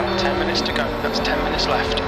down, 10 minutes to go. That's 10 minutes left.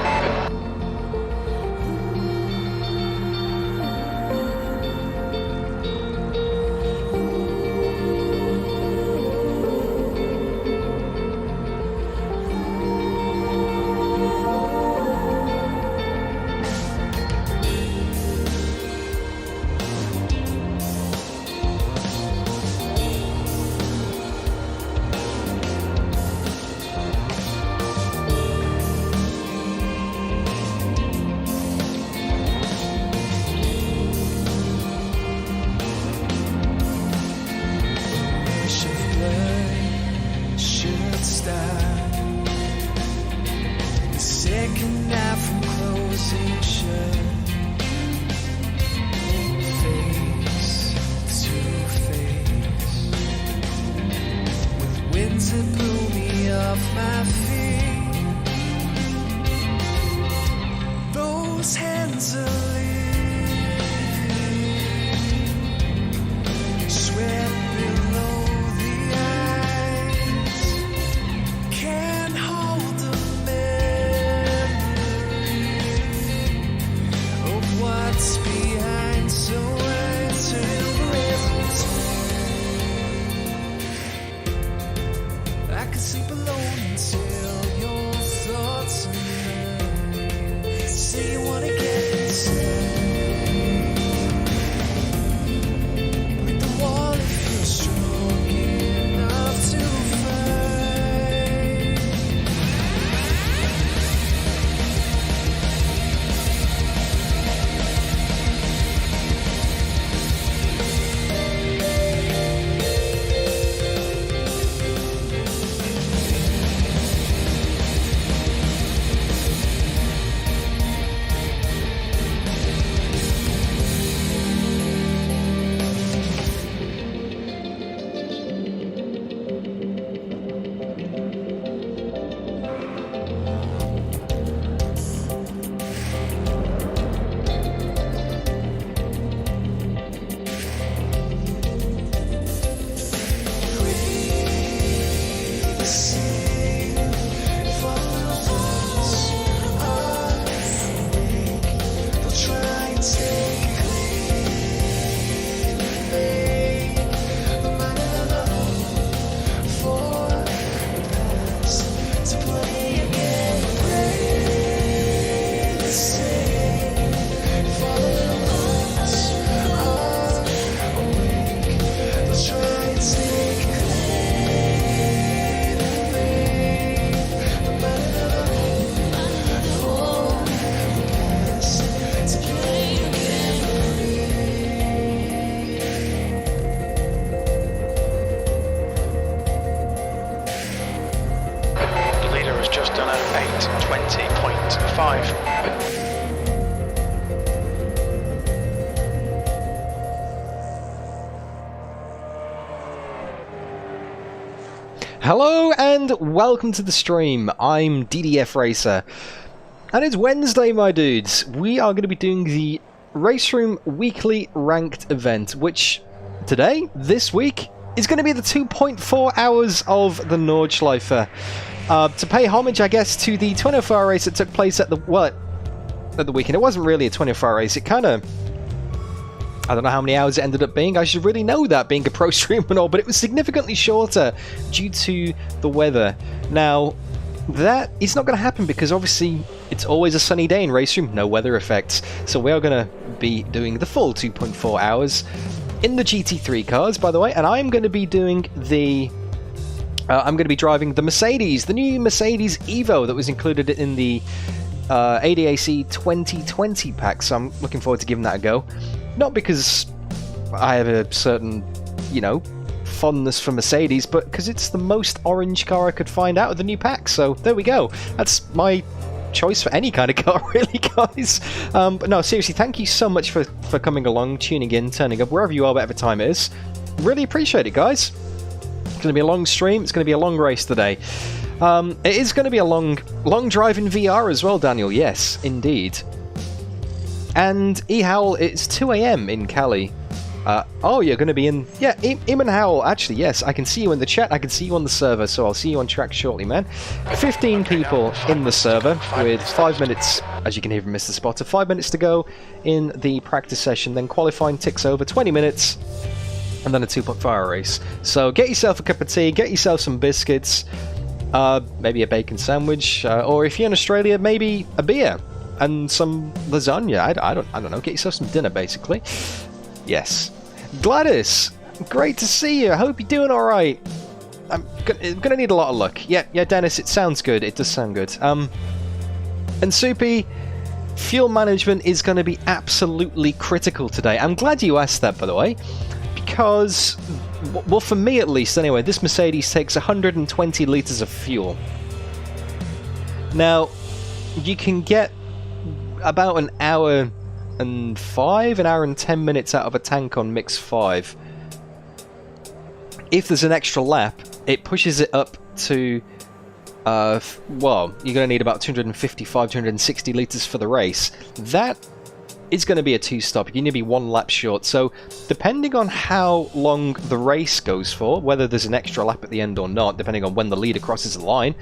Hello and welcome to the stream. I'm DDF Racer and it's Wednesday, my dudes. We are going to be doing the RaceRoom Weekly Ranked Event, which today, this week, is going to be the 2.4 hours of the Nordschleife. To pay homage, I guess, to the 24-hour race that took place at the weekend. It wasn't really a 24-hour race. It kind of... I don't know how many hours it ended up being. I should really know that, being a pro stream and all, but it was significantly shorter due to the weather. Now, that is not going to happen because obviously it's always a sunny day in RaceRoom, no weather effects. So we are going to be doing the full 2.4 hours in the GT3 cars, by the way, and I'm going to be doing the... I'm going to be driving the Mercedes, the new Mercedes Evo that was included in the ADAC 2020 pack, so I'm looking forward to giving that a go. Not because I have a certain, you know, fondness for Mercedes, but because it's the most orange car I could find out of the new pack, so there we go. That's my choice for any kind of car, really, guys. But no, seriously, thank you so much for coming along, tuning in, turning up, wherever you are, whatever time it is. Really appreciate it, guys. It's going to be a long stream, it's going to be a long race today. It is going to be a long drive in VR as well, Daniel, yes, indeed. And Ehowl, it's 2 AM in Cali. Oh, you're going to be in... Yeah, Im and Howell, actually, yes. I can see you in the chat. I can see you on the server, so I'll see you on track shortly, man. 15 people in the server with 5 minutes, as you can hear from Mr. Spotter, 5 minutes to go in the practice session. Then qualifying ticks over, 20 minutes, and then a 2.5 race. So get yourself a cup of tea, get yourself some biscuits, maybe a bacon sandwich, or if you're in Australia, maybe a beer and some lasagna. I don't know. Get yourself some dinner, basically. Yes. Gladys, great to see you. I hope you're doing all right. I'm gonna need a lot of luck. Yeah, Dennis, it sounds good. It does sound good. And Soupy, fuel management is going to be absolutely critical today. I'm glad you asked that, by the way, because, well, for me at least, anyway, this Mercedes takes 120 litres of fuel. Now, you can get about an hour and 10 minutes out of a tank on mix 5. If there's an extra lap, it pushes it up to well, you're going to need about 255, 260 litres for the race. That is going to be a 2-stop. You're going to be 1 lap short. So depending on how long the race goes for, whether there's an extra lap at the end or not, depending on when the leader crosses the line,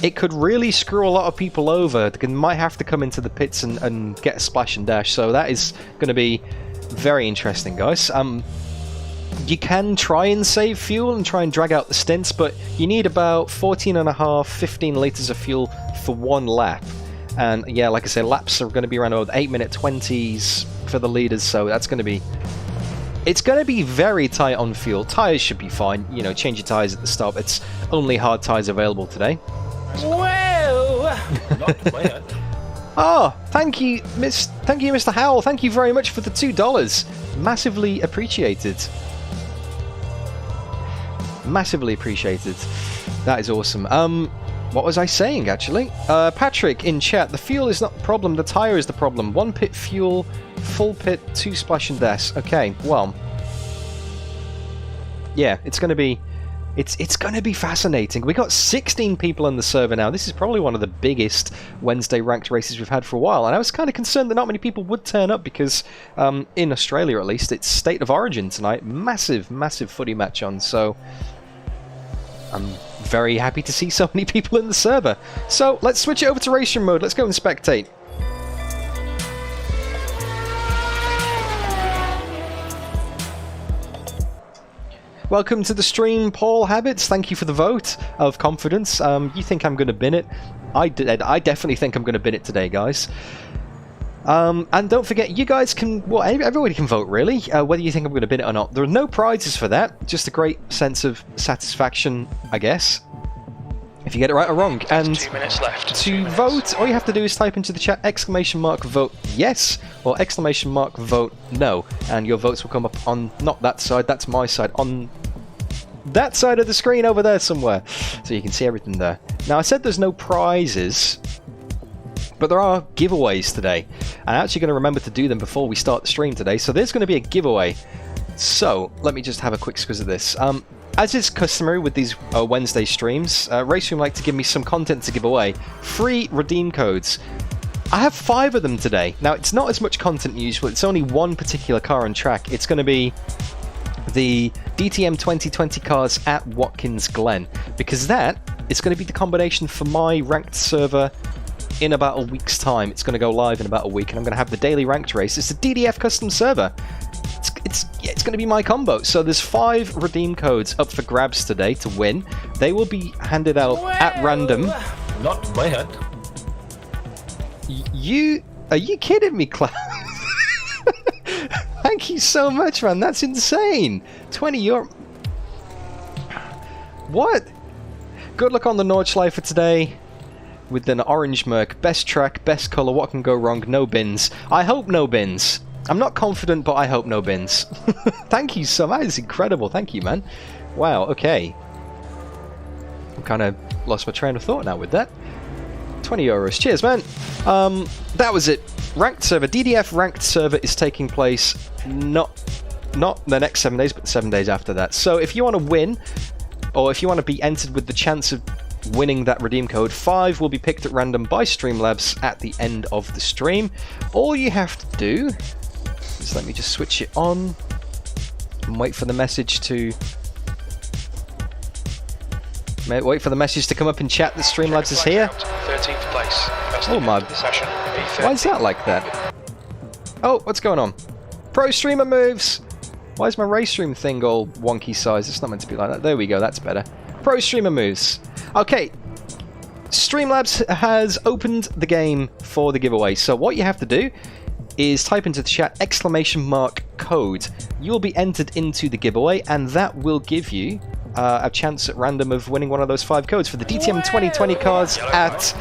it could really screw a lot of people over. They might have to come into the pits and get a splash and dash. So that is going to be very interesting, guys. You can try and save fuel and try and drag out the stints, but you need about 14.5, 15 litres of fuel for 1 lap. And yeah, like I say, laps are going to be around about 8-minute 20s for the leaders, so that's going to be... It's going to be very tight on fuel. Tyres should be fine. You know, change your tyres at the stop. It's only hard tyres available today. Well, not bad. Oh, thank you, Mr. Howell. Thank you very much for the $2. Massively appreciated. Massively appreciated. That is awesome. What was I saying, actually? Patrick in chat, the fuel is not the problem, the tyre is the problem. 1 pit fuel, full pit, 2 splash and dash. Okay, well... Yeah, it's going to be... It's going to be fascinating. We got 16 people on the server now. This is probably one of the biggest Wednesday ranked races we've had for a while. And I was kind of concerned that not many people would turn up because, in Australia at least, it's State of Origin tonight. Massive, massive footy match on. So I'm very happy to see so many people in the server. So let's switch it over to RaceRoom mode. Let's go and spectate. Welcome to the stream, Paul Habits. Thank you for the vote of confidence. You think I'm going to bin it? I definitely think I'm going to bin it today, guys. And don't forget, you guys can... Well, everybody can vote, really, whether you think I'm going to bin it or not. There are no prizes for that. Just a great sense of satisfaction, I guess, if you get it right or wrong. And 2 minutes left. To vote, all you have to do is type into the chat !vote yes or !vote no, and your votes will come up on not that side, that's my side, on that side of the screen over there somewhere, so you can see everything there. Now, I said there's no prizes, but there are giveaways today. I'm actually going to remember to do them before we start the stream today, so there's going to be a giveaway. So let me just have a quick squiz of this. As is customary with these Wednesday streams, RaceRoom like to give me some content to give away. Free redeem codes. I have 5 of them today. Now, it's not as much content usual. It's only one particular car on track. It's going to be the DTM 2020 cars at Watkins Glen, because that is going to be the combination for my ranked server in about a week's time. It's going to go live in about a week, and I'm going to have the daily ranked race. It's a DDF custom server. It's going to be my combo. So there's 5 redeem codes up for grabs today to win. They will be handed out at random. Not bad. Are you kidding me, Cloud? Thank you so much, man. That's insane. 20 euro. What? Good luck on the Nordschleife today with an orange Merc. Best track, best colour. What can go wrong? No bins. I hope no bins. I'm not confident, but I hope no bins. Thank you so much. It's incredible. Thank you, man. Wow, okay. I'm kind of lost my train of thought now with that. 20 euros. Cheers, man. That was it. Ranked server. DDF ranked server is taking place not the next 7 days, but the 7 days after that. So if you want to win, or if you want to be entered with the chance of winning that redeem code, 5 will be picked at random by Streamlabs at the end of the stream. All you have to do is, let me just switch it on. And wait for the message to... Wait for the message to come up in chat that Streamlabs is here. 13th place. Best Oh my... of the session. Why is that like that? Oh, what's going on? Pro streamer moves! Why is my RaceRoom thing all wonky size? It's not meant to be like that. There we go, that's better. Pro streamer moves. Okay. Streamlabs has opened the game for the giveaway. So what you have to do is type into the chat !code. You will be entered into the giveaway, and that will give you a chance at random of winning one of those 5 codes for the DTM 2020 cars at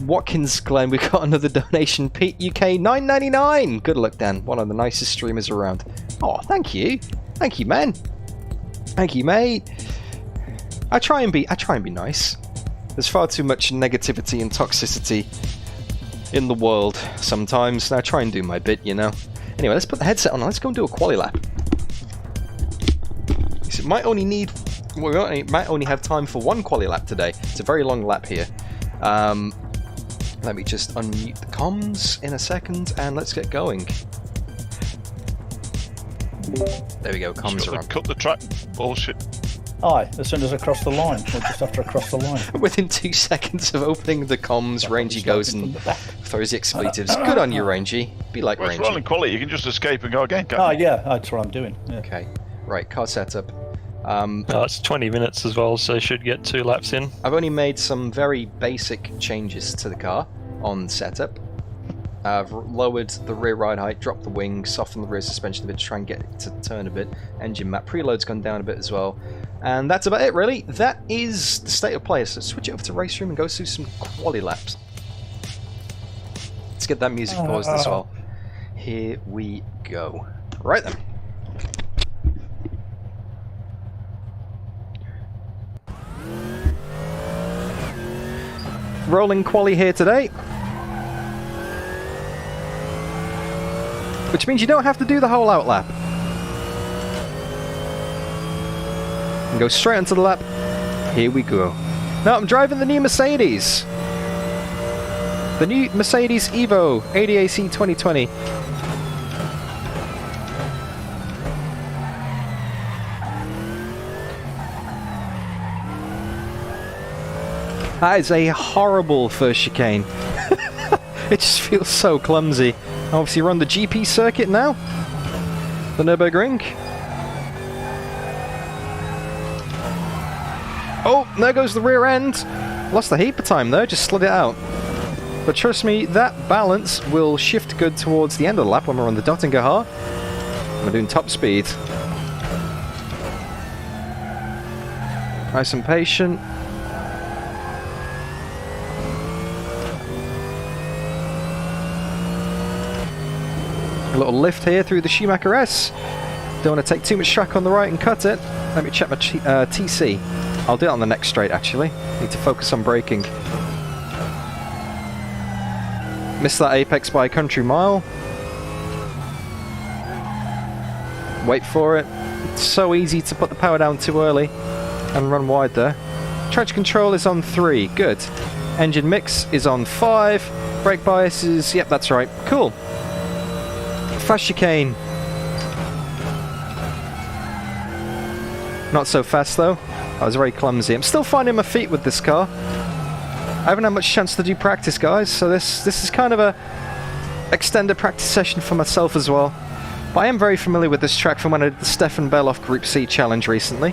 Watkins Glen. We've got another donation. Pete UK $9.99. Good luck, Dan. One of the nicest streamers around. Oh, thank you. Thank you, man. Thank you, mate. I try and be nice. There's far too much negativity and toxicity in the world sometimes. Now I try and do my bit, you know. Anyway, let's put the headset on. Let's go and do a quali lap. It might only need... We might only have time for 1 quali lap today. It's a very long lap here. Let me just unmute the comms in a second, and let's get going. There we go, comms are on. Cut the track. Bullshit. Aye, as soon as I cross the line, or just after I cross the line. Within 2 seconds of opening the comms, Rangy goes and throws the expletives. Good on you, Rangy. Be like Well, Rangy. it's rolling quality. You can just escape and go again, can't Oh you? yeah, that's what I'm doing. Yeah. Okay, right, car setup. It's 20 minutes as well, so you should get 2 laps in. I've only made some very basic changes to the car on setup. I've lowered the rear ride height, dropped the wing, softened the rear suspension a bit to try and get it to turn a bit. Engine map preload's gone down a bit as well. And that's about it, really. That is the state of play. So switch it over to RaceRoom and go through some quali laps. Let's get that music paused as well. Here we go. Right then. Rolling quali here today. Which means you don't have to do the whole out lap. And go straight onto the lap. Here we go. Now I'm driving the new Mercedes. The new Mercedes Evo ADAC 2020. That is a horrible first chicane. It just feels so clumsy. Obviously we're on the GP circuit now. The Nürburgring. Oh, there goes the rear end. Lost the heaper time though, just slid it out. But trust me, that balance will shift good towards the end of the lap when we're on the Dottingerhaar. We're doing top speed. Nice and patient. A little lift here through the Schumacher S. Don't want to take too much track on the right and cut it. Let me check my TC. I'll do it on the next straight actually. Need to focus on braking. Missed that apex by a country mile. Wait for it. It's so easy to put the power down too early and run wide there. Traction control is on 3. Good. Engine mix is on 5. Brake bias is... Yep, that's right. Cool. Fast chicane. Not so fast though. I was very clumsy. I'm still finding my feet with this car. I haven't had much chance to do practice, guys, so this is kind of a extended practice session for myself as well. But I am very familiar with this track from when I did the Stefan Beloff Group C challenge recently,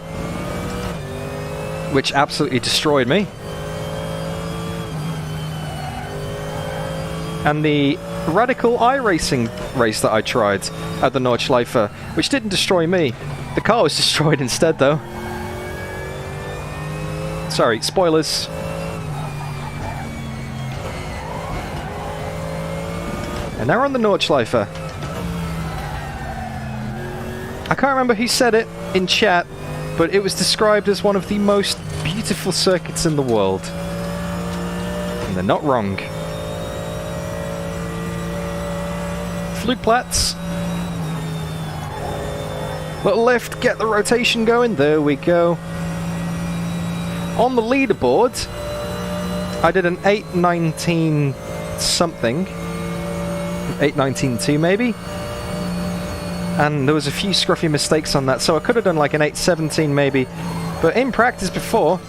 which absolutely destroyed me. And the Radical iRacing race that I tried at the Nordschleife, which didn't destroy me. The car was destroyed instead, though. Sorry, spoilers. And now we're on the Nordschleife. I can't remember who said it in chat, but it was described as one of the most beautiful circuits in the world. And they're not wrong. Flugplatz. Little lift, get the rotation going. There we go. On the leaderboard, I did an 8:19 something. 8:19.2 maybe. and there was a few scruffy mistakes on that, so I could have done like an 8:17 maybe. But in practice before,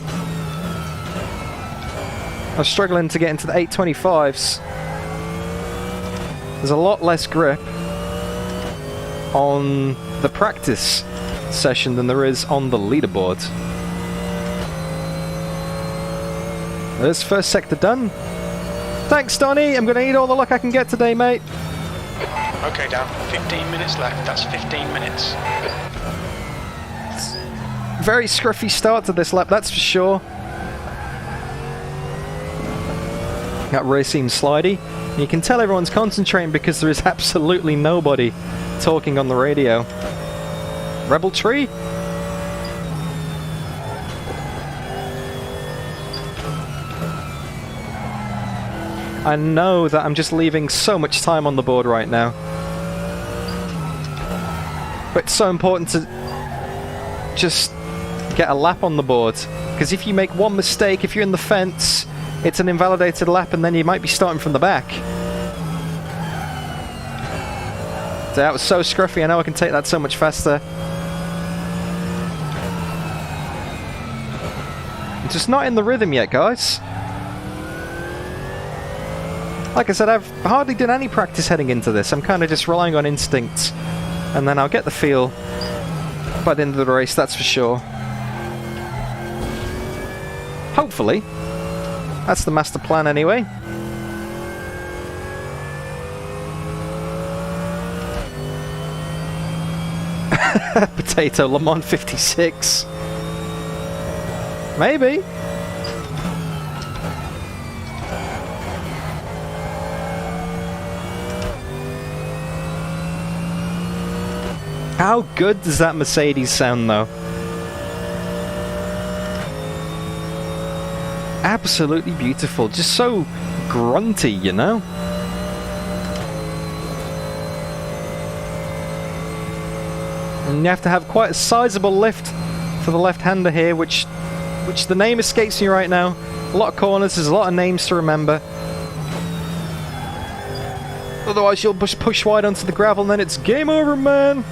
I was struggling to get into the 8:25s. There's a lot less grip on the practice session than there is on the leaderboard. There's first sector done. Thanks, Donny. I'm going to need all the luck I can get today, mate. Okay, Dan. 15 minutes left. That's 15 minutes. Very scruffy start to this lap, that's for sure. That race seems slidey. You can tell everyone's concentrating because there is absolutely nobody talking on the radio. Rebel Tree? I know that I'm just leaving so much time on the board right now. But it's so important to just get a lap on the board. Because if you make one mistake, if you're in the fence, it's an invalidated lap and then you might be starting from the back. So that was so scruffy, I know I can take that so much faster. I'm just not in the rhythm yet, guys. Like I said, I've hardly done any practice heading into this. I'm kind of just relying on instinct. And then I'll get the feel by the end of the race, that's for sure. Hopefully. That's the master plan anyway. Potato Le Mans 56. Maybe. How good does that Mercedes sound, though? Absolutely beautiful. Just so grunty, you know? And you have to have quite a sizable lift for the left-hander here, which the name escapes me right now. A lot of corners, there's a lot of names to remember. Otherwise you'll just push wide onto the gravel and then it's game over, man!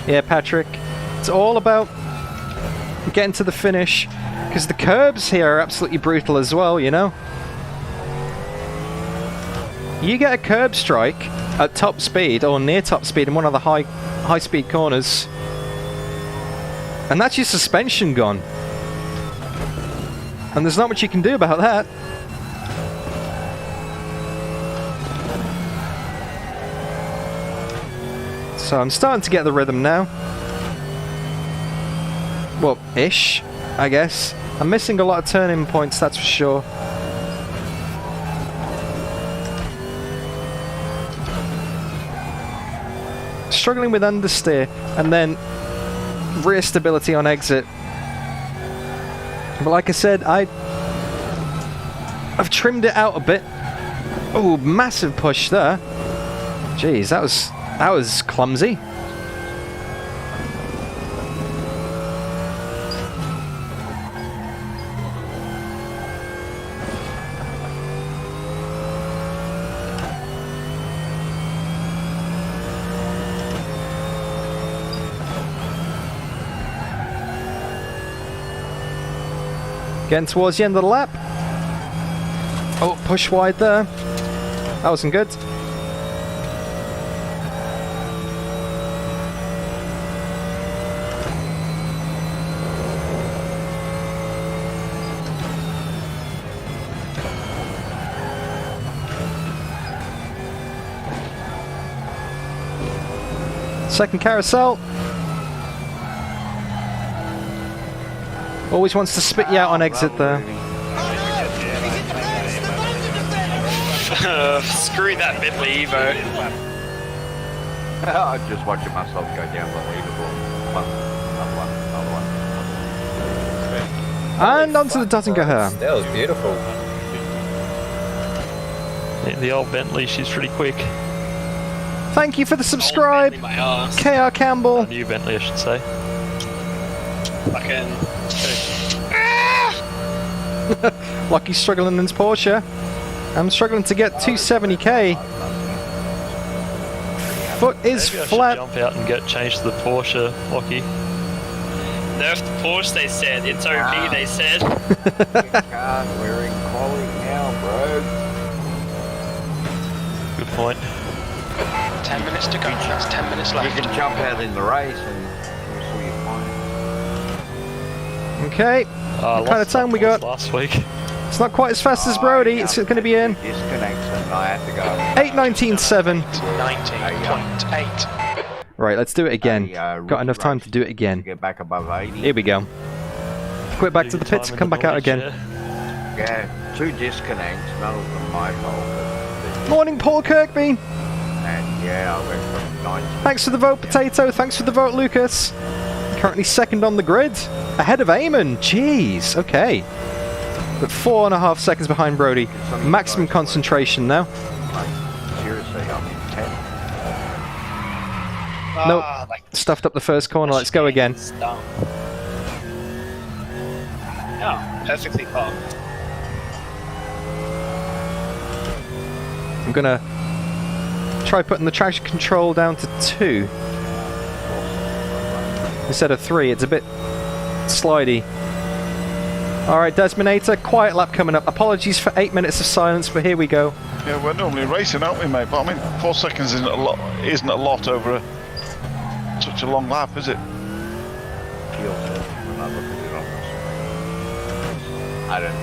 Yeah, Patrick, it's all about getting to the finish, because the curbs here are absolutely brutal as well, you know? You get a curb strike at top speed, or near top speed in one of the high speed corners, and that's your suspension gone. And there's not much you can do about that. So I'm starting to get the rhythm now. Well, ish, I guess. I'm missing a lot of turning points, that's for sure. Struggling with understeer, and then rear stability on exit. But like I said, I've trimmed it out a bit. Oh, massive push there. Jeez, that was clumsy. Getting towards the end of the lap. Oh, push wide there. That wasn't good. Second carousel. Always wants to spit you out on exit there. Screw that Bentley Evo. I'm just watching myself go down the leaderboard. Another one. And onto the Dottingham. That was beautiful. The old Bentley, she's pretty quick. Thank you for the subscribe, My arse. KR Campbell. A new Bentley, I should say. Fucking. Lucky's struggling in his Porsche. I'm struggling to get 270k. Foot is Maybe I should flat. jump out and get changed to the Porsche, Lockie. Nerf the Porsche, they said. It's OP, they said. God, we're in quality now, bro. Good point. 10 minutes to go. That's 10 minutes You left. can jump out in the race and you'll see your point. Okay. What kind of time we got? Last week. It's not quite as fast as Brody. It's going to be in Disconnects and I have to go. 8:19.7. 90.8. Right, let's do it again. Got enough time to do it To again. get back above 80. Here we go. Quit back to the pits and come back out again. Yeah, 2 disconnects, none of them my fault. Morning, Paul Kirkby. And yeah, I went from 90. Thanks for the vote, Potato. Thanks for the vote, Lucas. Currently second on the grid. Ahead of Eamon. Jeez. Okay. But 4.5 seconds behind Brody. Maximum concentration now. Like, seriously, I'm in 10. Nope. Like, Stuffed up the first corner. Let's go again. dumb. Oh, perfectly parked. I'm gonna try putting the traction control down to 2 instead of 3. It's a bit slidey. Alright, Desminator, quiet lap coming up. Apologies for 8 minutes of silence, but here we go. Yeah, we're normally racing, aren't we, mate? But I mean, 4 seconds isn't a lot over such a long lap, is it? Feels it when I look at it on the screen. I don't.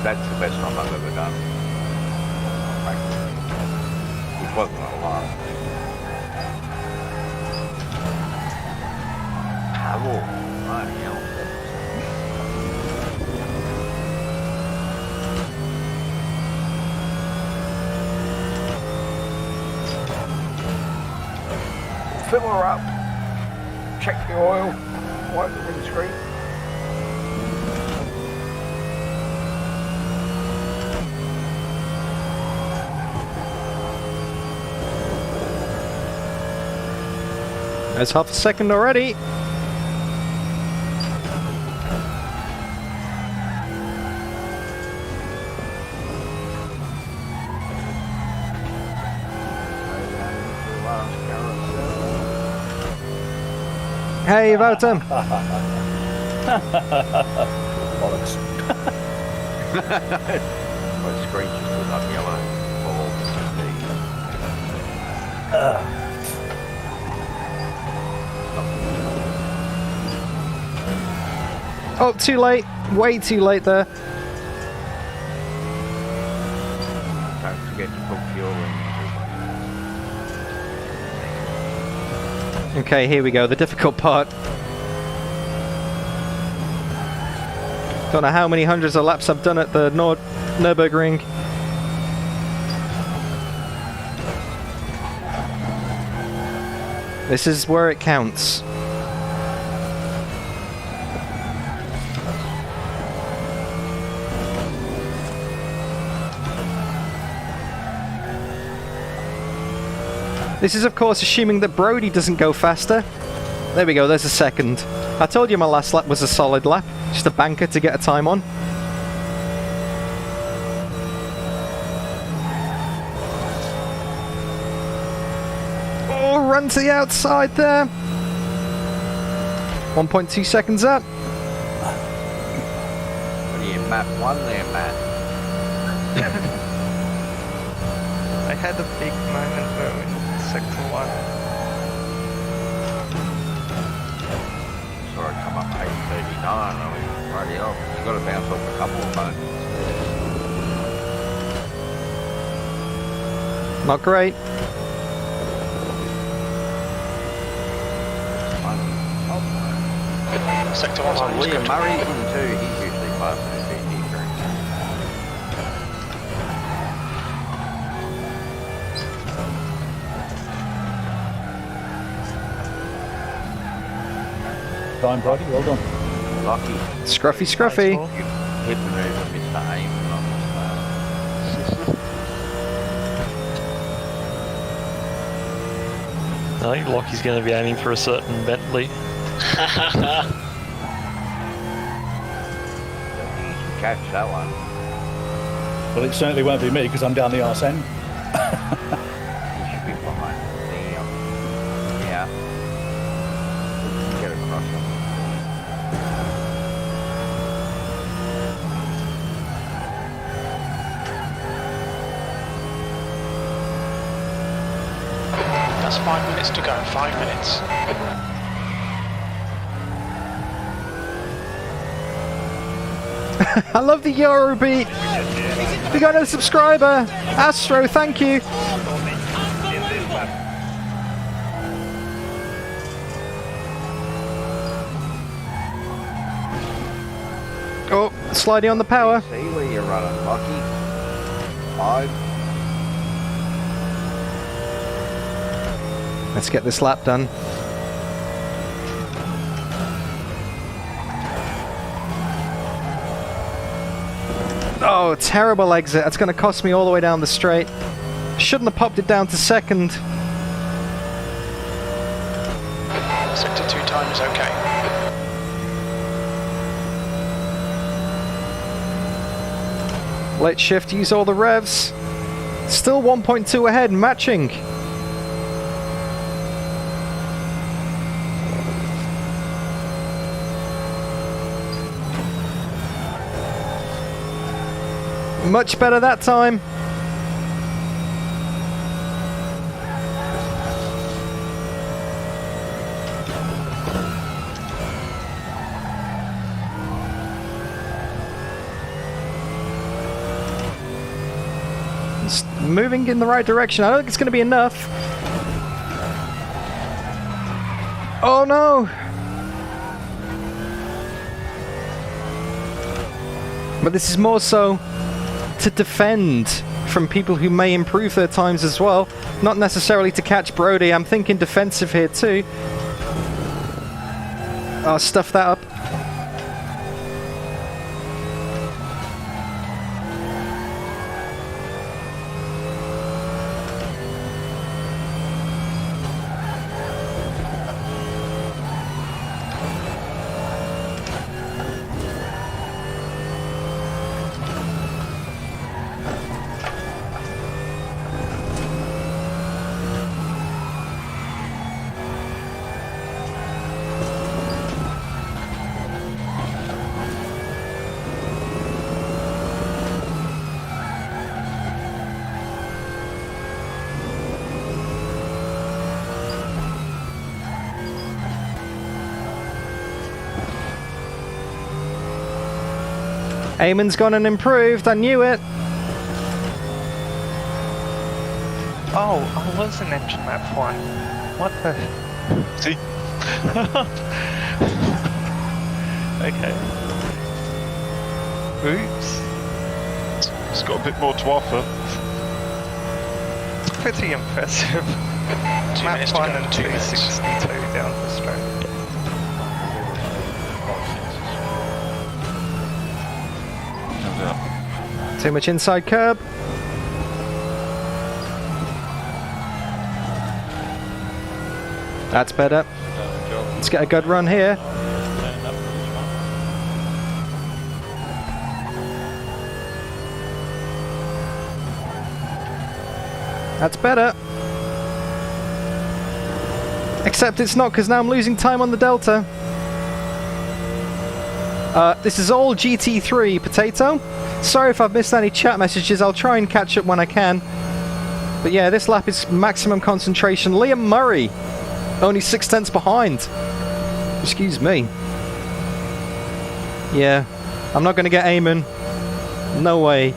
That's the best one I've ever done. Which wasn't a lot. Oh, bloody hell. Fill her up. Check the oil. Wipe the windscreen. There's half a second already. Hey, Votem. Bollocks. My screen just lit up yellow. Oh, too late. Way too late there. Don't forget to put fuel in. Okay, here we go. The difficult part. Don't know how many hundreds of laps I've done at the Nürburgring. This is where it counts. This is, of course, assuming that Brody doesn't go faster. There we go, there's a second. I told you my last lap was a solid lap. Just a banker to get a time on. Oh, run to the outside there. 1.2 seconds up. What are you, map 1 there, Matt? I had a big moment though in sector 1. Saw it come up 8:39. I was righty off. You got to bounce off a couple of moments. Not great. Sector 1's on William Murray's in too. He's usually faster than GT3. Time, Brody. Well done. Lucky. Scruffy, scruffy. Hit maneuver, Mr. Eamon on the start. I think Lockie's going to be aiming for a certain Bentley. Don't think you can catch that one. Well, it certainly won't be me because I'm down the arse end. You should be behind the yeah. You can get across them. That's 5 minutes to go. 5 minutes. I love the Eurobeat. We got a subscriber. Astro, thank you. Oh, sliding on the power. See where you're running, Lucky. 5. Let's get this lap done. Oh, terrible exit. That's going to cost me all the way down the straight. Shouldn't have popped it down to second. Sector 2 time is okay. Let's shift, use all the revs. Still 1.2 ahead, matching. Much better that time. It's moving in the right direction. I don't think it's going to be enough. Oh no! But this is more so to defend from people who may improve their times as well. Not necessarily to catch Brody. I'm thinking defensive here too. I'll stuff that up. Eamon's gone and improved, I knew it. Oh, I was in engine map 1. What the? See? Okay. Oops. It's got a bit more to offer. It's pretty impressive. 2 Map minutes to 1 go. and 2 minutes. 262 down the straight. Too much inside curb. That's better. Let's get a good run here. That's better. Except it's not, because now I'm losing time on the Delta. This is all GT3 Potato. Sorry if I've missed any chat messages, I'll try and catch up when I can. But yeah, this lap is maximum concentration. Liam Murray, only 6/10 behind. Excuse me. Yeah, I'm not going to get Eamon. No way.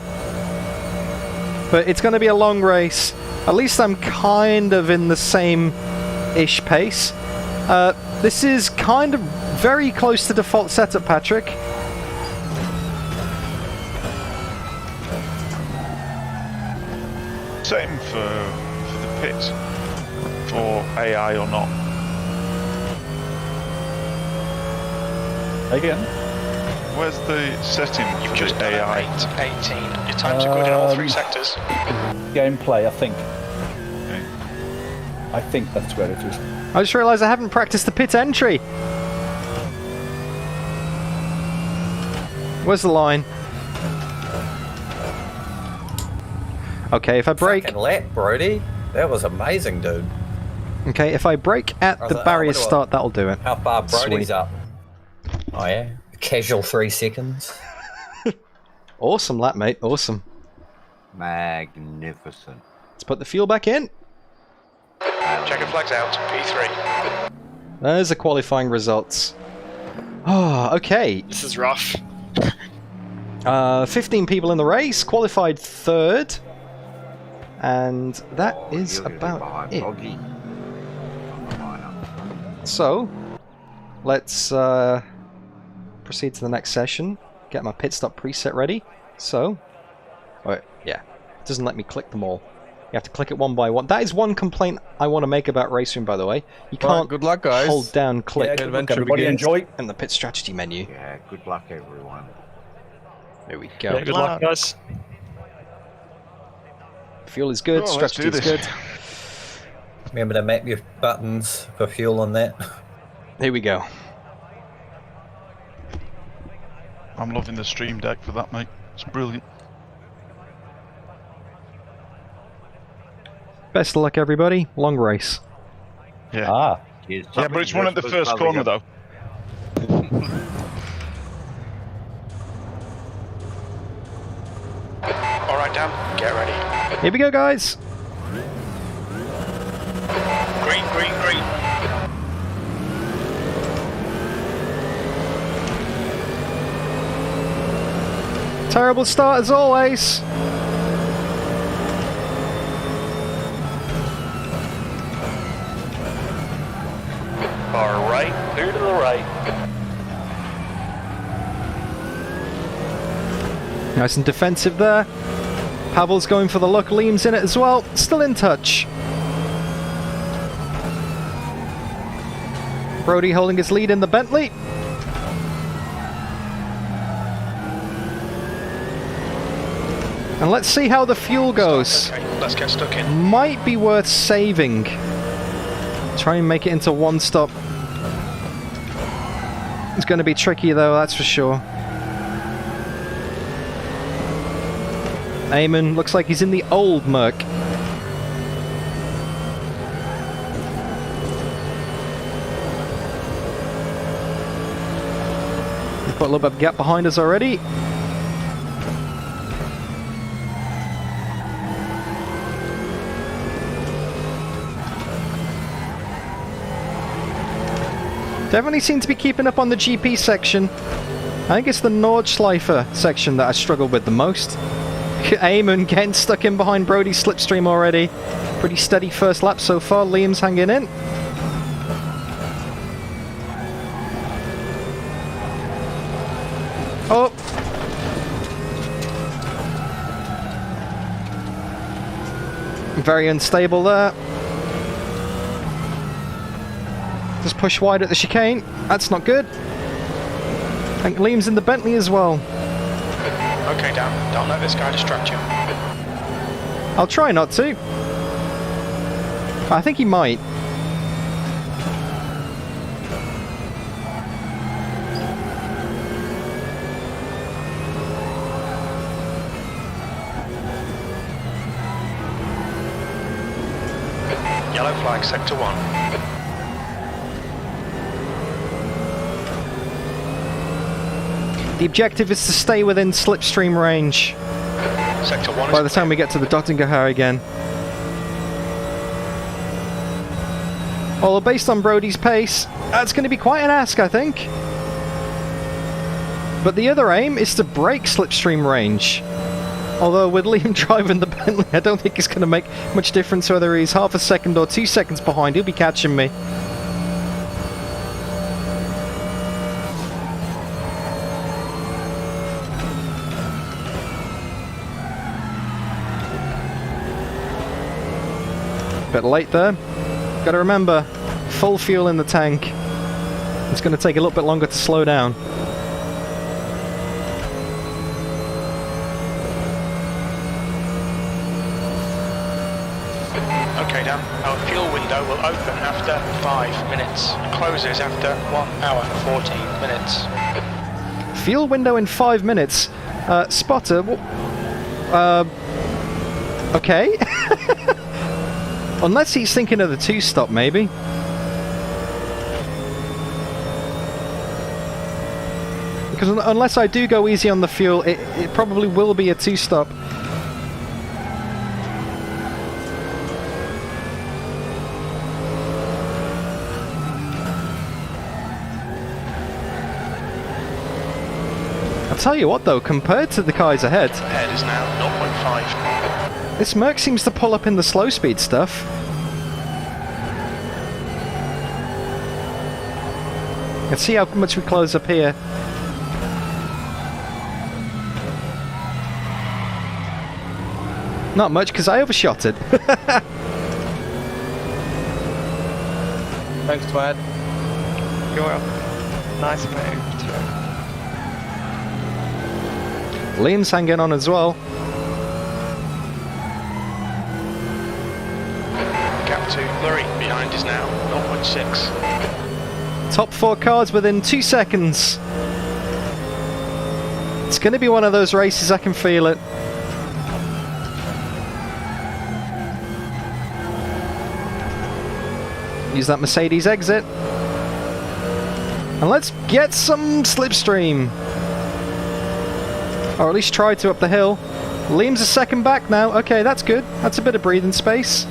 But it's going to be a long race. At least I'm kind of in the same-ish pace. This is kind of very close to default setup, Patrick. Same for the pit, for AI or not. Again. Where's the setting You've for just the done AI? 8:18. Your times are good in all 3 sectors. Gameplay, I think. I think that's where it is. I just realised I haven't practiced the pit entry. Where's the line? Okay, if I brake... Fucking lap, Brody. That was amazing, dude. Okay, if I brake at the barrier start, that'll do it. How far Brody's Sweet. up? Oh yeah, casual 3 seconds. Awesome lap, mate. Awesome. Magnificent. Let's put the fuel back in. Checker flags out. P3. There's the qualifying results. Oh, okay. This is rough. 15 people in the race, qualified third. And that is about it. So, let's proceed to the next session. Get my pit stop preset ready. So, yeah, it doesn't let me click them all. You have to click it one by one. That is one complaint I want to make about RaceRoom, by the way. You can't good luck, guys. hold down click Yeah, good luck, everybody. Enjoy. in the pit strategy menu. Yeah, good luck, everyone. There we go. Yeah, good luck, guys. Fuel is good, Oh, let's strategy do is this. good. Remember to map your buttons for fuel on that. Here we go. I'm loving the stream deck for that, mate. It's brilliant. Best of luck, everybody. Long race. Yeah. Cheers. Yeah, but it's one at the first corner, though. Alright, Dan, get ready. Here we go, guys. Green, green, green. Terrible start as always. Far right, clear to the right. Nice and defensive there. Pavel's going for the look. Liam's in it as well. Still in touch. Brody holding his lead in the Bentley. And let's see how the fuel goes. Okay, let's get stuck in. Might be worth saving. Try and make it into one stop. It's going to be tricky though, that's for sure. Eamon looks like he's in the old Merc. We've got a little bit of a gap behind us already. Definitely seem to be keeping up on the GP section. I think it's the Nordschleife section that I struggled with the most. Eamon getting stuck in behind Brody's slipstream already. Pretty steady first lap so far. Liam's hanging in. Oh! Very unstable there. Just push wide at the chicane. That's not good. I think Liam's in the Bentley as well. Okay, Dan, don't let this guy distract you. I'll try not to. I think he might. Yellow flag, sector 1. The objective is to stay within slipstream range Sector 1 by the time we get to the Dottingerhar again. Although based on Brody's pace, that's going to be quite an ask, I think. But the other aim is to break slipstream range. Although with Liam driving the Bentley, I don't think it's going to make much difference whether he's half a second or 2 seconds behind. He'll be catching me. Bit late there. Gotta remember, full fuel in the tank. It's going to take a little bit longer to slow down. Okay, Dan. Our fuel window will open after 5 minutes. Closes after 1 hour 14 minutes. Fuel window in 5 minutes. Spotter. Okay. Unless he's thinking of the 2-stop, maybe. Because unless I do go easy on the fuel, it probably will be a 2-stop. I'll tell you what though, compared to the guys ahead, Ahead is now 0.5. this Merc seems to pull up in the slow speed stuff. Let's see how much we close up here. Not much, because I overshot it. Thanks, Twad. You're welcome. Nice move too. Liam's hanging on as well. Gap to Murray behind is now 0.6. Top 4 cars within 2 seconds. It's going to be one of those races, I can feel it. Use that Mercedes exit. And let's get some slipstream. Or at least try to up the hill. Liam's a second back now. Okay, that's good. That's a bit of breathing space.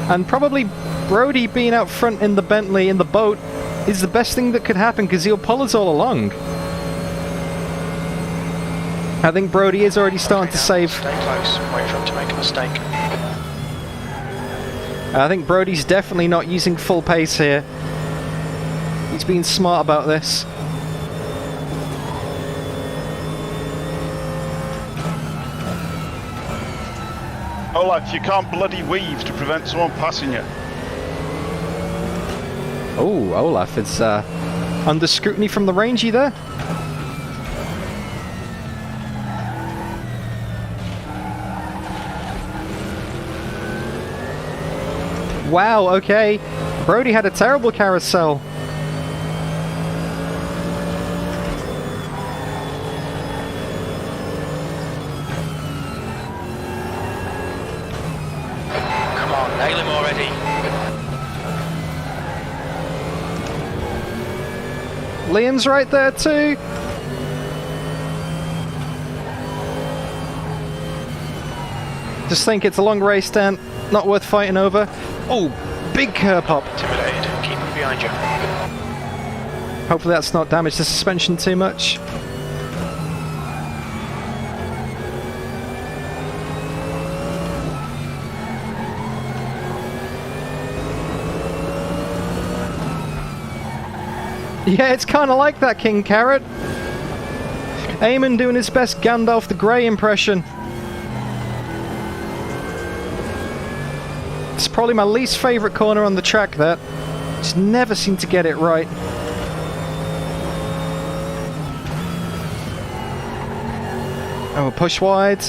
And probably Brody being out front in the Bentley, in the boat, is the best thing that could happen because he'll pull us all along. I think Brody is already starting to save. Stay close. Wait for him to make a mistake. I think Brody's definitely not using full pace here. He's being smart about this. Olaf, you can't bloody weave to prevent someone passing you. Oh, Olaf is under scrutiny from the rangy there. Wow, okay. Brody had a terrible carousel. Come on, nail him already. Liam's right there too. Just think it's a long race, Dan. Not worth fighting over. Oh, big curb hop. Intimidated. Keep him behind you. Hopefully that's not damaged the suspension too much. Yeah, it's kind of like that, King Carrot. Eamon doing his best Gandalf the Grey impression. It's probably my least favourite corner on the track, that. Just never seem to get it right. Oh, push wide.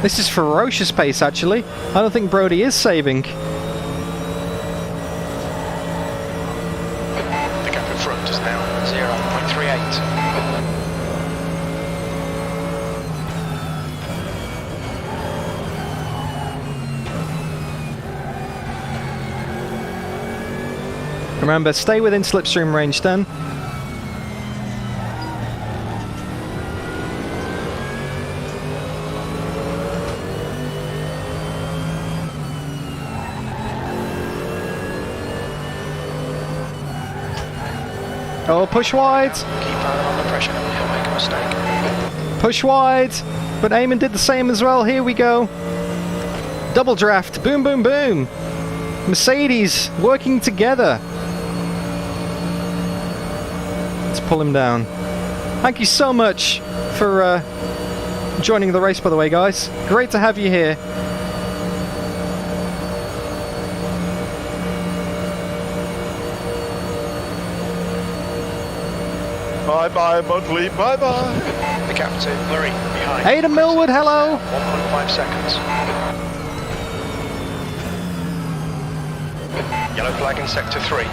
This is ferocious pace, actually. I don't think Brody is saving. The gap in front is now 0.38. Remember, stay within slipstream range then. Oh, push wide. Keep under pressure. He'll make a mistake. Push wide. But Eamon did the same as well. Here we go. Double draft. Boom, boom, boom. Mercedes working together. Let's pull him down. Thank you so much for joining the race, by the way, guys. Great to have you here. Bye bye, Mudley. Bye bye. The gap to Murray behind. Aidan Millwood, hello! 1.5 seconds. Yellow flag in sector 3.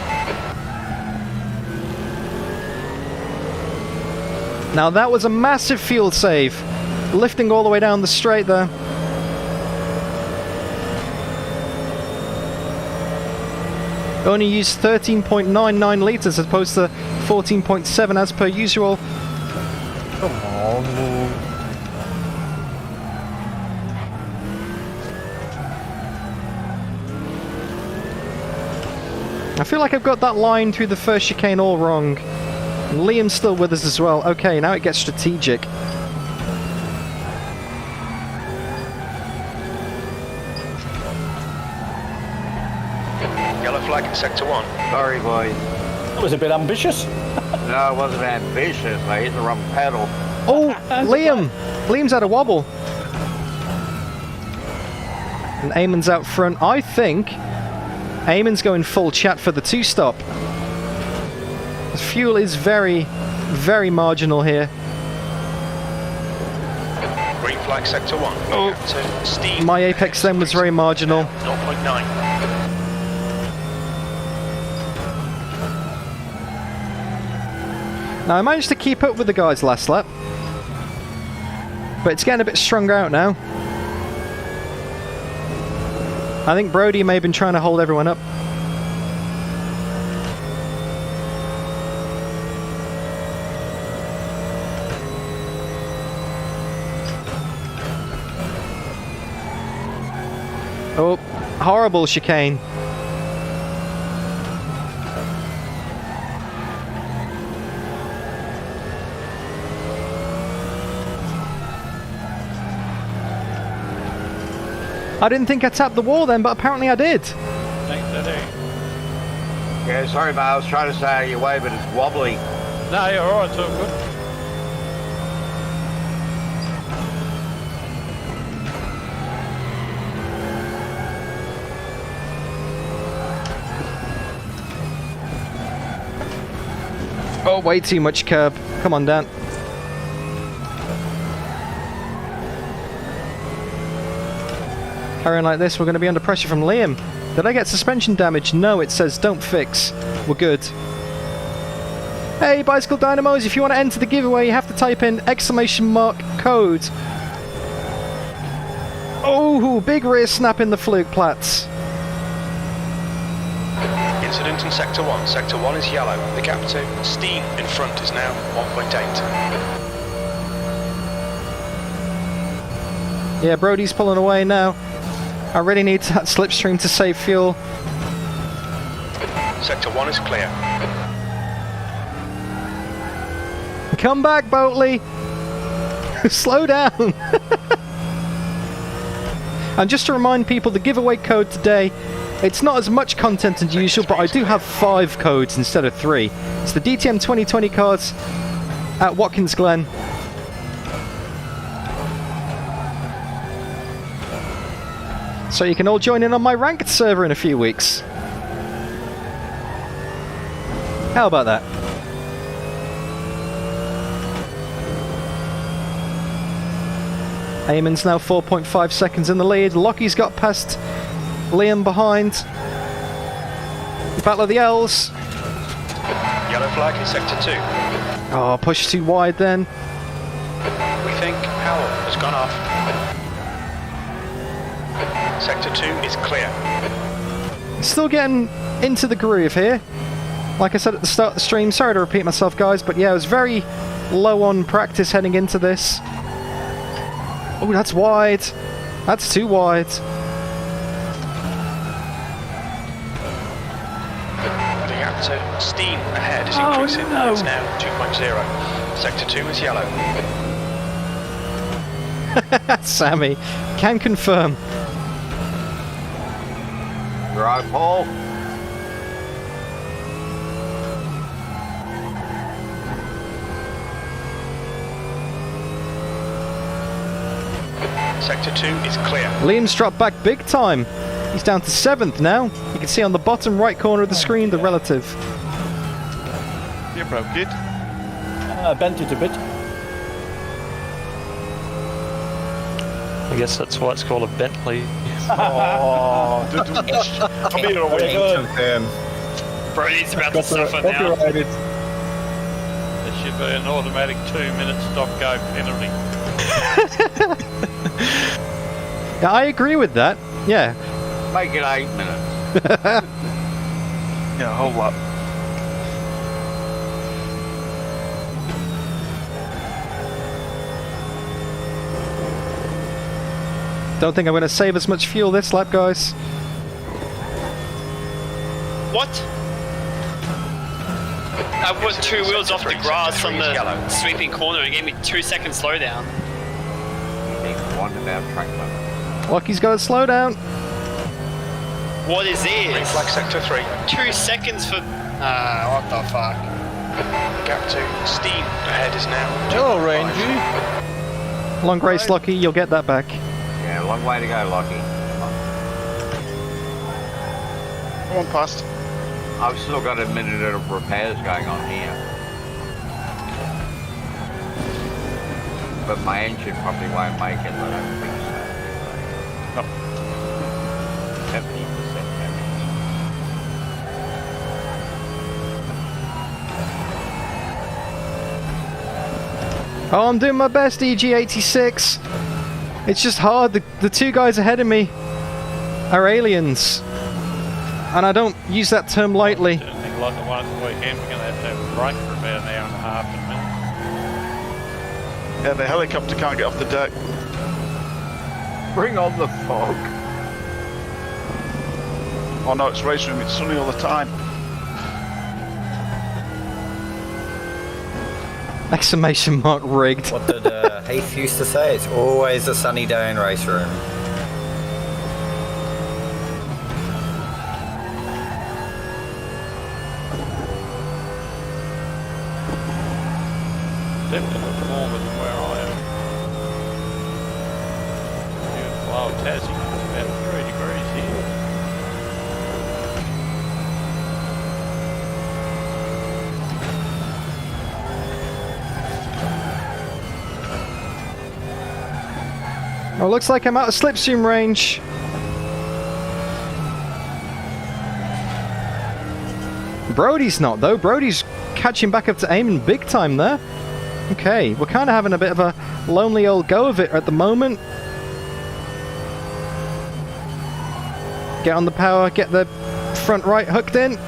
Now that was a massive fuel save. Lifting all the way down the straight there. Only used 13.99 litres as opposed to 14.7 as per usual. Come on. I feel like I've got that line through the first chicane all wrong. And Liam's still with us as well. Okay, now it gets strategic. Yellow flag in sector 1. Sorry, boys. That was a bit ambitious. No, it wasn't ambitious. I hit the wrong pedal. Oh, Liam! Liam's had a wobble. And Eamon's out front. I think Eamon's going full chat for the 2-stop. The fuel is very, very marginal here. Green flag sector 1. Oh. Gap to Steve. My apex then was very marginal. 0.9. Now I managed to keep up with the guys last lap. But it's getting a bit stronger out now. I think Brody may have been trying to hold everyone up. Oh, horrible chicane. I didn't think I tapped the wall then, but apparently I did. Yeah, sorry, mate. I was trying to stay out of your way, but it's wobbly. No, you're alright, it's all good. Oh, way too much curb. Come on, Dan. Carrying like this, we're going to be under pressure from Liam. Did I get suspension damage? No, it says don't fix. We're good. Hey, Bicycle Dynamos, if you want to enter the giveaway, you have to type in !code. Oh, big rear snap in the fluke plats. Incident in sector 1. Sector 1 is yellow. The gap to Steve in front is now 1.8. Yeah, Brody's pulling away now. I really need that slipstream to save fuel. Sector 1 is clear. Come back, Boatley! Slow down! And just to remind people, the giveaway code today, it's not as much content as usual, but I do have 5 codes instead of 3. It's the DTM 2020 cards at Watkins Glen. So you can all join in on my ranked server in a few weeks. How about that? Eamon's now 4.5 seconds in the lead. Lockie's got past Liam behind. Battle of the L's. Yellow flag in sector 2. Oh, push too wide then. We think power has gone off. Sector 2 is clear. Still getting into the groove here. Like I said at the start of the stream, sorry to repeat myself, guys, but yeah, I was very low on practice heading into this. Oh, that's wide. That's too wide. The gap to Steam ahead is increasing. no. It's now 2.0. Sector 2 is yellow. Sammy, can confirm. Right, Paul. Sector 2 is clear. Liam's dropped back big time. He's down to 7th now. You can see on the bottom right corner of the screen the relative. You broke it. I bent it a bit. I guess that's why it's called a Bentley. Oh, come here away. Confirm. Brody's about to suffer now. Copyrighted. There should be an automatic 2-minute stop-go penalty. Yeah, I agree with that. Yeah. Make it 8 minutes. Yeah, hold up. Don't think I'm going to save as much fuel this lap, guys. What? I put 2 wheels off the grass on the sweeping corner and gave me 2-second slowdown. Being wanted out track limit. Lockie's got to slow down. What is this? Flag sector 3. 2 seconds for... what the fuck? Gap 2. Steam ahead is now. Hello, Rangy. Long race, Lockie. You'll get that back. Yeah, long way to go, Lockie. Come on, past. I've still got a minute of repairs going on here. But my engine probably won't make it, I don't think so. No. 70% damage. Oh, I'm doing my best, EG86. It's just hard. The 2 guys ahead of me are aliens. And I don't use that term lightly. I think like the one at the weekend, we're going to have a break for about an hour and a half in a minute. Yeah, the helicopter can't get off the deck. Bring on the fog. Oh no, it's RaceRoom. It's sunny all the time. Exclamation mark rigged. What did Heath used to say? It's always a sunny day in RaceRoom. Definitely warmer than where I am. Beautiful old Tassie, it's about 3 degrees here. Oh, looks like I'm out of slipstream range. Brody's not, though. Brody's catching back up to Eamon big time there. Okay, we're kind of having a bit of a lonely old go of it at the moment. Get on the power, get the front right hooked in,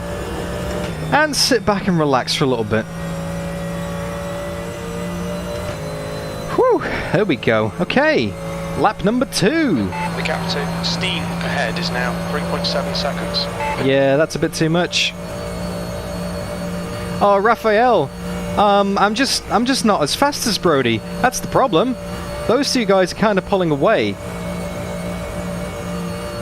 and sit back and relax for a little bit. Whew, there we go. Okay, lap number 2. The gap 2. Steam ahead is now 3.7 seconds. Yeah, that's a bit too much. Oh, Raphael. I'm just not as fast as Brody. That's the problem. Those 2 guys are kind of pulling away.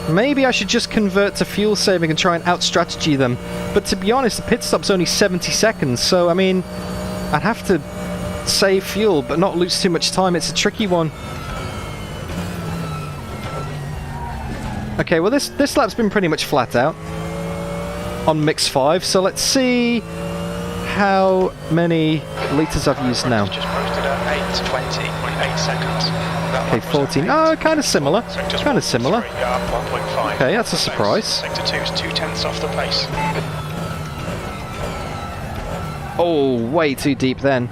Maybe I should just convert to fuel saving and try and out-strategy them. But to be honest, the pit stop's only 70 seconds, so I mean, I'd have to save fuel but not lose too much time. It's a tricky one. Okay, well this lap's been pretty much flat out on mix 5, so let's see how many litres I've used now. Just posted at 8:20.8 seconds. Okay, 14. Oh, kind of similar. Sector's Kind of similar. 1.3, up 1.5. Okay, that's a surprise. Sector 2's 0.2 off the pace. Oh, way too deep then.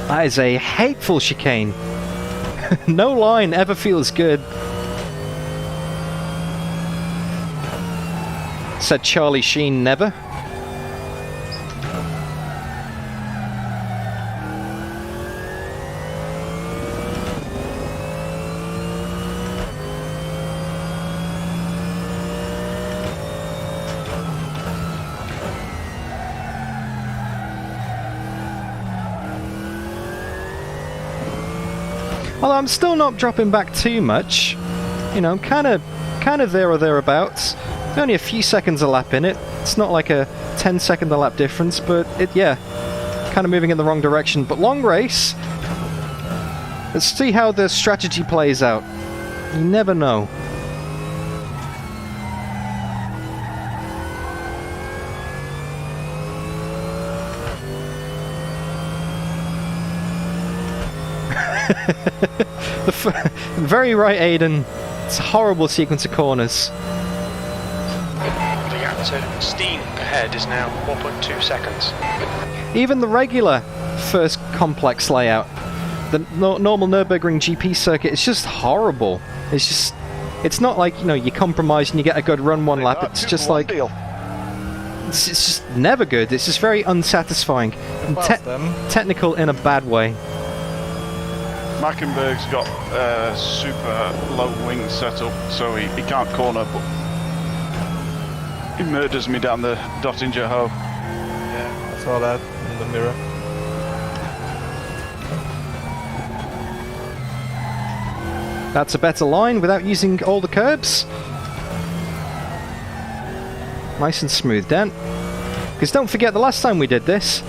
That is a hateful chicane. No line ever feels good. Said Charlie Sheen never. Although I'm still not dropping back too much. You know, kind of there or thereabouts. Only a few seconds a lap in it. It's not like a 10-second a lap difference, but yeah, kind of moving in the wrong direction. But long race. Let's see how the strategy plays out. You never know. Very right, Aiden. It's a horrible sequence of corners. The gap to Steam ahead is now 4.2 seconds. Even the regular first complex layout, the normal Nürburgring GP circuit, it's just horrible. It's not like, you know, you compromise and you get a good run one lap. It's just like, it's just never good. It's just very unsatisfying. And technical in a bad way. Mackenberg's got a super low wing setup, so he can't corner, but he murders me down the Dottinger Hoe. Yeah, I saw that in the mirror. That's a better line without using all the curbs. Nice and smooth then. Because don't forget, the last time we did this,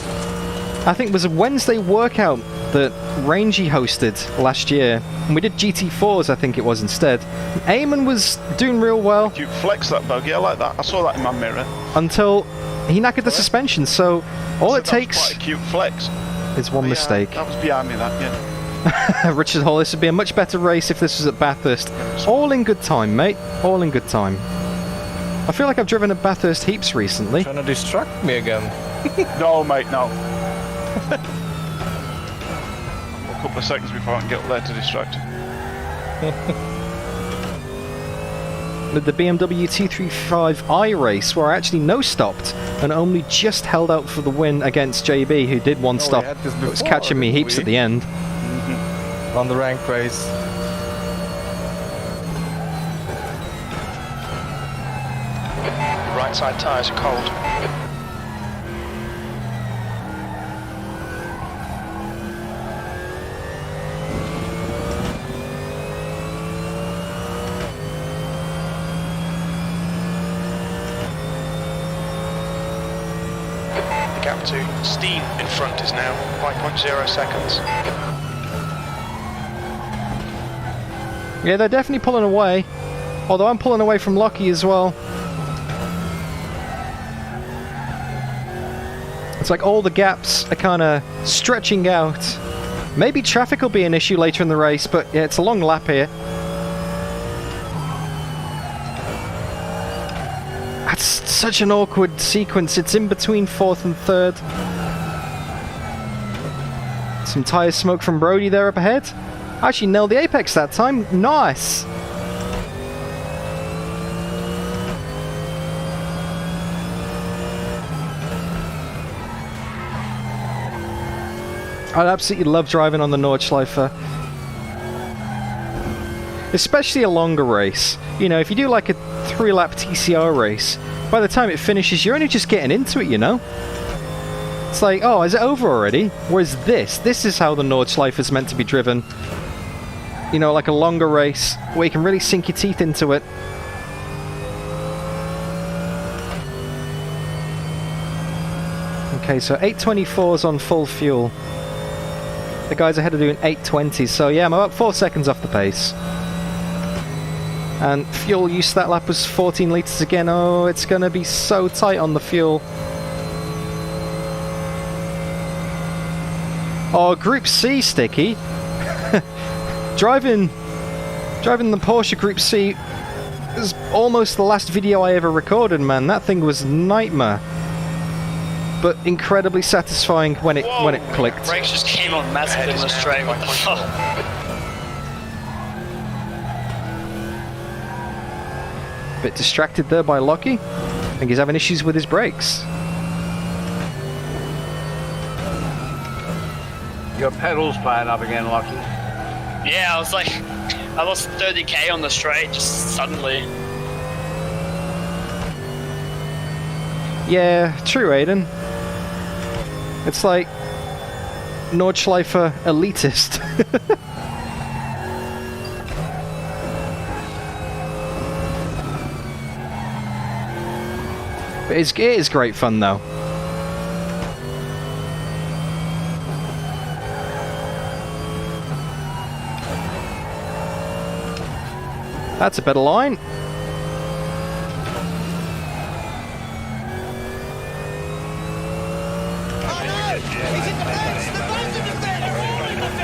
I think it was a Wednesday workout that Rangy hosted last year. And we did GT4s, I think it was, instead. Eamon was doing real well. You flex that buggy, I like that. I saw that in my mirror. Until he knackered the suspension, so all it takes quite a cute flex. is one mistake. That was behind me, that, yeah. Richard Hall, this would be a much better race if this was at Bathurst. All in good time, mate. All in good time. I feel like I've driven at Bathurst heaps recently. Trying to distract me again. No, mate, no. A couple of seconds before I can get up there to distract. The BMW 235i race, where I actually no-stopped and only just held out for the win against JB, who did one stop. It was catching me heaps at the end. On the rank race. The right side tyres are cold. The gap to Steam in front is now 5.0 seconds. Yeah, they're definitely pulling away. Although I'm pulling away from Lockie as well. It's like all the gaps are kind of stretching out. Maybe traffic will be an issue later in the race, but yeah, it's a long lap here. That's such an awkward sequence. It's in between fourth and third. Some tyre smoke from Brody there up ahead. Actually nailed the apex that time. Nice. I'd absolutely love driving on the Nordschleife. Especially a longer race. You know, if you do like a 3-lap TCR race, by the time it finishes, you're only just getting into it, you know? It's like, oh, is it over already? Whereas this is how the Nordschleife is meant to be driven. You know, like a longer race, where you can really sink your teeth into it. Okay, so 824s on full fuel. The guys ahead are doing 820s, so yeah, I'm about 4 seconds off the pace. And fuel use that lap was 14 litres again. Oh, it's going to be so tight on the fuel. Oh, Group C, Sticky. Driving the Porsche Group C is almost the last video I ever recorded, man. That thing was a nightmare. But incredibly satisfying when it clicked. Brakes just came on massive in the straight. What the fuck? Bit distracted there by Lockie. I think he's having issues with his brakes. Your pedals playing up again, Lockie. Yeah, I lost 30k on the straight just suddenly. Yeah, true, Aiden. It's like Nordschleife elitist. But it is great fun, though. That's a better line.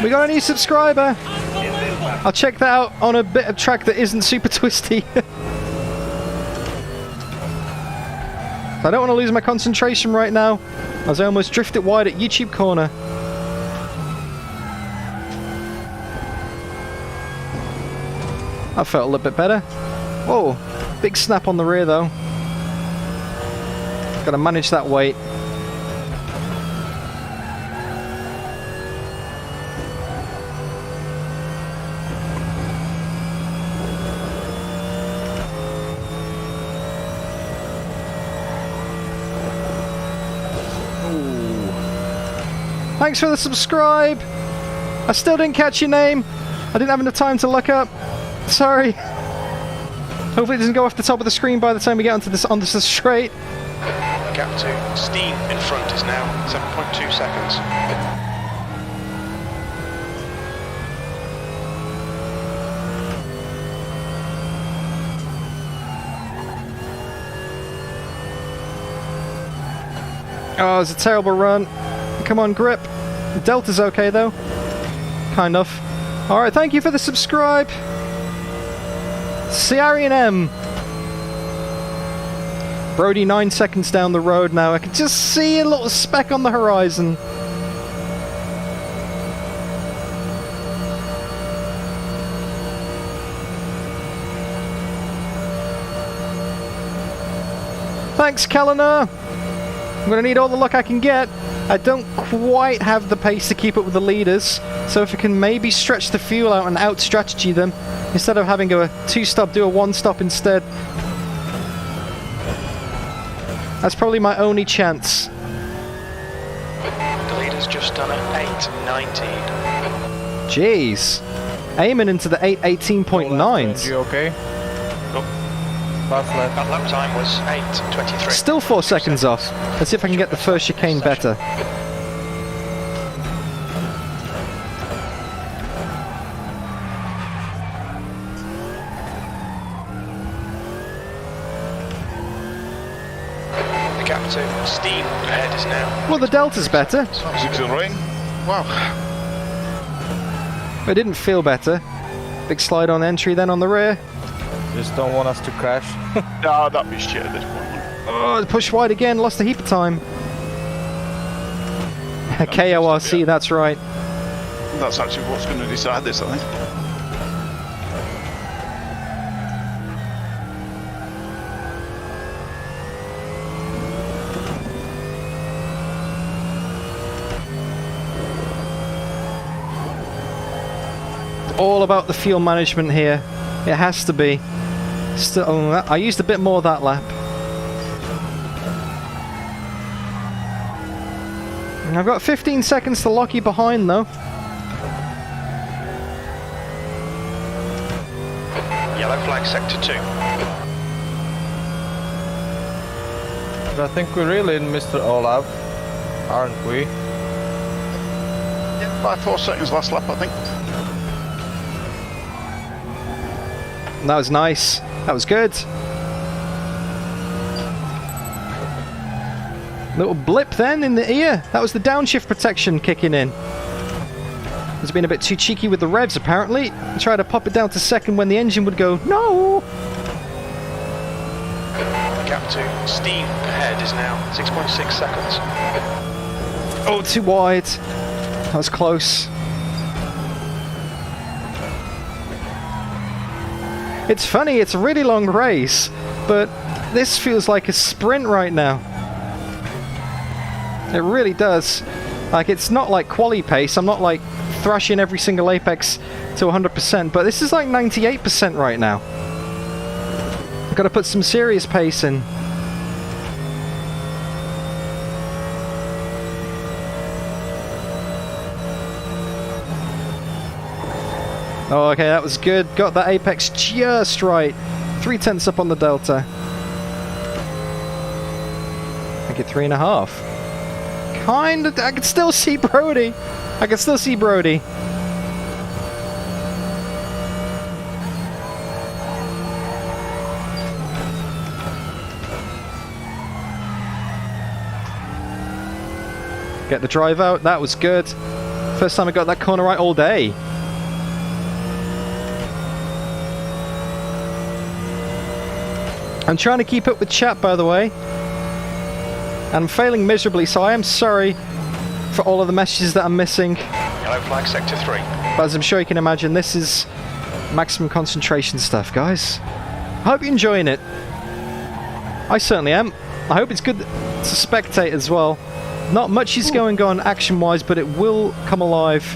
We got a new subscriber. I'll check that out on a bit of track that isn't super twisty. I don't want to lose my concentration right now, as I almost drifted wide at YouTube corner. That felt a little bit better. Whoa, big snap on the rear though. Gotta manage that weight. Thanks for the subscribe. I still didn't catch your name. I didn't have enough time to look up. Sorry. Hopefully it doesn't go off the top of the screen by the time we get onto this straight. Gap to steam in front is now 7.2 seconds. Oh, it's a terrible run. Come on, grip. Delta's okay though. Kind of. Alright, thank you for the subscribe. Ciarian M. Brody 9 seconds down the road now. I can just see a little speck on the horizon. Thanks, Kellner. I'm going to need all the luck I can get. I don't quite have the pace to keep up with the leaders, so if I can maybe stretch the fuel out and out-strategy them, instead of having a 2-stop, do a 1-stop instead. That's probably my only chance. The leader's just done an 8.19. Jeez. Aiming into the 8.18.9s. You okay? That lap time was 8.23. Still 4 seconds off. Let's see if I can get the first chicane better. The gap to steam ahead is now. Well, the Delta's better. Is it going to rain? Wow. It didn't feel better. Big slide on entry then on the rear. Just don't want us to crash. No, that'd be shit at this point. Oh, push wide again, lost a heap of time. KORC, that's right. That's actually what's going to decide this, I think. All about the fuel management here. It has to be. Still, I used a bit more that lap. I've got 15 seconds to lock you behind though. Yellow flag sector 2. I think we're really in Mr. Olaf, aren't we? Yeah, 5-4 seconds last lap, I think. That was nice. That was good. Little blip then in the ear. That was the downshift protection kicking in. It's been a bit too cheeky with the revs apparently. I tried to pop it down to second when the engine would go, no! Gap to steam ahead is now 6.6 seconds. Oh, too wide. That was close. It's funny, it's a really long race, but this feels like a sprint right now. It really does. Like, it's not like quali pace, I'm not like thrashing every single apex to 100%, but this is like 98% right now. I've got to put some serious pace in. Oh, okay, that was good. Got that apex just right. 3/10 up on the Delta. I get 3.5. Kind of. I can still see Brody. I can still see Brody. Get the drive out. That was good. First time I got that corner right all day. I'm trying to keep up with chat, by the way. And I'm failing miserably, so I am sorry for all of the messages that I'm missing. Yellow flag sector 3. But as I'm sure you can imagine, this is maximum concentration stuff, guys. I hope you're enjoying it. I certainly am. I hope it's good to spectate as well. Not much is going on action-wise, but it will come alive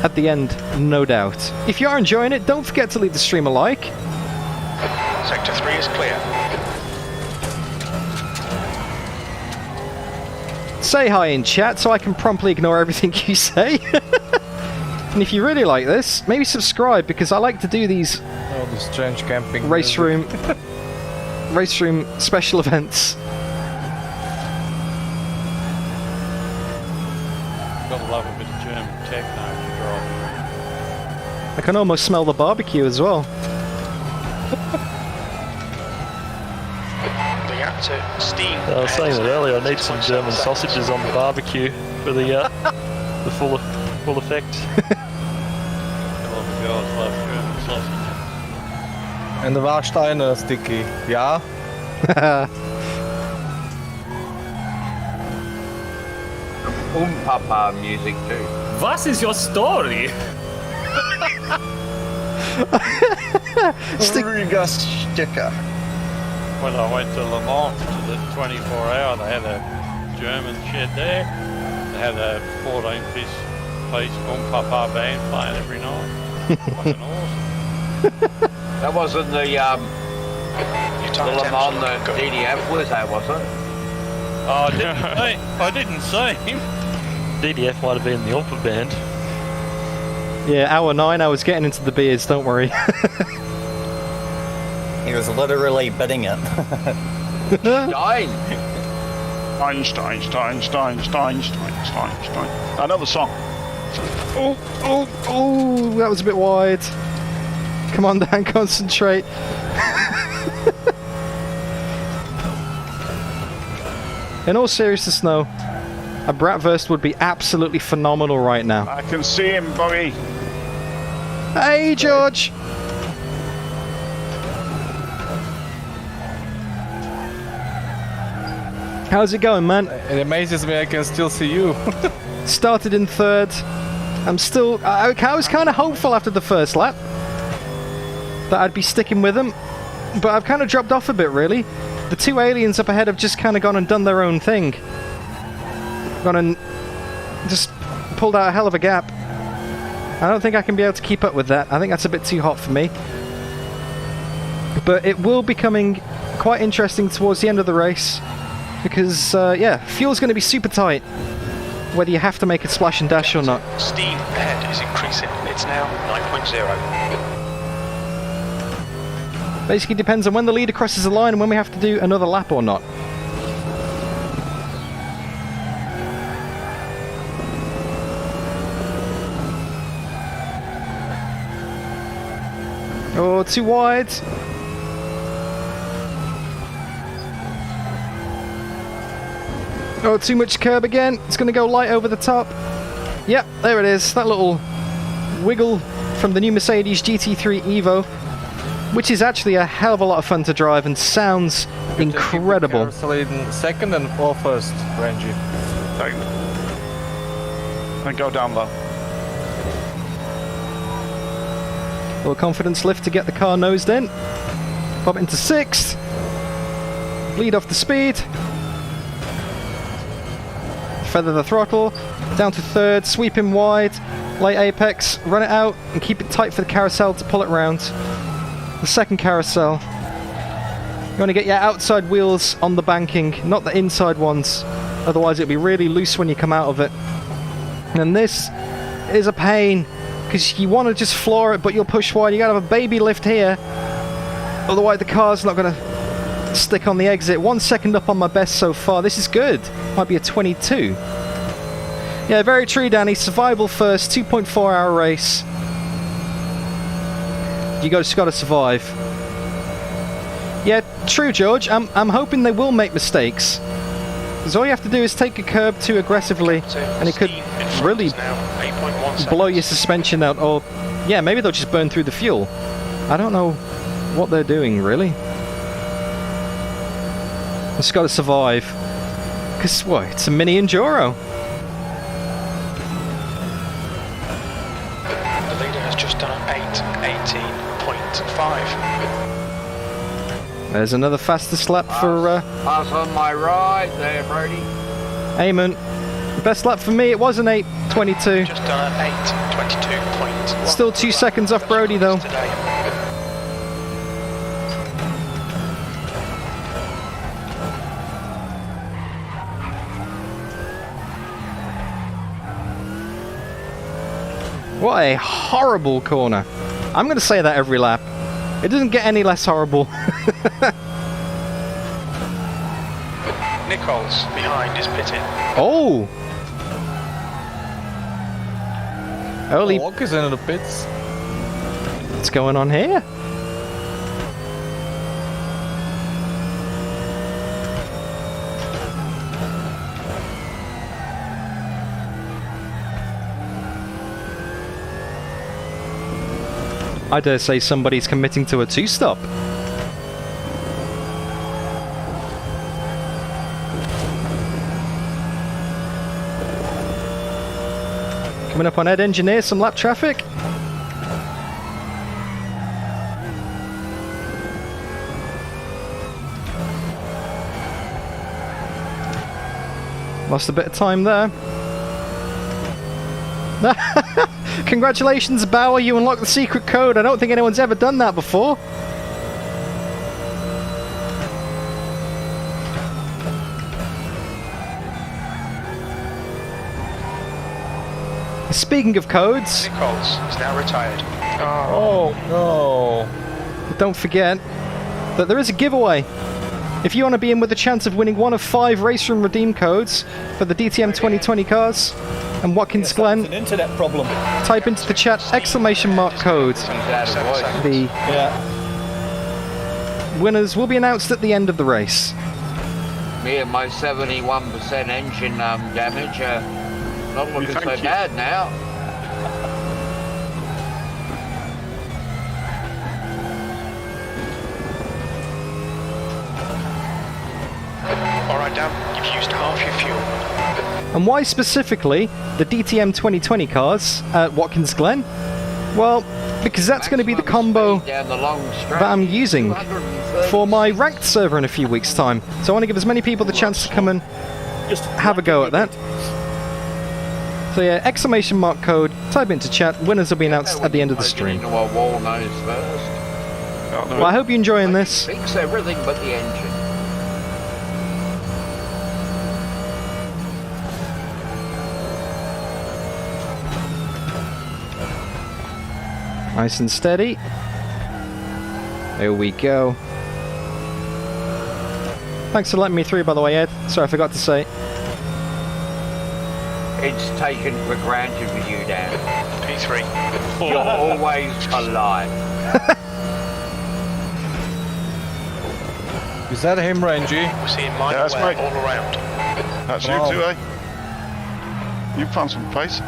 at the end, no doubt. If you are enjoying it, don't forget to leave the stream a like. Sector 3 is clear. Say hi in chat so I can promptly ignore everything you say. And if you really like this, maybe subscribe, because I like to do these Oh, the strange camping. RaceRoom special events. Gotta love a bit of German techno to drop. I can almost smell the barbecue as well. The gap to steam. I was saying that earlier. I need some German sausages on the barbecue for the full effect. A lot of girls love German sausage. And the Warsteiner sticky. Yeah. Papa music too. What is your story? Riga sticker. When I went to Le Mans to the 24-hour, they had a German shed there. They had a 14-piece Papa band playing every night. Fucking awesome. That wasn't the Le Mans that DDF was, that wasn't it? Oh, I didn't see him. DDF might have been the Alpha band. Yeah, hour 9, I was getting into the beers, don't worry. He was literally bidding it. Stein. Einstein. Another song. Oh, that was a bit wide. Come on, Dan, concentrate. In all seriousness, no. A Bratwurst would be absolutely phenomenal right now. I can see him, Bobby. Hey, George! How's it going, man? It amazes me I can still see you. Started in 3rd. I'm still... I was kind of hopeful after the first lap that I'd be sticking with them, but I've kind of dropped off a bit, really. The two aliens up ahead have just kind of gone and done their own thing. Gone and just pulled out a hell of a gap. I don't think I can be able to keep up with that. I think that's a bit too hot for me. But it will be coming quite interesting towards the end of the race, because, yeah, fuel's going to be super tight, whether you have to make a splash and dash or not. Steam ahead is increasing. It's now 9.0. Basically depends on when the leader crosses the line and when we have to do another lap or not. Oh, too wide. Oh, too much curb again. It's going to go light over the top. Yep, there it is. That little wiggle from the new Mercedes GT3 Evo, which is actually a hell of a lot of fun to drive and sounds incredible. In 2nd and or 1st, Rangy. And go down low. Little confidence lift to get the car nosed in. Pop it into 6th. Bleed off the speed. Feather the throttle. Down to 3rd. Sweep him wide. Light apex. Run it out and keep it tight for the carousel to pull it round. The 2nd carousel. You want to get your outside wheels on the banking, not the inside ones. Otherwise it'll be really loose when you come out of it. And this is a pain, because you want to just floor it, but you'll push wide. You got to have a baby lift here. Otherwise the car's not going to stick on the exit. 1 second up on my best so far. This is good. Might be a 22. Yeah, very true, Danny. Survival first. 2.4 hour race. You just got to survive. Yeah, true, George. I'm hoping they will make mistakes. Because all you have to do is take a curb too aggressively, and it could really Now 8.1 blow your seconds. suspension out, or yeah, maybe they'll just burn through the fuel. I don't know what they're doing, really. It's got to survive. Because, what, it's a mini Enduro. The leader has just done an 8:18.5. There's another fastest lap for Pass on my right there, Brody. Eamon. Best lap for me, it was an 8:22. Just done an 8:22.1. Still 2 seconds off Brody, though. Today. What a horrible corner. I'm going to say that every lap. It doesn't get any less horrible. Nichols behind is pitting. Oh! Early. Walker's in the pits. What's going on here? I dare say somebody's committing to a two-stop. Coming up on Ed Engineer, some lap traffic. Lost a bit of time there. Congratulations, Bauer, you unlocked the secret code. I don't think anyone's ever done that before. Speaking of codes, Nichols is now retired. Oh no. don't forget that there is a giveaway. If you want to be in with a chance of winning one of 5 RaceRoom redeem codes for the DTM 2020 cars and Watkins Glen, It's an internet problem. type into the chat !code. He's out of voice. The Yeah. winners will be announced at the end of the race. Me and my 71% engine damage, not looking so thank you. bad now. Alright, Dan, you've used half your fuel. And why specifically the DTM 2020 cars at Watkins Glen? Well, because that's going to be the combo Down the long straight, that I'm using 230. for my ranked server in a few weeks' time. So I want to give as many people the chance to come and Just have a go at that. So yeah, !code, type into chat, winners will be announced at the end of the Poke it stream. into a wall nose first. Well, I hope you're enjoying this. Fix everything but the engine. Nice and steady. There we go. Thanks for letting me through, by the way, Ed. Sorry, I forgot to say. It's taken for granted with you, Dan. P3. You're always polite. Is that him, Rangy? We're seeing minor that's wear mate. all around. That's Wow. you too, eh? You found some pace.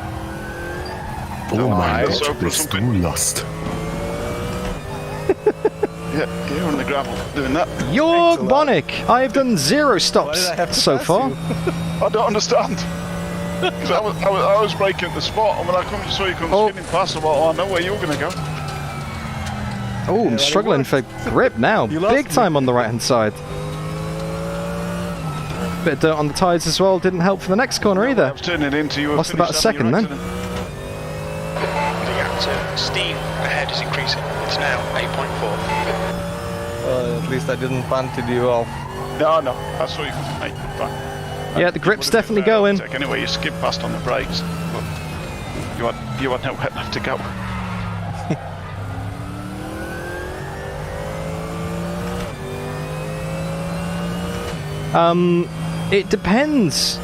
Oh my mind. god, we're still lost. Yeah, you're on the gravel doing that. Jorg Bonnick! I've done 0 stops Why did I have to so pass far. you? I don't understand. Because I was braking at the spot, and when I saw you come skidding past, I thought, oh, I know where you were going to go. Oh, I'm struggling for grip now. You lost Big me. time on the right hand side. Bit of dirt on the tyres as well, didn't help for the next corner I either. was turning into you. Lost about a second then. The gap to steam ahead is increasing. It's now 8.4. At least I didn't punted you off. No, I saw you. Mate, fine. Yeah, the grip's definitely going. Anyway, you skipped past on the brakes, but you had nowhere left to go. It depends,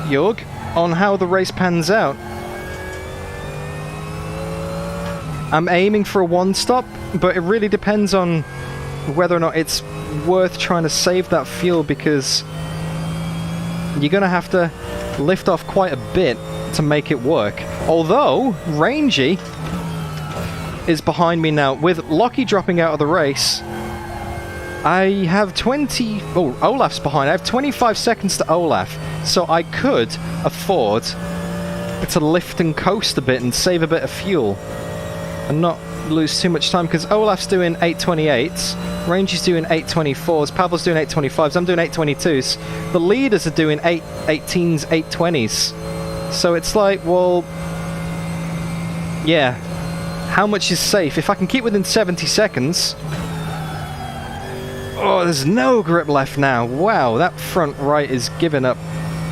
Jorg, on how the race pans out. I'm aiming for a 1-stop, but it really depends on whether or not it's worth trying to save that fuel, because you're going to have to lift off quite a bit to make it work. Although, Rangy is behind me now. With Lockie dropping out of the race, I have 20... Oh, Olaf's behind. I have 25 seconds to Olaf, so I could afford to lift and coast a bit and save a bit of fuel and not lose too much time, because Olaf's doing 828s, Rangy's doing 824s, Pavel's doing 825s, I'm doing 822s. The leaders are doing 818s, 820s. So it's like, well, yeah, how much is safe? If I can keep within 70 seconds... Oh, there's no grip left now. Wow, that front right is giving up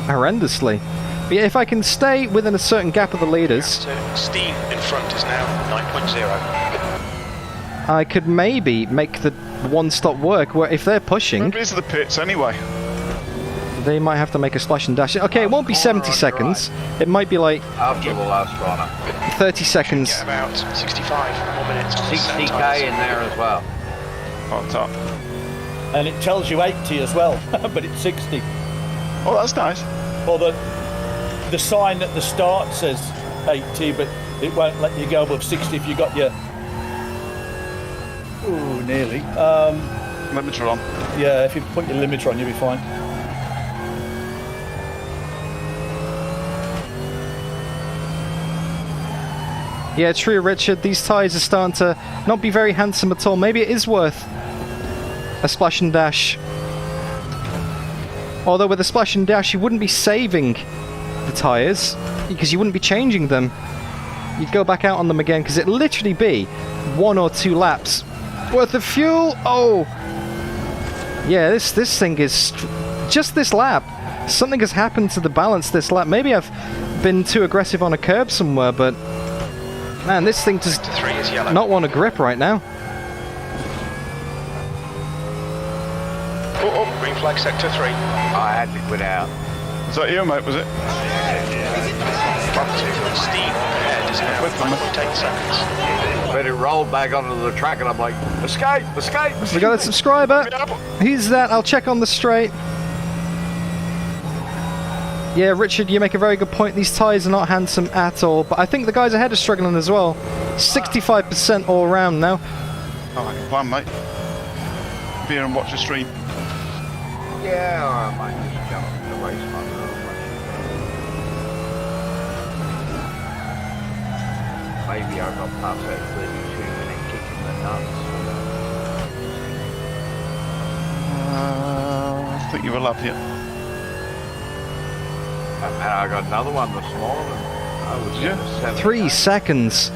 horrendously. But yeah, if I can stay within a certain gap of the leaders... Steam in front is now 9.0. I could maybe make the one-stop work, where if they're pushing... These are the pits anyway. They might have to make a splash and dash. Okay, it won't be 70 seconds. It might be like... After the last corner. 30 seconds. Get about 65 more minutes on 60k in there as well. On top. And it tells you 80 as well, but it's 60. Oh, that's nice. Or the sign at the start says 80, but it won't let you go above 60 if you got your... Ooh, nearly. Limiter on. Yeah, if you put your limiter on, you'll be fine. Yeah, true, Richard. These tyres are starting to not be very handsome at all. Maybe it is worth a splash and dash. Although with a splash and dash, you wouldn't be saving the tyres, because you wouldn't be changing them. You'd go back out on them again, because it'd literally be 1 or 2 laps worth of fuel. Oh! Yeah, this thing is... Just this lap, something has happened to the balance this lap. Maybe I've been too aggressive on a curb somewhere, but... Man, this thing does not want to grip right now. Oh, green flag sector 3. I had to quit out. Is that you, mate, was it? Steam ahead is now 5.8 seconds. But it rolled back onto the track and I'm like, escape, escape! We got a subscriber. Who's that? I'll check on the straight. Yeah, Richard, you make a very good point. These tyres are not handsome at all, but I think the guys ahead are struggling as well. 65% all round now. I like a plan, mate. Be here and watch the stream. Yeah, I might just jump in the race mode. Maybe I got past that 32-minute kick in the nuts. I think you were lap here. And I got another one this morning. I was 3 seconds.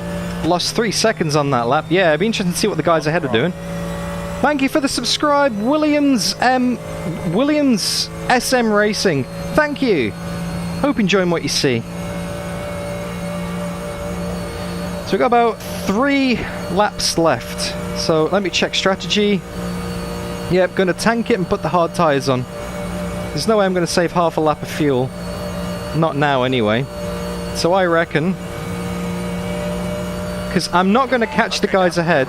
Lost 3 seconds on that lap. Yeah, it'd be interesting to see what the guys ahead are doing. Thank you for the subscribe, Williams SM Racing. Thank you. Hope enjoying what you see. So we've got about 3 laps left. So let me check strategy. Yep, going to tank it and put the hard tyres on. There's no way I'm going to save half a lap of fuel. Not now, anyway. So I reckon... Because I'm not going to catch the guys ahead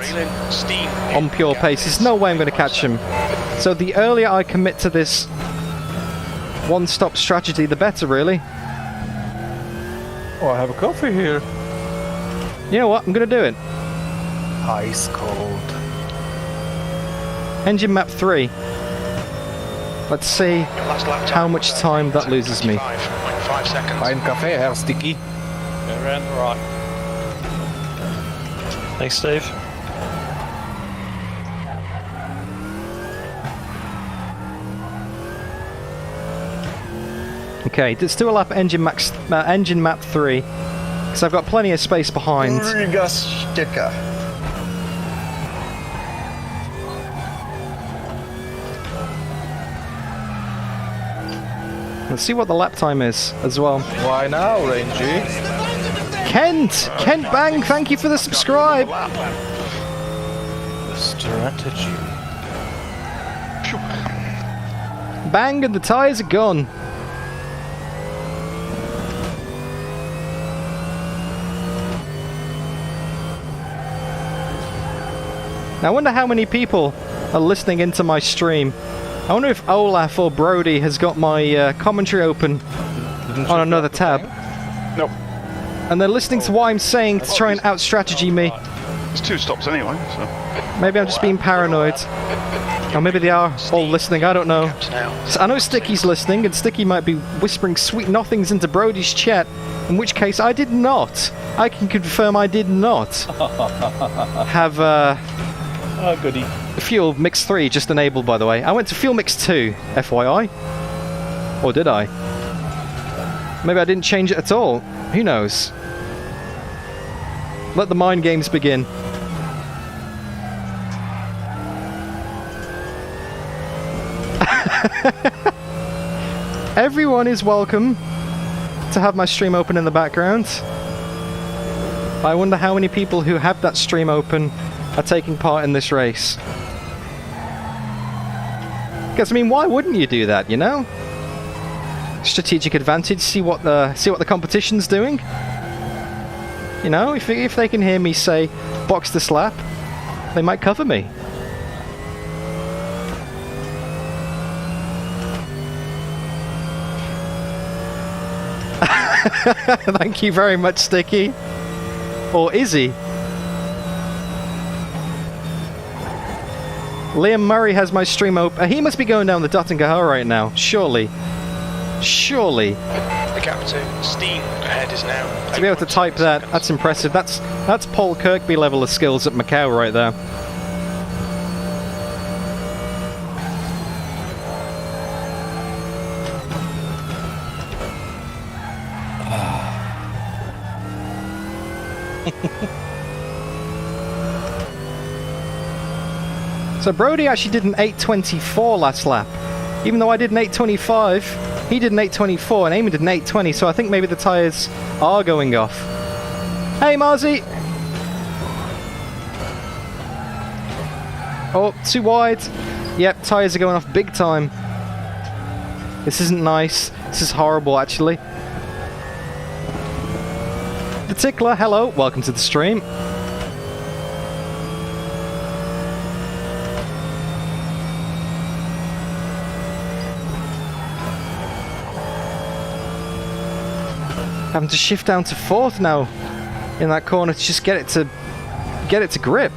on pure pace. There's no way I'm going to catch them. So the earlier I commit to this one-stop strategy, the better, really. Oh, I have a coffee here. You know what? I'm going to do it. Ice cold. Engine map 3. Let's see how much time that loses me. 5 seconds. Ein Kaffee, Herr Sticky. Around the right. Thanks, Steve. Okay, let's do a lap engine map 3, because I've got plenty of space behind. Sticker. Let's see what the lap time is as well. Why now, Rangy? Kent Bang, thank you for the subscribe. The strategy. Bang, and the tyres are gone. Now I wonder how many people are listening into my stream. I wonder if Olaf or Brody has got my commentary open on another tab. Nope. And they're listening to what I'm saying to try and out-strategy me. It's 2 stops anyway, so... Maybe I'm just being paranoid. Or maybe they are all listening, I don't know. So I know Sticky's listening, and Sticky might be whispering sweet nothings into Brody's chat, in which case I did not. I can confirm I did not have Oh, goody. Fuel Mix 3 just enabled, by the way. I went to Fuel Mix 2, FYI. Or did I? Maybe I didn't change it at all. Who knows? Let the mind games begin. Everyone is welcome to have my stream open in the background. I wonder how many people who have that stream open are taking part in this race. Because I mean, why wouldn't you do that? You know, strategic advantage. See what the competition's doing. You know, if they can hear me say box the slap, they might cover me. Thank you very much, Sticky. Or Izzy. Liam Murray has my stream open. He must be going down the Dottingham right now. Surely. Surely. The gap to steam ahead is now. To be able to type that, that's impressive. That's Paul Kirkby level of skills at Macau right there. So Brody actually did an 8:24 last lap. Even though I did an 8:25, he did an 8:24 and Eamon did an 8:20, so I think maybe the tyres are going off. Hey Marzi! Oh, too wide. Yep, tyres are going off big time. This isn't nice. This is horrible actually. The Tickler, hello, welcome to the stream. Having to shift down to 4th now in that corner to just get it to grip.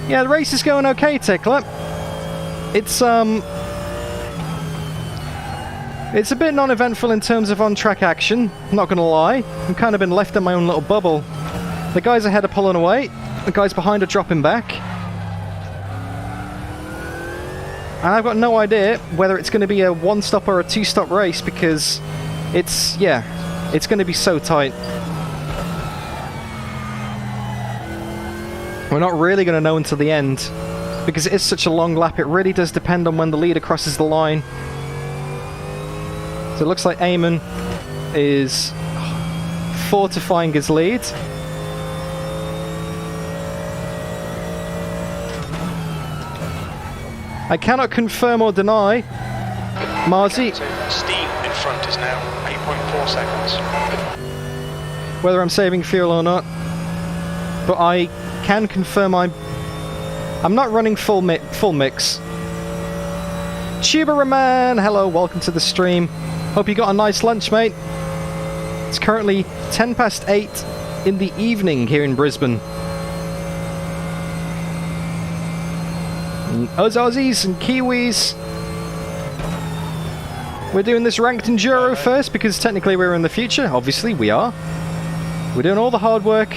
Yeah, the race is going okay, Tickler. It's a bit non-eventful in terms of on-track action, not gonna lie. I've kind of been left in my own little bubble. The guys ahead are pulling away, the guys behind are dropping back. And I've got no idea whether it's going to be a 1-stop or a 2-stop race because it's going to be so tight. We're not really going to know until the end because it is such a long lap. It really does depend on when the leader crosses the line. So it looks like Eamon is fortifying his lead. I cannot confirm or deny. Marzi. Steam in front is now 8.4 seconds. Whether I'm saving fuel or not. But I can confirm I'm not running full mix. Tuber-a-man, hello, welcome to the stream. Hope you got a nice lunch, mate. It's currently 8:10 in the evening here in Brisbane. Us Aussies and Kiwis. We're doing this ranked enduro first because technically we're in the future. Obviously we are. We're doing all the hard work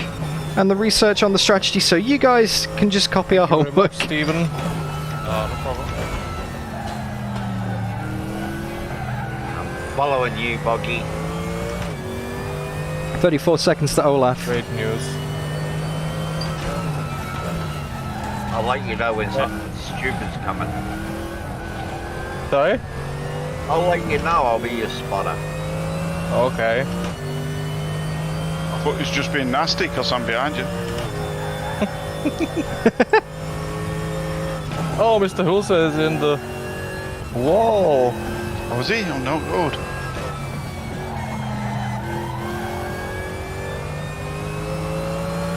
and the research on the strategy so you guys can just copy our homework. Stephen. No problem. I'm following you, Boggy. 34 seconds to Olaf. Great news. I'll let you know when something stupid's coming. Sorry? I'll let you know, I'll be your spotter. Okay. I thought he was just being nasty because I'm behind you. Oh, Mr. Hulse is in the wall. Oh, is he? Oh, no, good.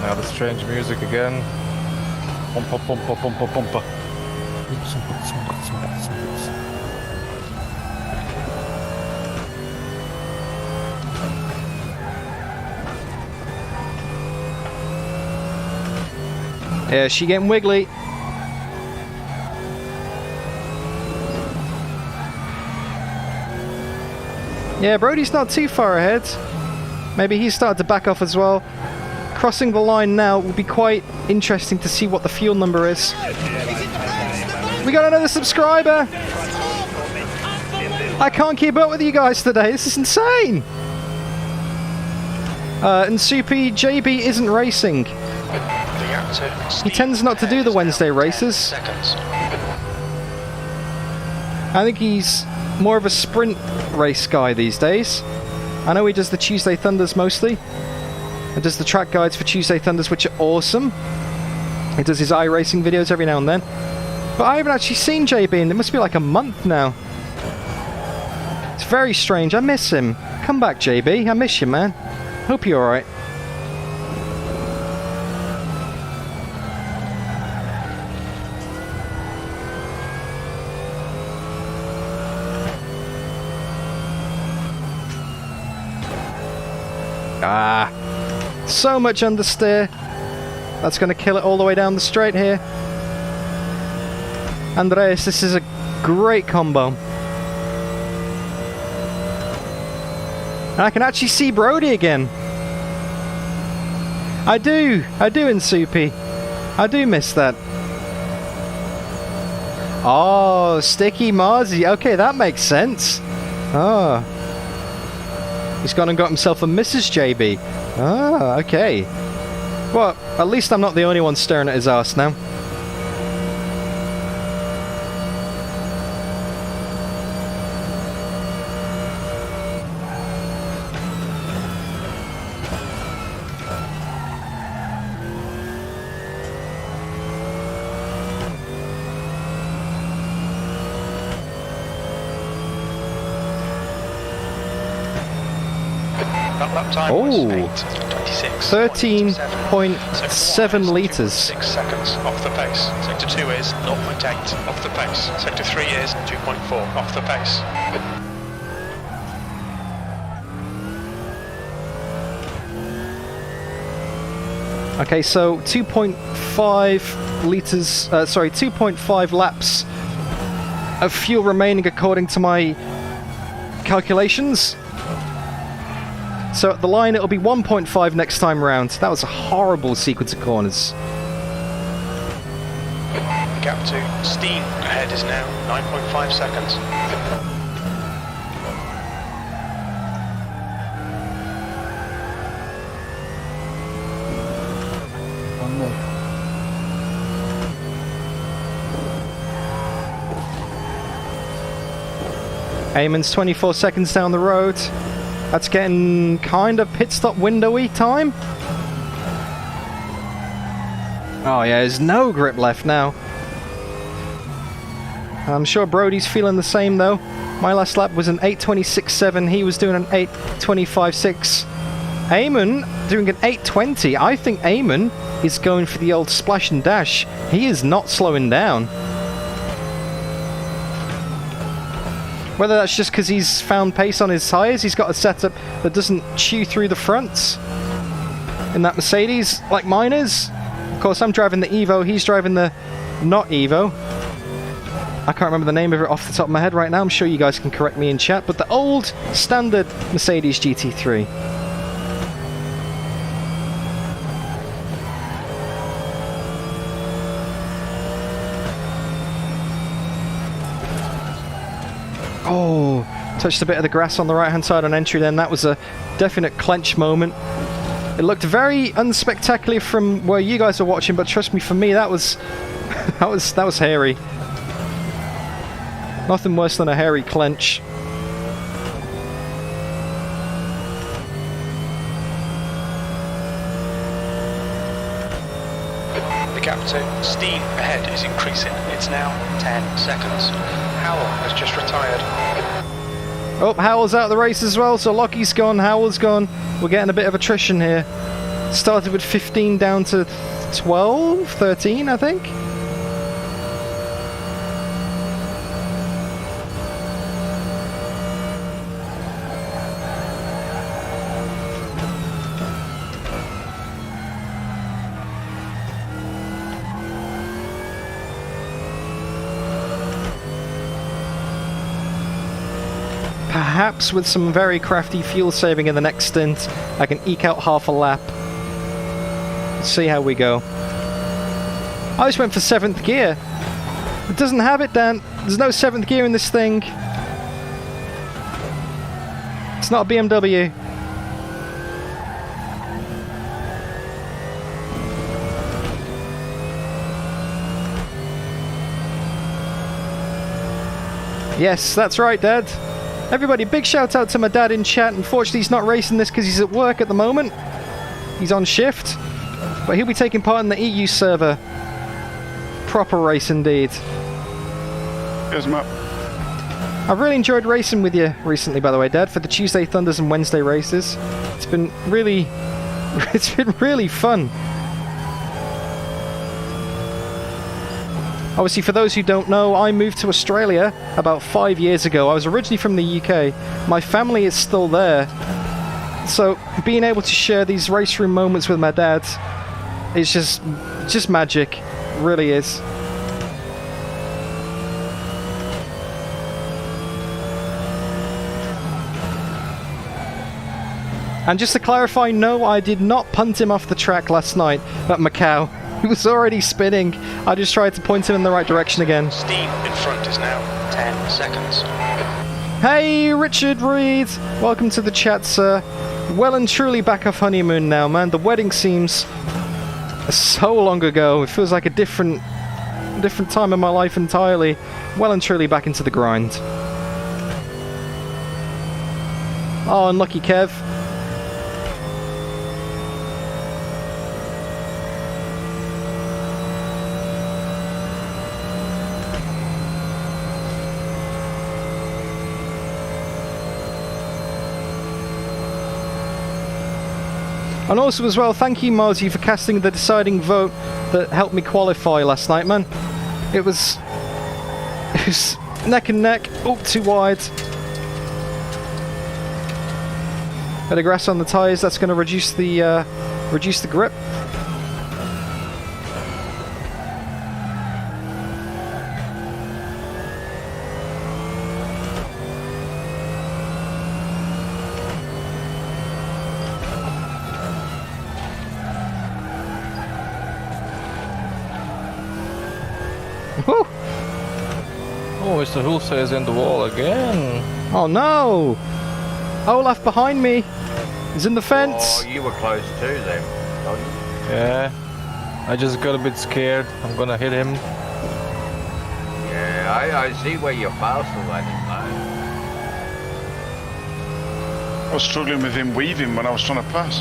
Now the strange music again. Bumper, bumper, bumper, bumper. Yeah, she getting wiggly. Yeah, Brody's not too far ahead. Maybe he's started to back off as well. Crossing the line now will be quite interesting to see what the fuel number is. We got another subscriber! I can't keep up with you guys today, this is insane! And Soupy, JB isn't racing. He tends not to do the Wednesday races. I think he's more of a sprint race guy these days. I know he does the Tuesday Thunders mostly. He does the track guides for Tuesday Thunders, which are awesome. He does his iRacing videos every now and then. But I haven't actually seen JB in, it must be like a month now. It's very strange, I miss him. Come back, JB, I miss you, man. Hope you're alright. Ah, so much understeer. That's going to kill it all the way down the straight here. Andreas, this is a great combo. And I can actually see Brody again. I do in Soupy. I do miss that. Oh, Sticky Marzi. Okay, that makes sense. Oh. He's gone and got himself a Mrs. JB. Ah, okay. Well, at least I'm not the only one staring at his arse now. Oh, 13.7 litres. 6 seconds off the pace. Sector 2 is 0.8 off the pace. Sector 3 is 2.4 off the pace. Okay, so 2.5 litres, sorry, 2.5 laps of fuel remaining according to my calculations. So at the line it'll be 1.5 next time round. That was a horrible sequence of corners. The gap to Steen ahead is now 9.5 seconds. Eamon's 24 seconds down the road. That's getting kind of pit stop windowy time. Oh yeah, there's no grip left now. I'm sure Brody's feeling the same though. My last lap was an 8:26.7. He was doing an 8:25.6. Eamon doing an 8:20. I think Eamon is going for the old splash and dash. He is not slowing down. Whether that's just because he's found pace on his tyres, he's got a setup that doesn't chew through the fronts in that Mercedes, like mine is. Of course, I'm driving the Evo, he's driving the not Evo. I can't remember the name of it off the top of my head right now, I'm sure you guys can correct me in chat, but the old standard Mercedes GT3. Oh, touched a bit of the grass on the right hand side on entry then. That was a definite clench moment. It looked very unspectacular from where you guys are watching, but trust me, for me that was that was hairy. Nothing worse than a hairy clench. The gap to Steen ahead is increasing. It's now 10 seconds. Howell has just retired. Oh, Howell's out of the race as well, so Lockie's gone, Howell's gone. We're getting a bit of attrition here. Started with 15 down to 12, 13, I think. Perhaps with some very crafty fuel saving in the next stint, I can eke out half a lap. Let's see how we go. I just went for 7th gear. It doesn't have it, Dan. There's no 7th gear in this thing. It's not a BMW. Yes, that's right, Dad. Everybody, big shout out to my dad in chat. Unfortunately, he's not racing this because he's at work at the moment. He's on shift. But he'll be taking part in the EU server. Proper race indeed. Here's Matt. I've really enjoyed racing with you recently, by the way, Dad, for the Tuesday Thunders and Wednesday races. It's been really fun. Obviously, for those who don't know, I moved to Australia about 5 years ago. I was originally from the UK. My family is still there. So, being able to share these race room moments with my dad is just magic. It really is. And just to clarify, no, I did not punt him off the track last night at Macau. He was already spinning. I just tried to point him in the right direction again. Steam in front is now 10 seconds. Hey, Richard Reed. Welcome to the chat, sir. Well and truly back off honeymoon now, man. The wedding seems so long ago. It feels like a different time in my life entirely. Well and truly back into the grind. Oh, unlucky Kev. And also as well, thank you Marty for casting the deciding vote that helped me qualify last night, man. It was neck and neck. Oh, too wide. Bit of grass on the tyres, that's going to reduce the grip. Woo! Oh, Mr. Hulse is in the wall again. Oh no! Olaf behind me! He's in the fence! Oh, you were close too then. Yeah. I just got a bit scared. I'm gonna hit him. Yeah, I see where you're faster than him though. I was struggling with him weaving when I was trying to pass.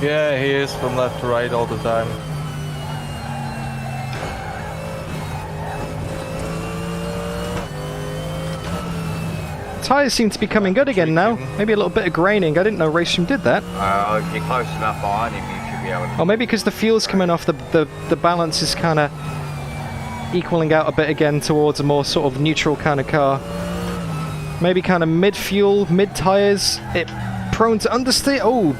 Yeah, he is from left to right all the time. Tyres seem to be coming good again now. Maybe a little bit of graining. I didn't know RaceRoom did that. If you're close enough behind him, you should be able to... Or maybe because the fuel's coming off, the balance is kind of equaling out a bit again towards a more sort of neutral kind of car. Maybe kind of mid-fuel, mid-tyres, it prone to understeer. Oh,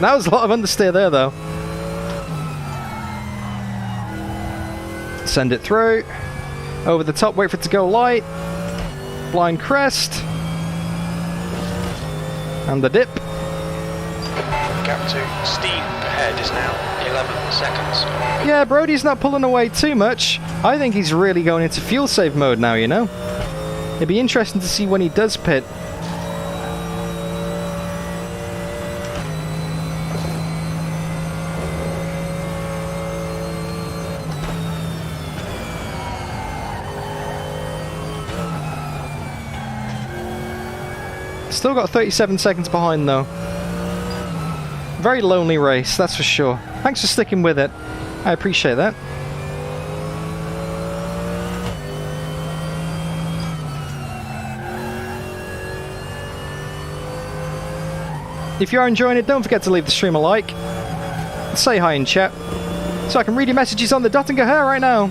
that was a lot of understeer there though. Send it through. Over the top, wait for it to go light. Blind crest. And the dip. Gap to steam ahead is now 11 seconds. Yeah, Brody's not pulling away too much. I think he's really going into fuel save mode now, you know? It'd be interesting to see when he does pit. Still got 37 seconds behind though. Very lonely race, that's for sure. Thanks for sticking with it. I appreciate that. If you are enjoying it, don't forget to leave the stream a like. say hi in chat so I can read your messages on the Dottinger Her right now.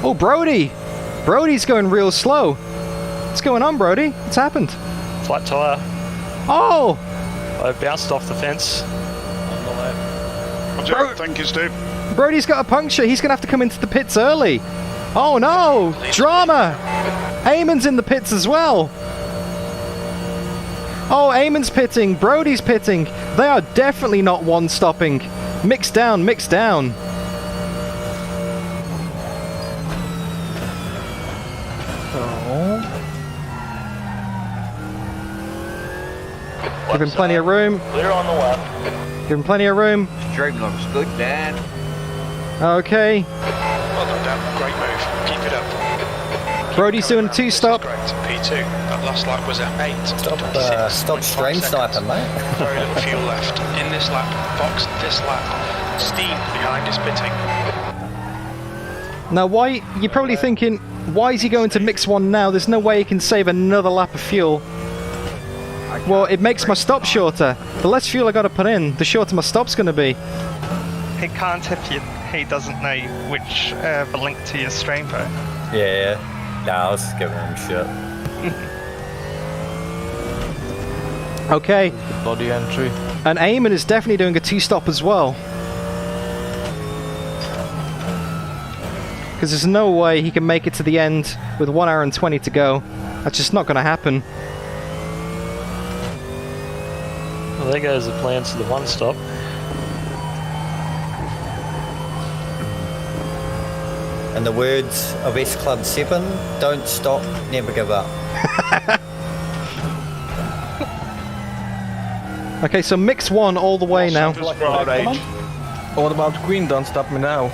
Oh, Brody! Brody's going real slow. What's going on, Brody? What's happened? Flat tyre. Oh! I bounced off the fence. Roger, thank you, Steve. Brody's got a puncture. He's going to have to come into the pits early. Oh, no! Drama! Eamon's in the pits as well. Oh, Eamon's pitting. Brody's pitting. They are definitely not one-stopping. Mix down, mix down. Give him plenty of room. Clear on the left. Give him plenty of room. Stream looks good, Dan. Okay. Well done, Dan. Great move. Keep it up. Brody's doing a two-stop. Great. P2. That last lap was at 8. Stop stream sniping, mate. Very little fuel left. In this lap, Fox, this lap. Steam behind is pitting. Now, why? You're probably thinking, why is he going to mix one now? There's no way he can save another lap of fuel. Well, it makes my stop shorter. The less fuel I got to put in, the shorter my stop's going to be. He can't if he doesn't know which the link to your stream for. Yeah. Nah, I was just giving him shit. Okay. Body entry. And Eamon is definitely doing a two-stop as well. Because there's no way he can make it to the end with 1 hour and 20 to go. That's just not going to happen. Well, there goes the plans for the one stop. In the words of S Club 7, don't stop, never give up. Okay, so mix one all the way now. What about Queen? Don't stop me now.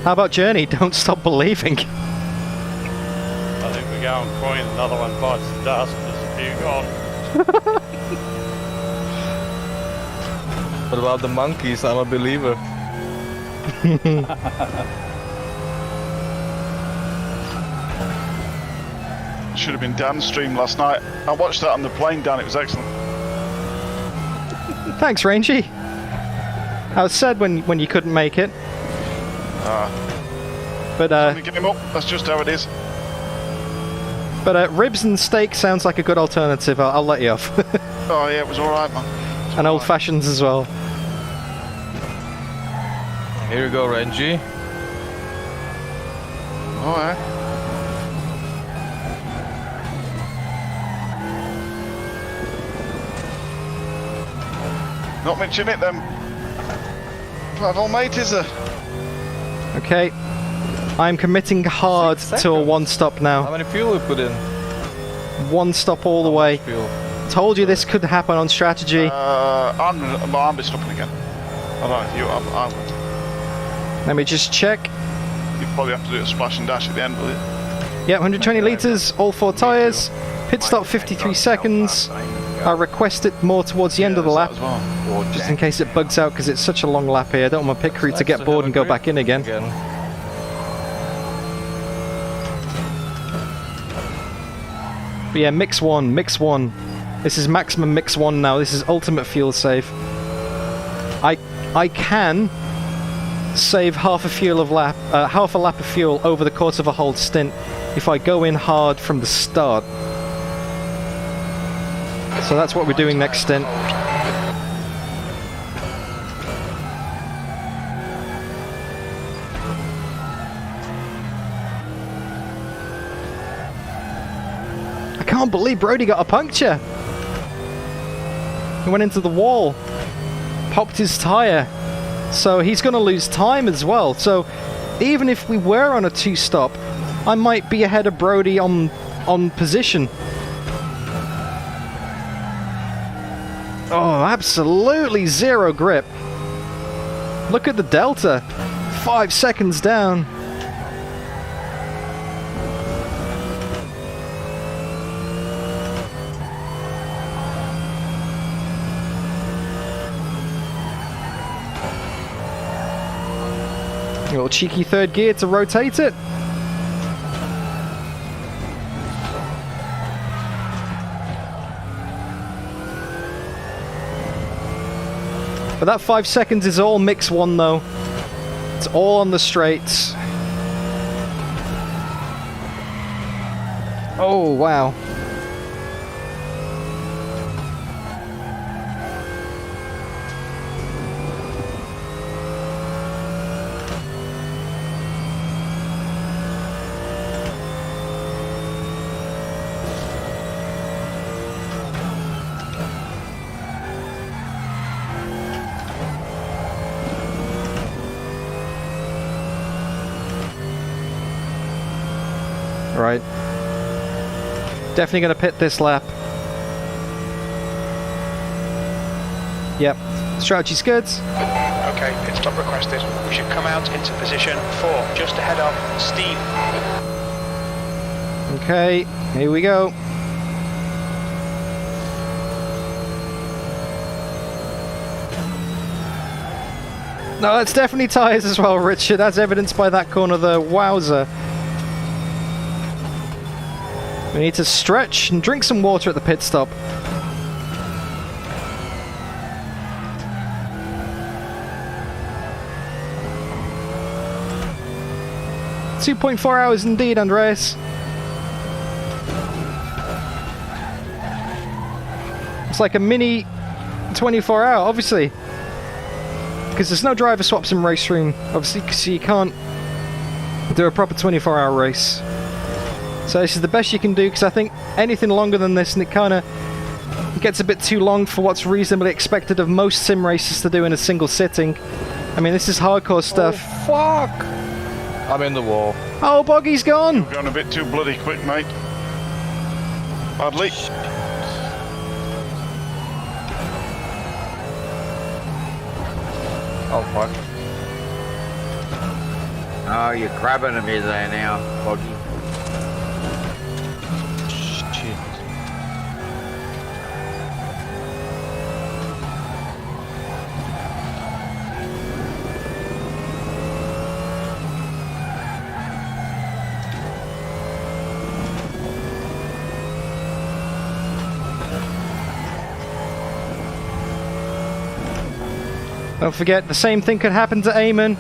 How about Journey? Don't stop believing. I think we go on Queen, another one bites the dust, there's a few gone. What about the monkeys? I'm a believer. Should have been downstream last night. I watched that on the plane, Dan. It was excellent. Thanks, Rangy. I was sad when you couldn't make it. But the game up. That's just how it is. But ribs and steak sounds like a good alternative. I'll let you off. Oh yeah, it was all right, man. And old fashions as well. Here you go, Renji. All right. Not much in it then. Bravo, mate, is there? Okay. I'm committing hard to a one-stop now. How many fuel we put in? One stop all the way. Told you this could happen on strategy. I'm stopping again. I don't know, I would. Let me just check. You probably have to do a splash and dash at the end, will you? Yeah, 120 litres, all 4 tyres. Pit stop 53 seconds. I request it more towards the end of the lap. Just in case it bugs out because it's such a long lap here. I don't want my pit crew to get bored and go back in again. But yeah, mix one. This is maximum mix one now. This is ultimate fuel save. I can save half a lap of fuel over the course of a whole stint if I go in hard from the start. So that's what we're doing next stint. I can't believe Brody got a puncture. He went into the wall, popped his tyre, so he's going to lose time as well. So even if we were on a two-stop, I might be ahead of Brody on position. Oh, absolutely zero grip. Look at the delta. 5 seconds down. A little cheeky third gear to rotate it. But that 5 seconds is all mix 1 though. It's all on the straights. Oh, wow. Right. Definitely going to pit this lap. Yep. Strategy's good. Okay, pit stop requested. We should come out into position 4, just ahead of Steve. Okay, here we go. No, that's definitely tyres as well, Richard. That's evidenced by that corner there. Wowzer. We need to stretch and drink some water at the pit stop. $2.4 hours indeed, Andreas. It's like a mini 24-hour, obviously. Because there's no driver swaps in RaceRoom, obviously, because you can't do a proper 24-hour race. So this is the best you can do, because I think anything longer than this, and it kind of gets a bit too long for what's reasonably expected of most sim races to do in a single sitting. I mean, this is hardcore stuff. Oh, fuck! I'm in the wall. Oh, Boggy's gone! You've gone a bit too bloody quick, mate. Badly. Oh, fuck. Oh, you're crabbing me there now, Boggy. Shit. Don't forget, the same thing could happen to Eamon.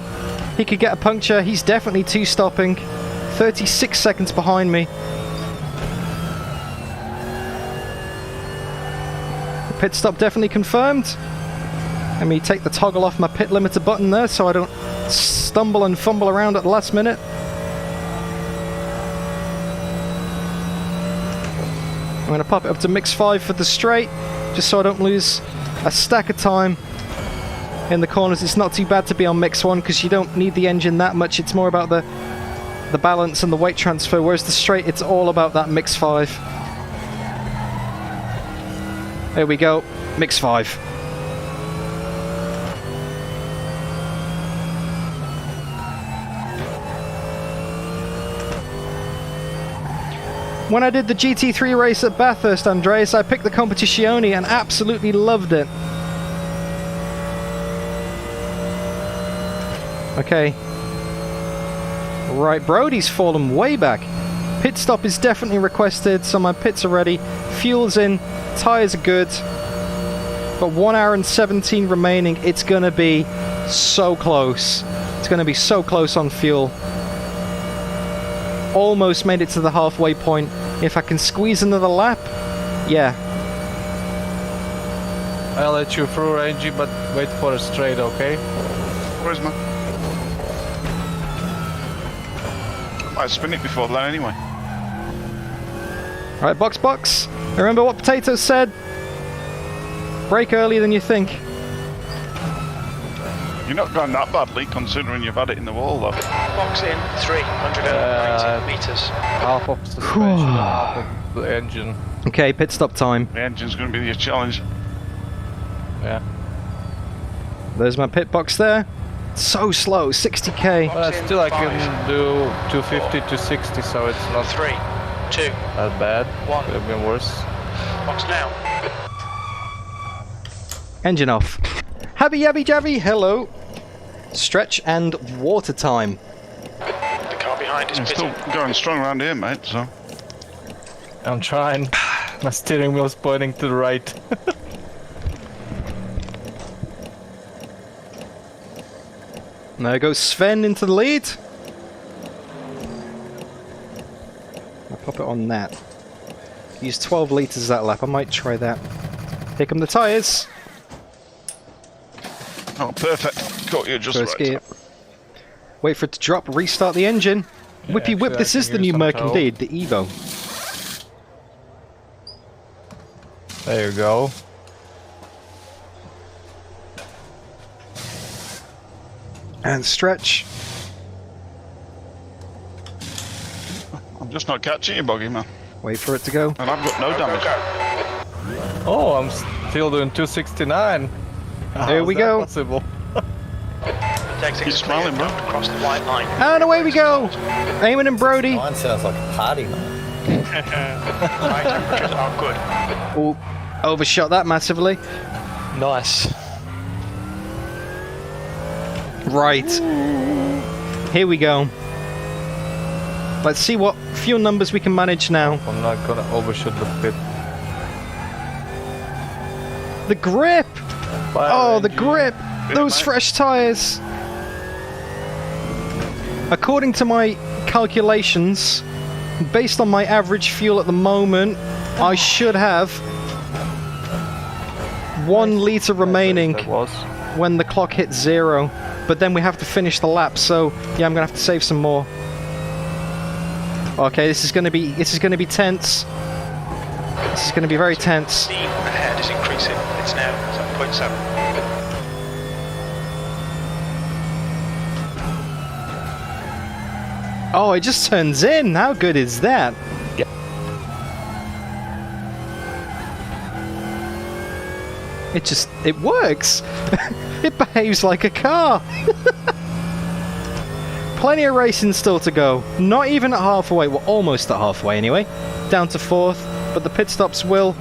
He could get a puncture. He's definitely 2-stopping. 36 seconds behind me. Pit stop definitely confirmed. Let me take the toggle off my pit limiter button there so I don't stumble and fumble around at the last minute. I'm going to pop it up to mix 5 for the straight, just so I don't lose a stack of time in the corners. It's not too bad to be on mix 1 because you don't need the engine that much. It's more about the balance and the weight transfer, whereas the straight, it's all about that mix 5. There we go, mix 5. When I did the GT3 race at Bathurst, Andreas, I picked the Competizione and absolutely loved it. Okay. Right, Brody's fallen way back. Pit stop is definitely requested, so my pits are ready. Fuel's in, tyres are good. Got 1 hour and 17 remaining. It's gonna be so close. It's gonna be so close on fuel. Almost made it to the halfway point. If I can squeeze another lap, yeah. I'll let you through, Angie, but wait for a straight, okay? Where's my... I'd spin it before that anyway. Alright, box. Remember what Potato said? Brake earlier than you think. You're not going that badly considering you've had it in the wall though. Box in 390 meters. Half of suspension, half of the engine. Okay, pit stop time. The engine's going to be your challenge. Yeah. There's my pit box there. So slow, 60k. But still I can do 250 to 60, so it's not 3, 2, that bad. 1. Could have been worse. Box now. Engine off. Habby yabby jabby, hello. Stretch and water time. The car behind is I'm pitting. still going strong around here, mate, so... I'm trying. My steering wheel's pointing to the right. And there goes Sven into the lead. I'll pop it on that. Use 12 litres that lap. I might try that. Here come the tyres. Oh, perfect. Caught you just First right. gear. Wait for it to drop. Restart the engine. Whippy whip. This is the new Merc indeed. The Evo. There you go. And stretch. I'm just not catching you, Boggy Man. Wait for it to go. And I've got no damage. Oh, I'm still doing 269. There we go. Possible? Exit You're smiling, bro. Across the white line. And away we go. Eamon and Brody. Mine sounds like a party, man. High temperatures are good. Oh, overshot that massively. Nice. Right. Here we go. Let's see what fuel numbers we can manage now. I'm not gonna overshoot the pit. The grip! Fire Oh, the engine. grip! Those fresh tyres! According to my calculations, based on my average fuel at the moment, I should have 1 litre remaining That was. when the clock hits 0. But then we have to finish the lap, so yeah, I'm gonna have to save some more. Okay, this is gonna be tense. This is gonna be very tense. Steam ahead is increasing. It's now 7.7. Oh, it just turns in. How good is that? Yeah. It works. It behaves like a car. Plenty of racing still to go. Not even at halfway. We're almost at halfway anyway. Down to 4th. But the pit stops will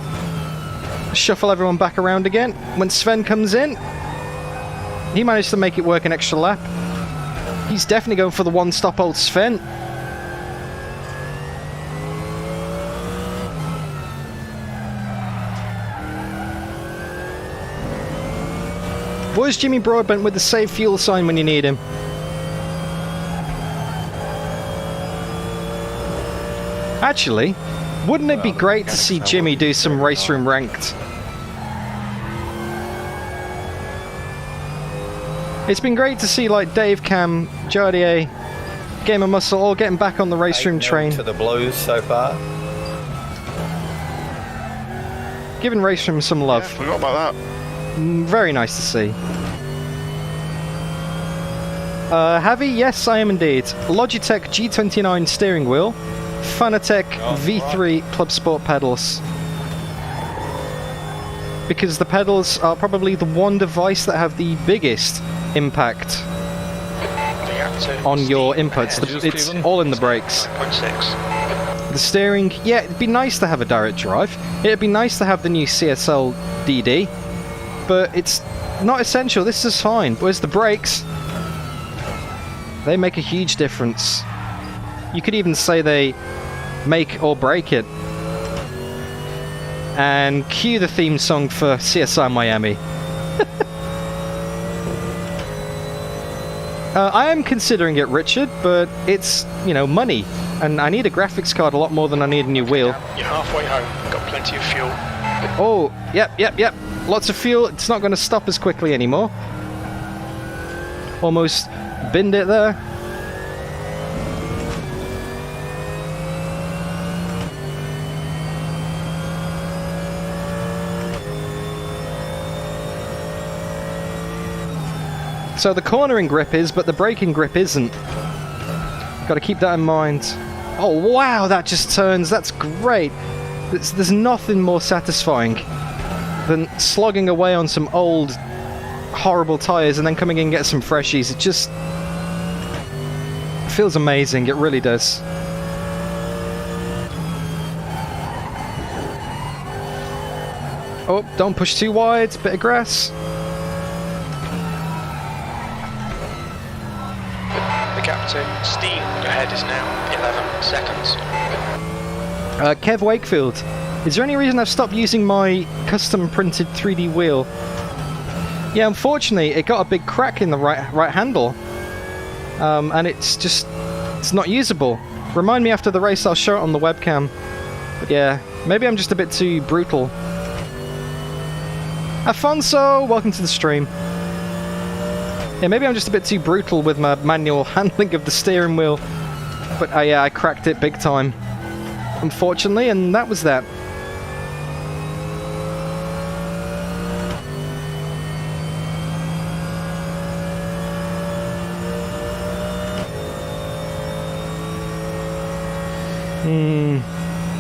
shuffle everyone back around again. When Sven comes in, he managed to make it work an extra lap. He's definitely going for the one-stop old Sven. Where's Jimmy Broadbent with the save fuel sign when you need him? Actually, wouldn't it be great to see Jimmy do some RaceRoom Ranked? It's been great to see like Dave Cam, Jardier, Game of Muscle all getting back on the RaceRoom train. To the Blues so far. Giving RaceRoom some love. Yeah, forgot about that. Very nice to see. Javi, yes I am indeed. Logitech G29 steering wheel. Fanatec V3 Club Sport pedals. Because the pedals are probably the one device that have the biggest impact on your inputs. It's all in the brakes. 6.6. The steering, yeah, it'd be nice to have a direct drive. It'd be nice to have the new CSL DD, but it's not essential. This is fine. Whereas the brakes, they make a huge difference. You could even say they make or break it. And cue the theme song for CSI Miami. I am considering it, Richard, but it's, you know, money. And I need a graphics card a lot more than I need a new wheel. You're halfway home. Got plenty of fuel. Oh, yep. Lots of fuel. It's not going to stop as quickly anymore. Almost binned it there. So the cornering grip is, but the braking grip isn't. Got to keep that in mind. Oh wow, that just turns. That's great. There's nothing more satisfying than slogging away on some old, horrible tyres and then coming in and get some freshies. It just feels amazing. It really does. Oh, don't push too wide. Bit of grass. Captain, steam ahead is now 11 seconds. Kev Wakefield, is there any reason I've stopped using my custom printed 3D wheel? Yeah, unfortunately, it got a big crack in the right handle. and it's not usable. Remind me after the race, I'll show it on the webcam. But yeah, maybe I'm just a bit too brutal. Afonso, welcome to the stream. Yeah, maybe I'm just a bit too brutal with my manual handling of the steering wheel. But yeah, I cracked it big time, unfortunately, and that was that.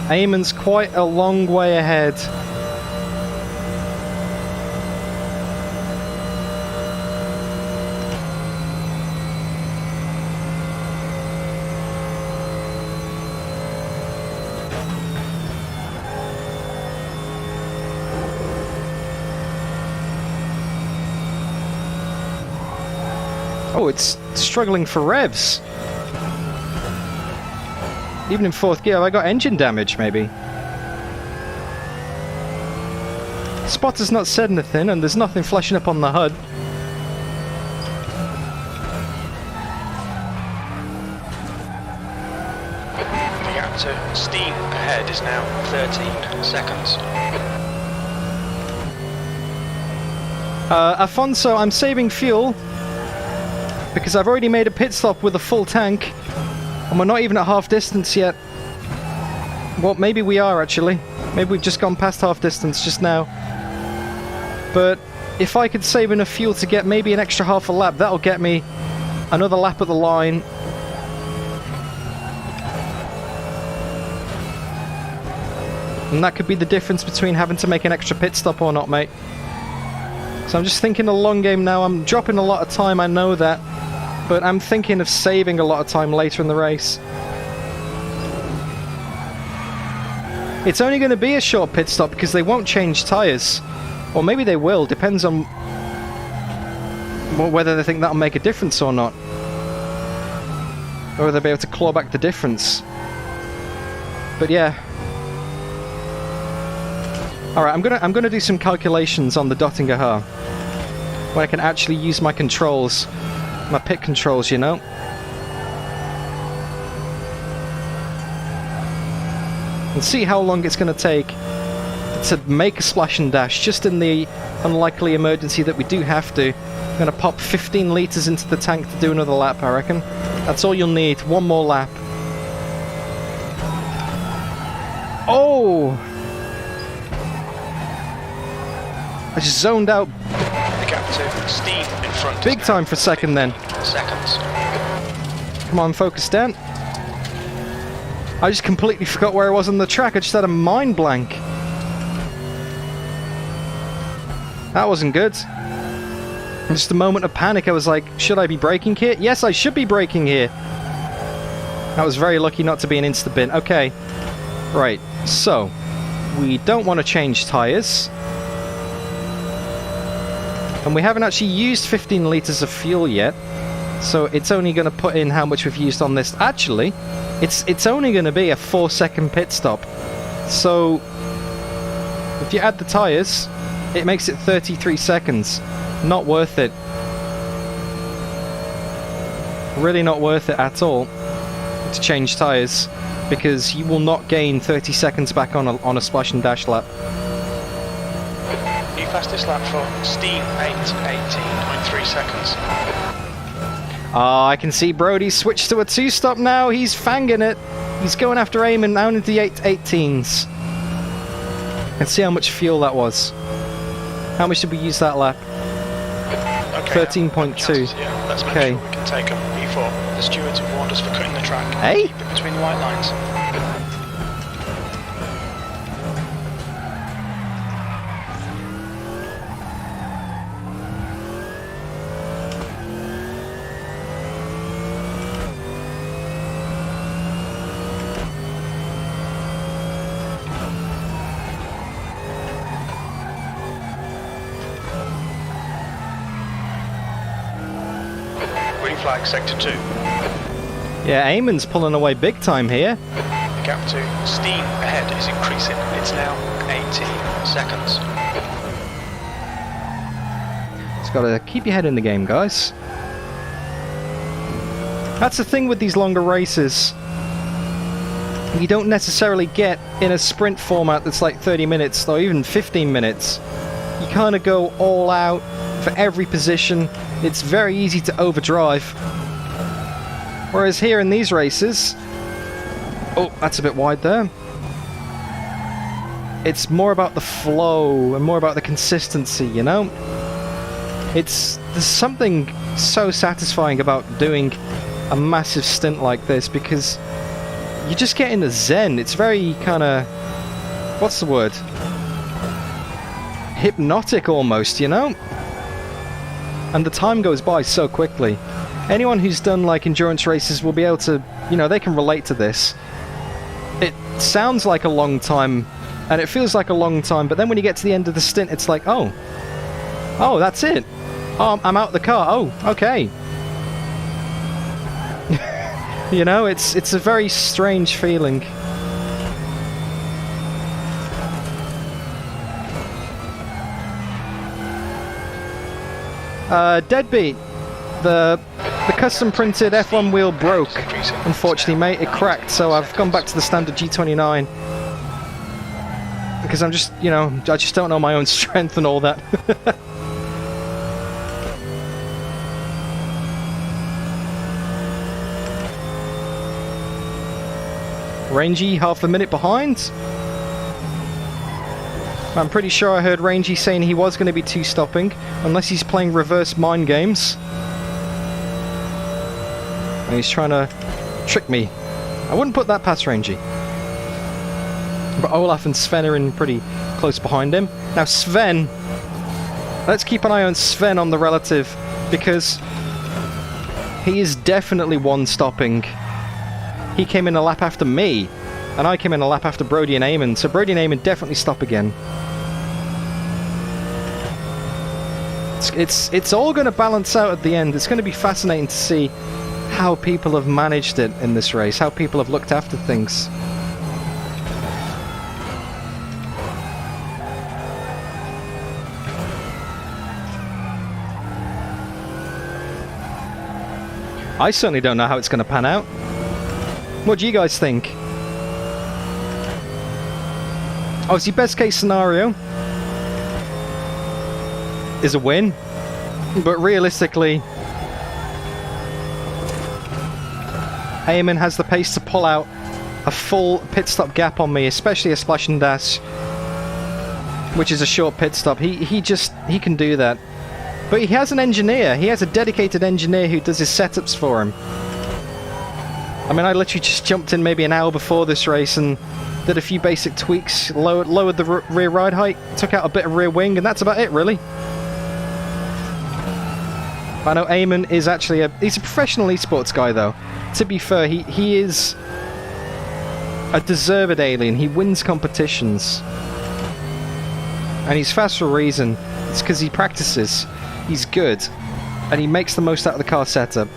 Eamon's quite a long way ahead. Oh, it's struggling for revs. Even in 4th gear, have I got engine damage, maybe? Spotter's not said anything, and there's nothing flashing up on the HUD. The gap to steam ahead is now 13 seconds. Afonso, I'm saving fuel because I've already made a pit stop with a full tank. And we're not even at half distance yet. Well, maybe we are actually. Maybe we've just gone past half distance just now. But if I could save enough fuel to get maybe an extra half a lap, that'll get me another lap at the line. And that could be the difference between having to make an extra pit stop or not, mate. So I'm just thinking the long game now. I'm dropping a lot of time, I know that. But I'm thinking of saving a lot of time later in the race. It's only going to be a short pit stop because they won't change tyres. Or maybe they will, depends on whether they think that'll make a difference or not. Or they'll be able to claw back the difference. But yeah. Alright, I'm gonna do some calculations on the Dottinger Haar. Where I can actually use my controls. My pit controls, you know. And see how long it's going to take to make a splash and dash, just in the unlikely emergency that we do have to. I'm going to pop 15 litres into the tank to do another lap, I reckon. That's all you'll need, one more lap. Oh! I just zoned out. The gap to steam in front. Big time for second then. Seconds. Come on, focus down. I just completely forgot where I was on the track. I just had a mind blank. That wasn't good. In just a moment of panic, I was like, should I be braking here? Yes, I should be braking here. I was very lucky not to be an insta-bin. Okay. Right, so we don't want to change tyres. And we haven't actually used 15 litres of fuel yet. So it's only going to put in how much we've used on this. Actually, it's only going to be a 4-second pit stop. So if you add the tyres, it makes it 33 seconds. Not worth it. Really not worth it at all to change tyres, because you will not gain 30 seconds back on a splash and dash lap. New fastest lap for steam, 8:18.3 seconds. I can see Brody switched to a 2-stop now. He's fanging it. He's going after Eamon down into the 8:18s. And see how much fuel that was. How much did we use that lap? Okay, 13.2. Yeah, let's make Okay. sure we can take them before the stewards have warned us for cutting the track. Hey? Keep it between the white lines. Flag sector 2. Yeah, Eamon's pulling away big time here. The gap to steam ahead is increasing. It's now 18 seconds. Just gotta keep your head in the game, guys. That's the thing with these longer races. You don't necessarily get in a sprint format that's like 30 minutes or even 15 minutes. You kind of go all out for every position. It's very easy to overdrive. Whereas here in these races... Oh, that's a bit wide there. It's more about the flow and more about the consistency, you know? There's something so satisfying about doing a massive stint like this because you just get in the zen. It's very kind of... What's the word? Hypnotic almost, you know? And the time goes by so quickly. Anyone who's done like endurance races will be able to, you know, they can relate to this. It sounds like a long time and it feels like a long time, but then when you get to the end of the stint, it's like, oh, that's it. Oh, I'm out the car. Oh, okay. You know, it's a very strange feeling. Deadbeat. The custom printed F1 wheel broke. Unfortunately, mate, it cracked, so I've gone back to the standard G29. Because I'm just, you know, I just don't know my own strength and all that. Rangy, half a minute behind. I'm pretty sure I heard Rangy saying he was going to be two-stopping, unless he's playing reverse mind games. And he's trying to trick me. I wouldn't put that past Rangy. But Olaf and Sven are in pretty close behind him. Now Sven, let's keep an eye on Sven on the relative, because he is definitely one-stopping. He came in a lap after me, and I came in a lap after Brody and Eamon, so Brody and Eamon definitely stop again. It's all going to balance out at the end. It's going to be fascinating to see how people have managed it in this race, how people have looked after things. I certainly don't know how it's going to pan out. What do you guys think? Obviously, best case scenario is a win, but realistically, Eamon has the pace to pull out a full pit stop gap on me, especially a splash and dash, which is a short pit stop. He can do that. But he has an engineer. He has a dedicated engineer who does his setups for him. I mean, I literally just jumped in maybe an hour before this race and did a few basic tweaks, lowered the rear ride height, took out a bit of rear wing, and that's about it, really. I know Eamon is actually he's a professional esports guy, though. To be fair, he is a deserved alien. He wins competitions. And he's fast for a reason. It's because he practices. He's good. And he makes the most out of the car setup.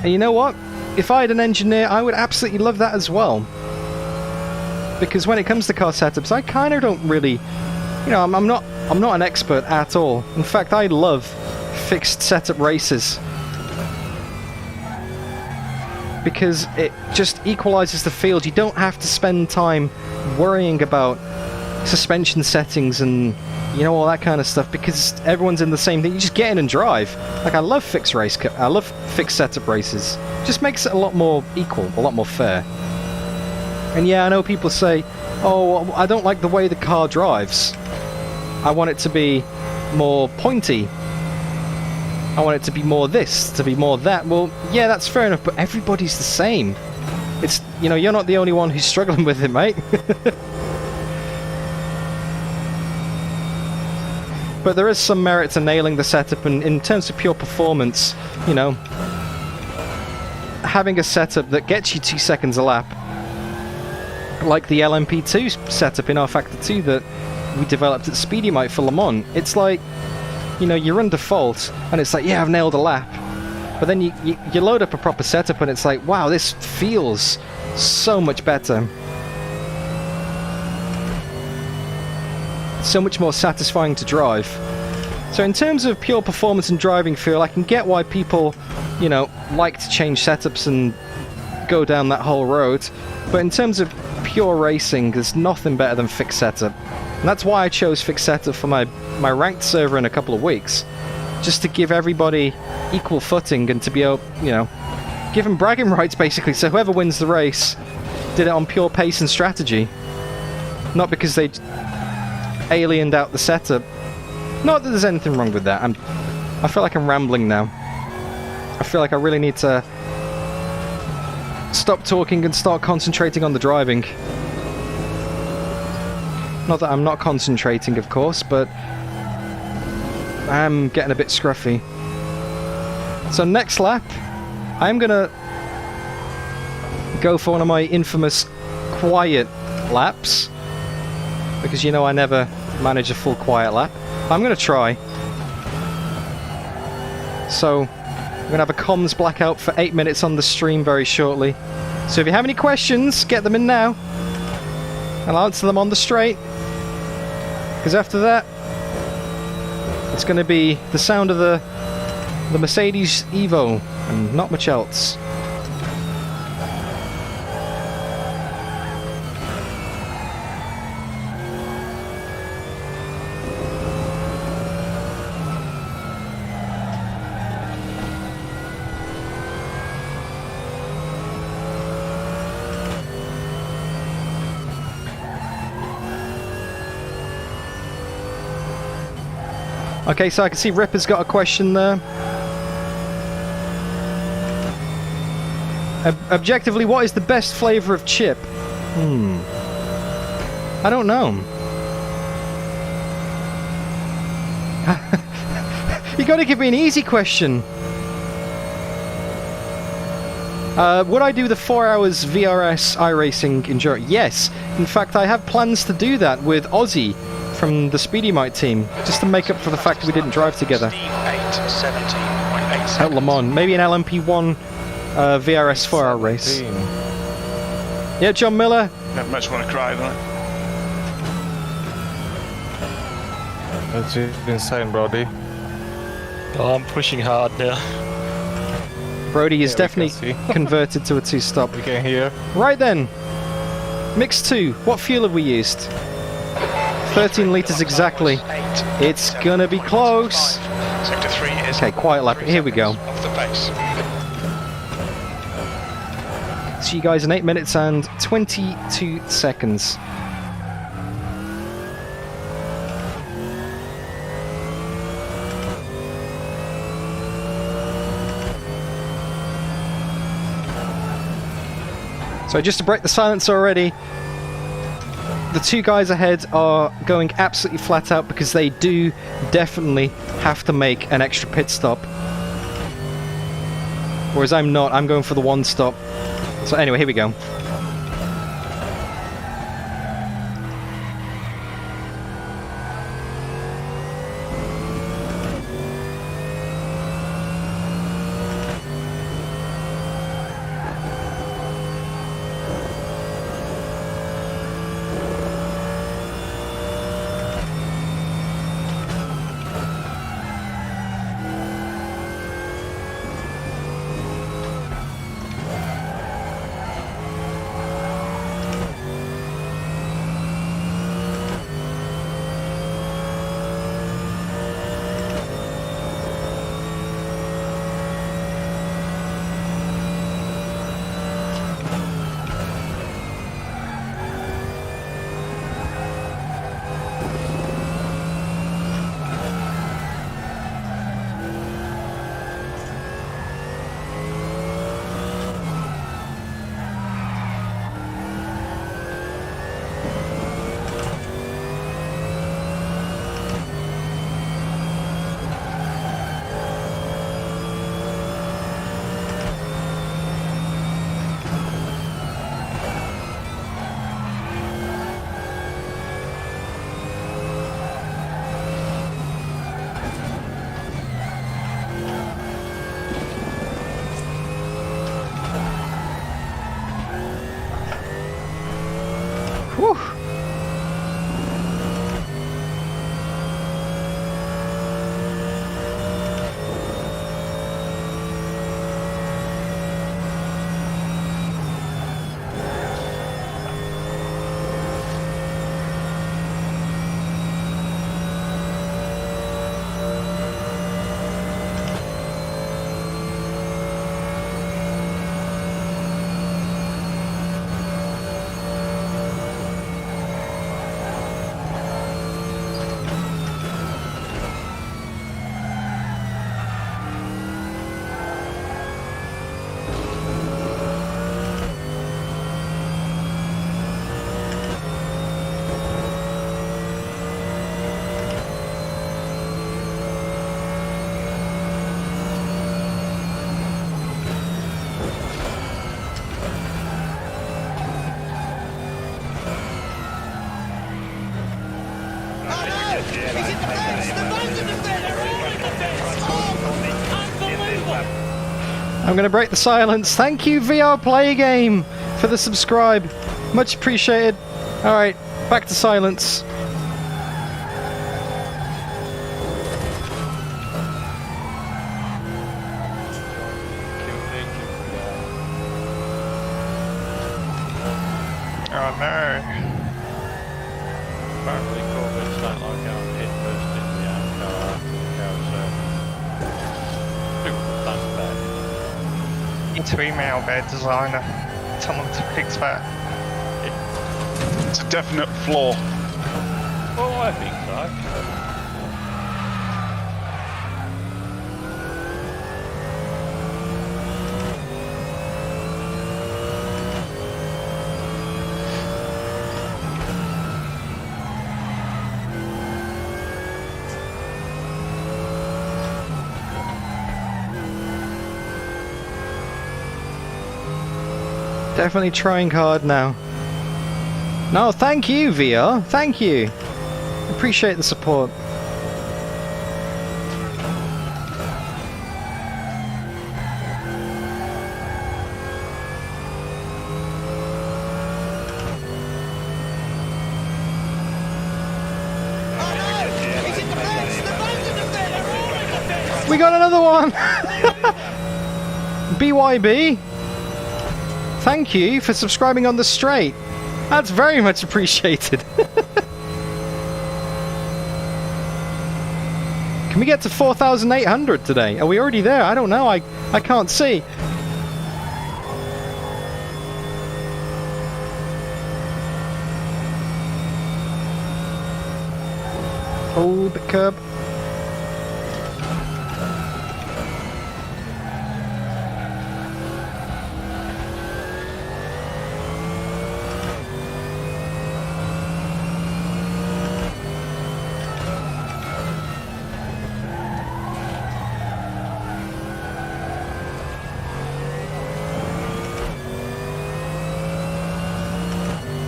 And you know what? If I had an engineer, I would absolutely love that as well. Because when it comes to car setups, I kind of don't really... You know, I'm not an expert at all. In fact, I love fixed setup races. Because it just equalizes the field. You don't have to spend time worrying about suspension settings and, you know, all that kind of stuff, because everyone's in the same thing. You just get in and drive. Like, I love fixed setup races. It just makes it a lot more equal, a lot more fair. And yeah, I know people say, oh, I don't like the way the car drives. I want it to be more pointy. I want it to be more this, to be more that. Well, yeah, that's fair enough, but everybody's the same. It's, you know, you're not the only one who's struggling with it, mate. But there is some merit to nailing the setup, and in terms of pure performance, you know, having a setup that gets you 2 seconds a lap, like the LMP2 setup in rFactor 2 that we developed at Speedy Mite for Le Mans. It's like, you know, you're under fault, and it's like, yeah, I've nailed a lap. But then you load up a proper setup, and it's like, wow, this feels so much better. So much more satisfying to drive. So in terms of pure performance and driving feel, I can get why people, you know, like to change setups and go down that whole road. But in terms of pure racing, there's nothing better than fixed setup. And that's why I chose fixed setup for my ranked server in a couple of weeks. Just to give everybody equal footing and to be able, you know, give them bragging rights basically. So whoever wins the race did it on pure pace and strategy. Not because they aliened out the setup. Not that there's anything wrong with that. I feel like I'm rambling now. I feel like I really need to stop talking and start concentrating on the driving. Not that I'm not concentrating, of course, but I'm getting a bit scruffy. So next lap, I'm gonna go for one of my infamous quiet laps. Because you know I never manage a full quiet lap. I'm going to try. So, I'm going to have a comms blackout for 8 minutes on the stream very shortly. So if you have any questions, get them in now. And I'll answer them on the straight. Because after that, it's going to be the sound of the Mercedes Evo and not much else. Okay, so I can see Ripper's got a question there. Objectively, what is the best flavour of chip? I don't know. You gotta give me an easy question. Would I do the 4 hours VRS iRacing Enduro? Yes. In fact, I have plans to do that with Ozzy from the Speedy Mite team, just to make up for the fact that we didn't drive together. At Le Mans. Maybe an LMP1 VRS 4-hour race. Yeah, John Miller. Never much want to cry, don't I? That's insane, Brody. Oh, I'm pushing hard now. Brody is definitely converted to a 2-stop. We can hear. Right then. Mix 2. What fuel have we used? 13 litres exactly. It's gonna be close. Okay, quiet lap. Here we go. See you guys in 8 minutes and 22 seconds. So just to break the silence already, the two guys ahead are going absolutely flat out because they do definitely have to make an extra pit stop. Whereas I'm not, I'm going for the 1 stop. So anyway, here we go. I'm going to break the silence. Thank you, VR Play Game, for the subscribe. Much appreciated. Alright, back to silence. Oh no. Apparently Corvettes don't like going head first into the own car after the car's super done bad. Need to email their designer. Tell them to fix that. It's a definite flaw. Well, I think so. Definitely trying hard now. No, thank you, VR. Thank you. Appreciate the support. We got another one! BYB, thank you for subscribing on the straight. That's very much appreciated. Can we get to 4,800 today? Are we already there? I don't know. I can't see. Oh, the curb.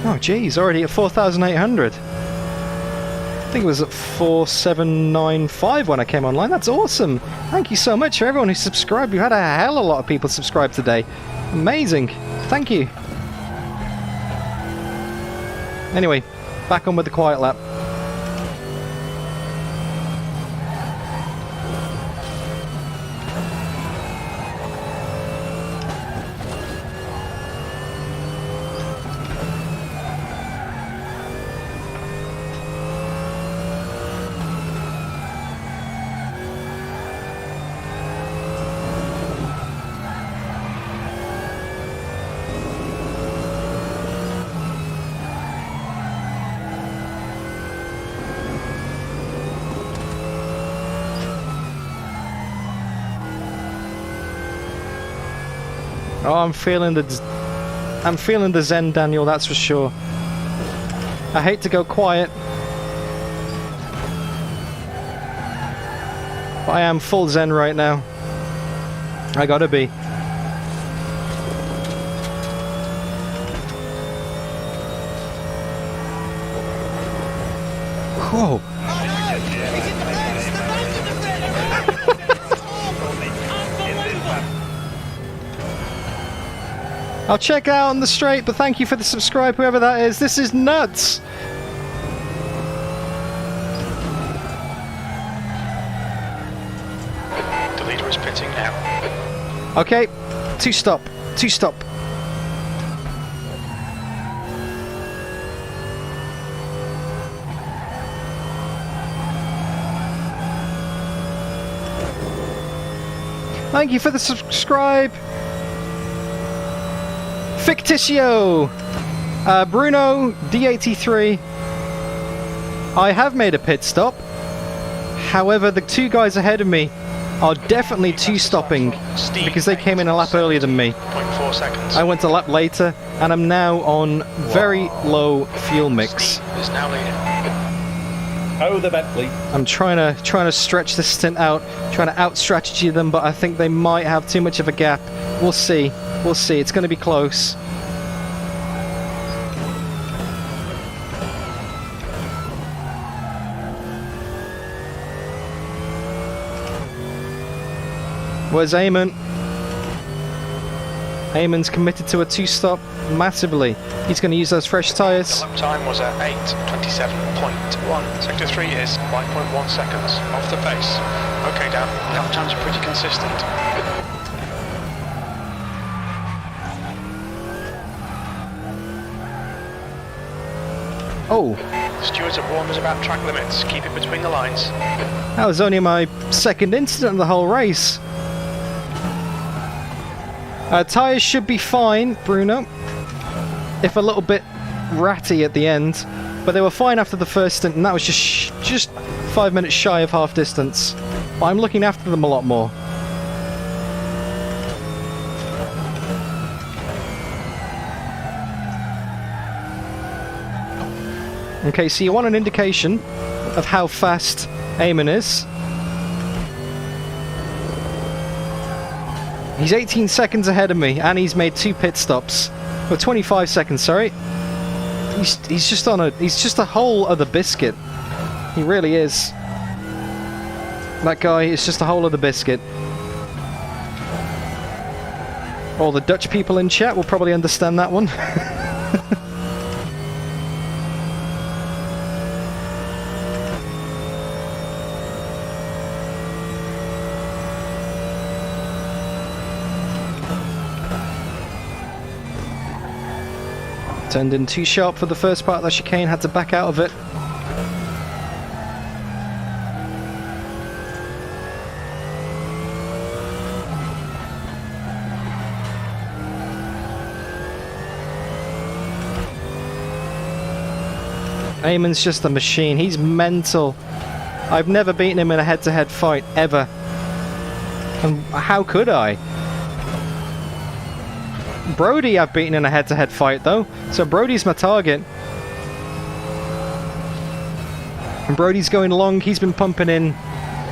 Oh geez, already at 4,800. I think it was at 4,795 when I came online. That's awesome. Thank you so much for everyone who subscribed. We had a hell of a lot of people subscribe today. Amazing. Thank you. Anyway, back on with the quiet lap. Oh, I'm feeling the zen, Daniel, that's for sure. I hate to go quiet, but I am full zen right now. I gotta be. Whoa. I'll check out on the straight, but thank you for the subscribe, whoever that is. This is nuts! The leader is pitting now. Okay, two stop. Thank you for the subscribe! Ficticio! Bruno, D83. I have made a pit stop. However, the two guys ahead of me are definitely two-stopping because they came in a lap earlier than me. 0.4 seconds. I went a lap later, and I'm now on very low fuel mix. Steve is now leading. Oh, the Bentley. I'm trying to stretch this stint out, trying to out-strategy them, but I think they might have too much of a gap. We'll see. We'll see. It's going to be close. Where's Eamon? Eamon's committed to a 2-stop massively. He's going to use those fresh tyres. The lap time was at 8:27.1. Sector 3 is 5.1 seconds off the pace. Okay, Dan, lap times are pretty consistent. Oh, The stewards have warned us about track limits. Keep it between the lines. that was only my second incident of the whole race. Tyres should be fine, Bruno. If a little bit ratty at the end. But they were fine after the first stint, and that was just 5 minutes shy of half distance. But I'm looking after them a lot more. Okay, so you want an indication of how fast Eamon is. He's 18 seconds ahead of me, and he's made 2 pit stops. Well, 25 seconds, sorry. He's just a whole other biscuit. He really is. That guy is just a whole other biscuit. All the Dutch people in chat will probably understand that one. Turned in too sharp for the first part of the chicane, had to back out of it. Eamon's just a machine, he's mental. I've never beaten him in a head-to-head fight, ever. And how could I? Brody I've beaten in a head-to-head fight though, so Brody's my target. And Brody's going long, he's been pumping in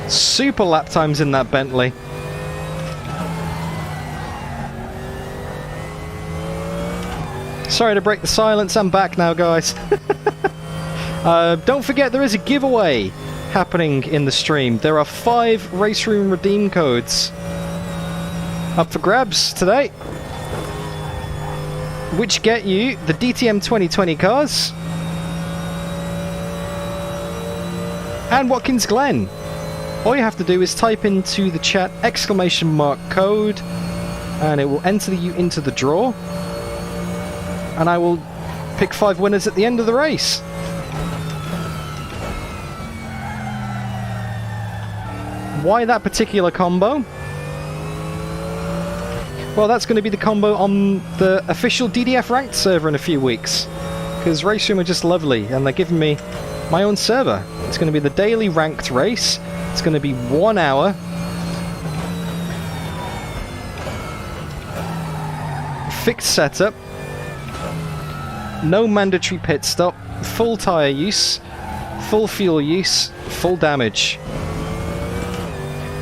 super lap times in that Bentley. Sorry to break the silence, I'm back now guys. Don't forget there is a giveaway happening in the stream. There are 5 RaceRoom redeem codes up for grabs today, which get you the DTM 2020 cars and Watkins Glen. All you have to do is type into the chat !code and it will enter you into the draw, and I will pick 5 winners at the end of the race. Why that particular combo? Well, that's going to be the combo on the official DDF Ranked server in a few weeks. Because RaceRoom are just lovely, and they're giving me my own server. It's going to be the daily ranked race. It's going to be 1 hour. Fixed setup. No mandatory pit stop. Full tyre use. Full fuel use. Full damage.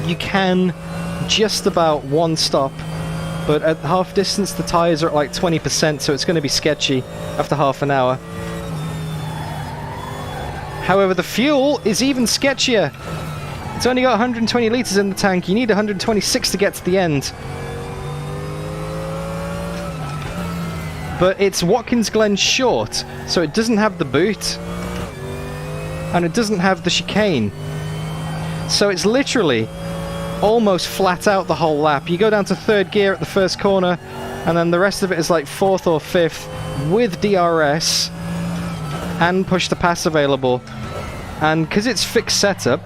You can just about one stop. But at half distance the tyres are at like 20%, so it's going to be sketchy after half an hour. However, the fuel is even sketchier. It's only got 120 litres in the tank, you need 126 to get to the end. But it's Watkins Glen short, so it doesn't have the boot. And it doesn't have the chicane. So it's literally almost flat out the whole lap. You go down to 3rd gear at the first corner, and then the rest of it is like 4th or 5th with DRS and push to pass available. And because it's fixed setup,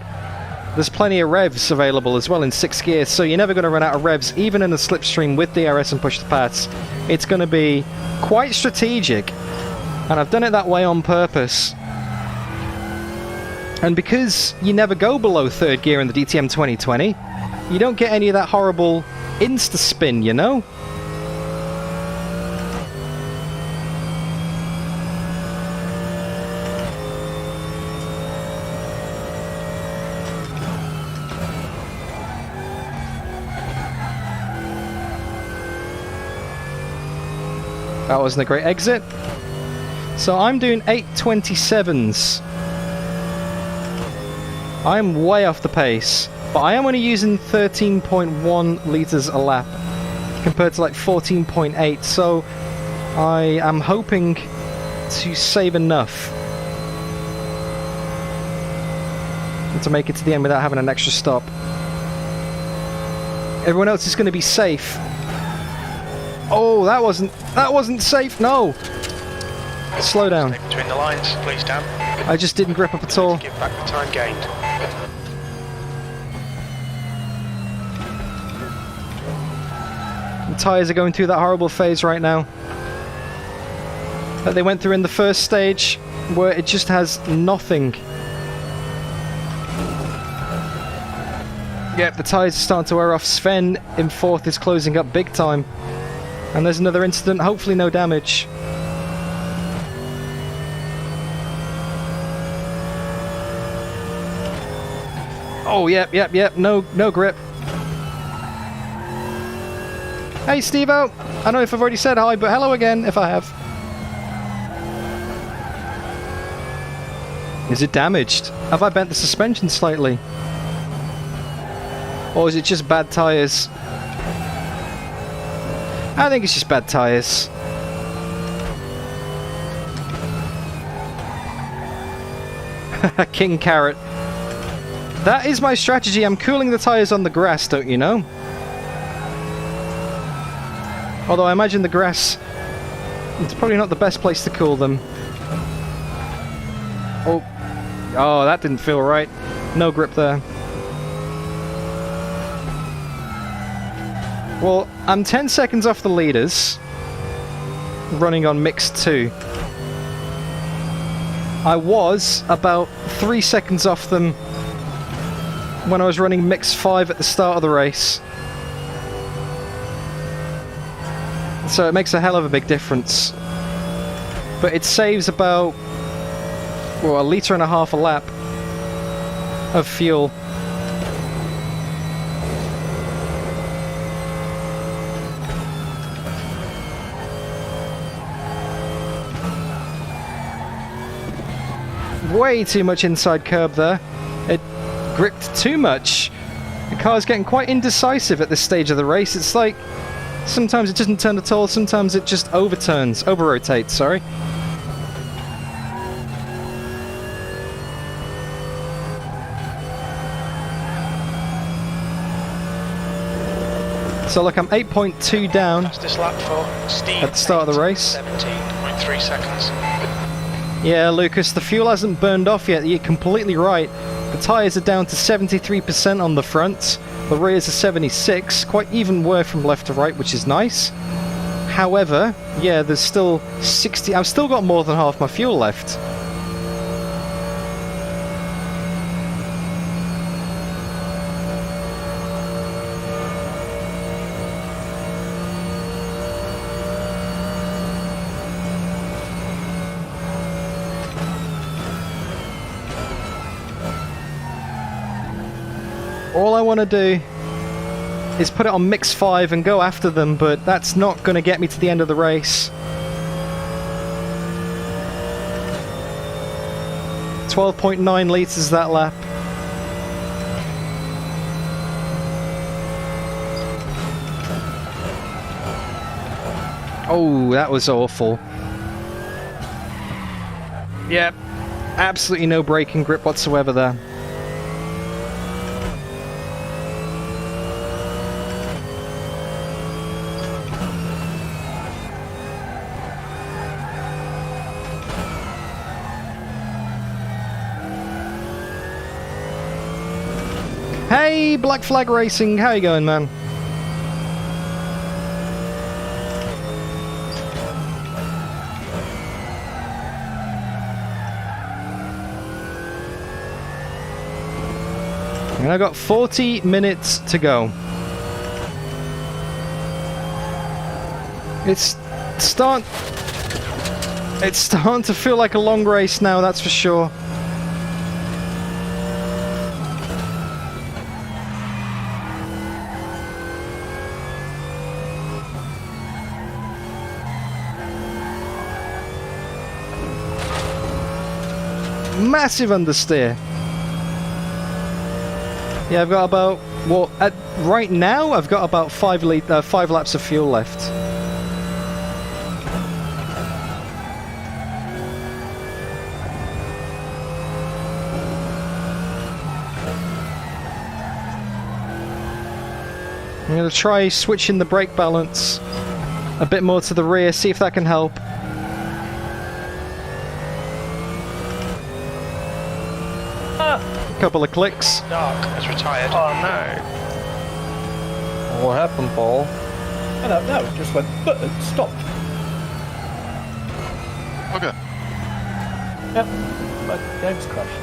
there's plenty of revs available as well in 6th gear, so you're never going to run out of revs even in a slipstream with DRS and push to pass. It's going to be quite strategic, and I've done it that way on purpose. And because you never go below 3rd gear in the DTM 2020, you don't get any of that horrible insta-spin, you know? That wasn't a great exit. So I'm doing 8:27s. I'm way off the pace. But I am only using 13.1 litres a lap, compared to like 14.8, so I am hoping to save enough to make it to the end without having an extra stop. Everyone else is going to be safe. Oh, that wasn't safe. No. Slow down. Stay between the lines, please, Dan. I just didn't grip up at all. Give back the time gained. The tyres are going through that horrible phase right now that they went through in the first stage, where it just has nothing. Yep, the tyres are starting to wear off. Sven in 4th is closing up big time. And there's another incident, hopefully no damage. Oh, yep, no grip. Hey, Steve-O! I don't know if I've already said hi, but hello again, if I have. Is it damaged? Have I bent the suspension slightly? Or is it just bad tyres? I think it's just bad tyres. King Carrot. That is my strategy. I'm cooling the tyres on the grass, don't you know? Although I imagine the grass, it's probably not the best place to cool them. Oh, that didn't feel right. No grip there. Well, I'm 10 seconds off the leaders, running on Mix 2. I was about 3 seconds off them when I was running Mix 5 at the start of the race. So it makes a hell of a big difference. But it saves about, well, 1.5 liters a lap of fuel. Way too much inside curb there. It gripped too much. The car's getting quite indecisive at this stage of the race. It's like sometimes it doesn't turn at all, sometimes it just over-rotates, sorry. So look, I'm 8.2 down Fastest lap for Steve at the start of the race. 17.3 seconds. Yeah, Lucas, the fuel hasn't burned off yet. You're completely right. The tyres are down to 73% on the front. The rears are 76. Quite even wear from left to right, which is nice. However, yeah, there's still 60. I've still got more than half my fuel left. All I want to do is put it on Mix 5 and go after them, but that's not going to get me to the end of the race. 12.9 litres that lap. Oh, that was awful. Yep, absolutely no braking grip whatsoever there. Hey, Black Flag Racing, how you going, man? And I've got 40 minutes to go. It's starting to feel like a long race now, that's for sure. Massive understeer. Yeah, I've got about Well, right now I've got about 5 laps of fuel left. I'm going to try switching the brake balance a bit more to the rear, see if that can help. Couple of clicks. Dark has retired. Oh no. What happened, Paul? I don't know, it just went, stopped. Okay. Yep, my game's crashed.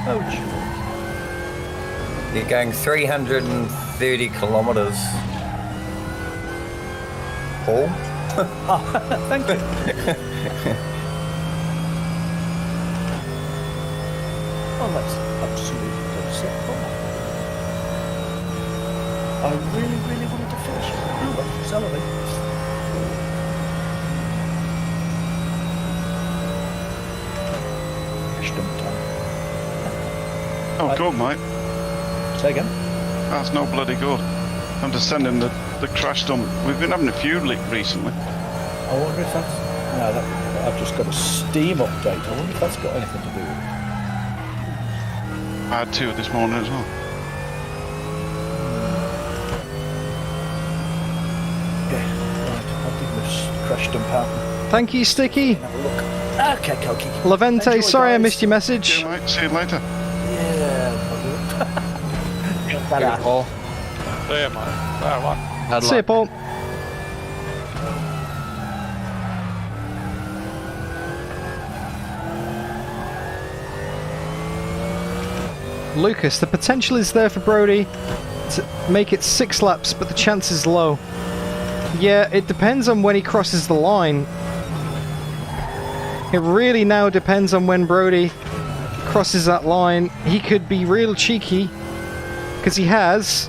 Oh, jeez. You're going 330 kilometres. Paul? Thank you. Oh, that's absolutely unacceptable. I really, really wanted to finish. Oh, well, celebrate. Stump time. Oh, good, mate. Say again? That's no bloody good. I'm just sending the crash dump. We've been having a few leaks recently. I wonder if that's... No, I've just got a Steam update. I wonder if that's got anything to do with it. I had 2 this morning as well. Okay, right. I'll give this crash dump out. Thank you, Sticky. Have a look. Okay, Koki. Levente, Enjoy, sorry I guys. missed your message. Yeah, mate. See you later. Yeah. Good, Paul. See you, mate. Bad luck. Bad See you, luck. Paul. Lucas, the potential is there for Brody to make it 6 laps, but the chance is low. Yeah, it depends on when he crosses the line. It really now depends on when Brody crosses that line. He could be real cheeky, because he has.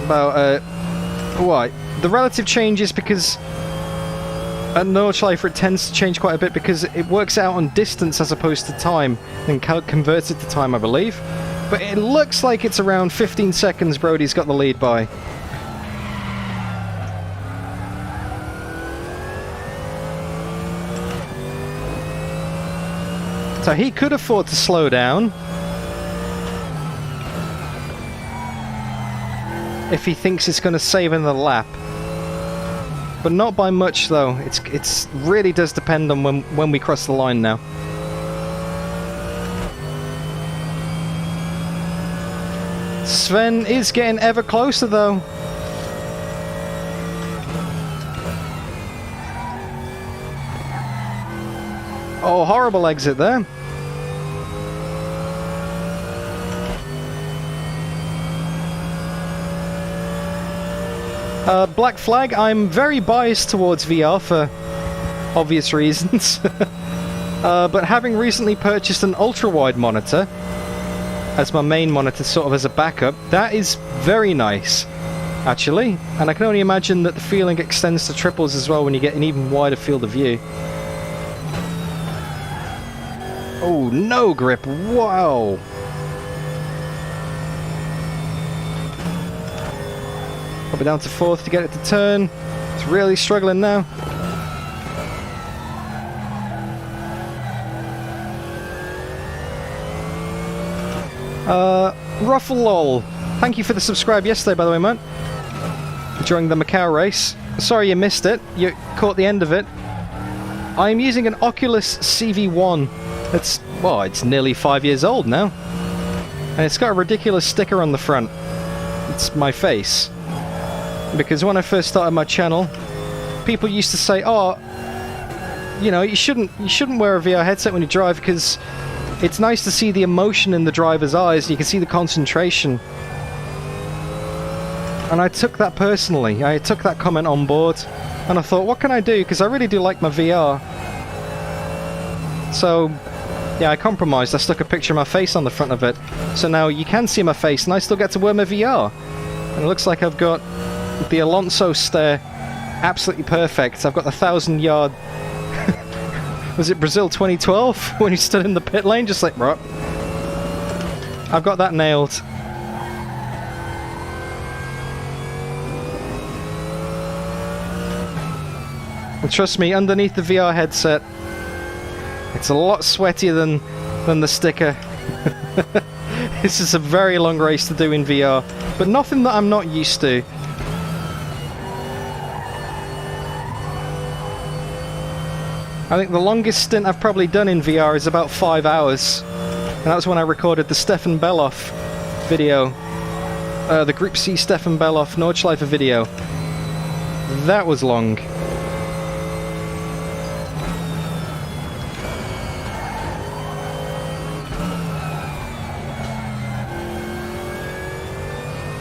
About, what? The relative changes because at Nordschleife it tends to change quite a bit because it works out on distance as opposed to time and converts it to time, I believe. But it looks like it's around 15 seconds Brody's got the lead by. So he could afford to slow down if he thinks it's going to save another lap. But not by much though. It's really does depend on when we cross the line now. Sven is getting ever closer though. Oh, horrible exit there. Black Flag, I'm very biased towards VR for obvious reasons. But having recently purchased an ultra-wide monitor as my main monitor, sort of as a backup, that is very nice, actually. And I can only imagine that the feeling extends to triples as well when you get an even wider field of view. Oh, no grip, wow! Probably down to 4th to get it to turn. It's really struggling now. Ruffalol, thank you for the subscribe yesterday, by the way, man. During the Macau race. Sorry you missed it. You caught the end of it. I am using an Oculus CV1. It's, well, it's nearly 5 years old now. And it's got a ridiculous sticker on the front. It's my face. Because when I first started my channel, people used to say, "Oh, you know, you shouldn't wear a VR headset when you drive because it's nice to see the emotion in the driver's eyes. You can see the concentration." And I took that personally. I took that comment on board, and I thought, what can I do? Because I really do like my VR. So, yeah, I compromised. I stuck a picture of my face on the front of it, so now you can see my face, and I still get to wear my VR. And it looks like I've got the Alonso stare absolutely perfect. I've got the 1,000-yard... Was it Brazil 2012 when he stood in the pit lane? Just like, bro. I've got that nailed. And trust me, underneath the VR headset, it's a lot sweatier than the sticker. This is a very long race to do in VR, but nothing that I'm not used to. I think the longest stint I've probably done in VR is about 5 hours. And that was when I recorded the Stefan Beloff video. The Group C Stefan Beloff Nordschleife video. That was long.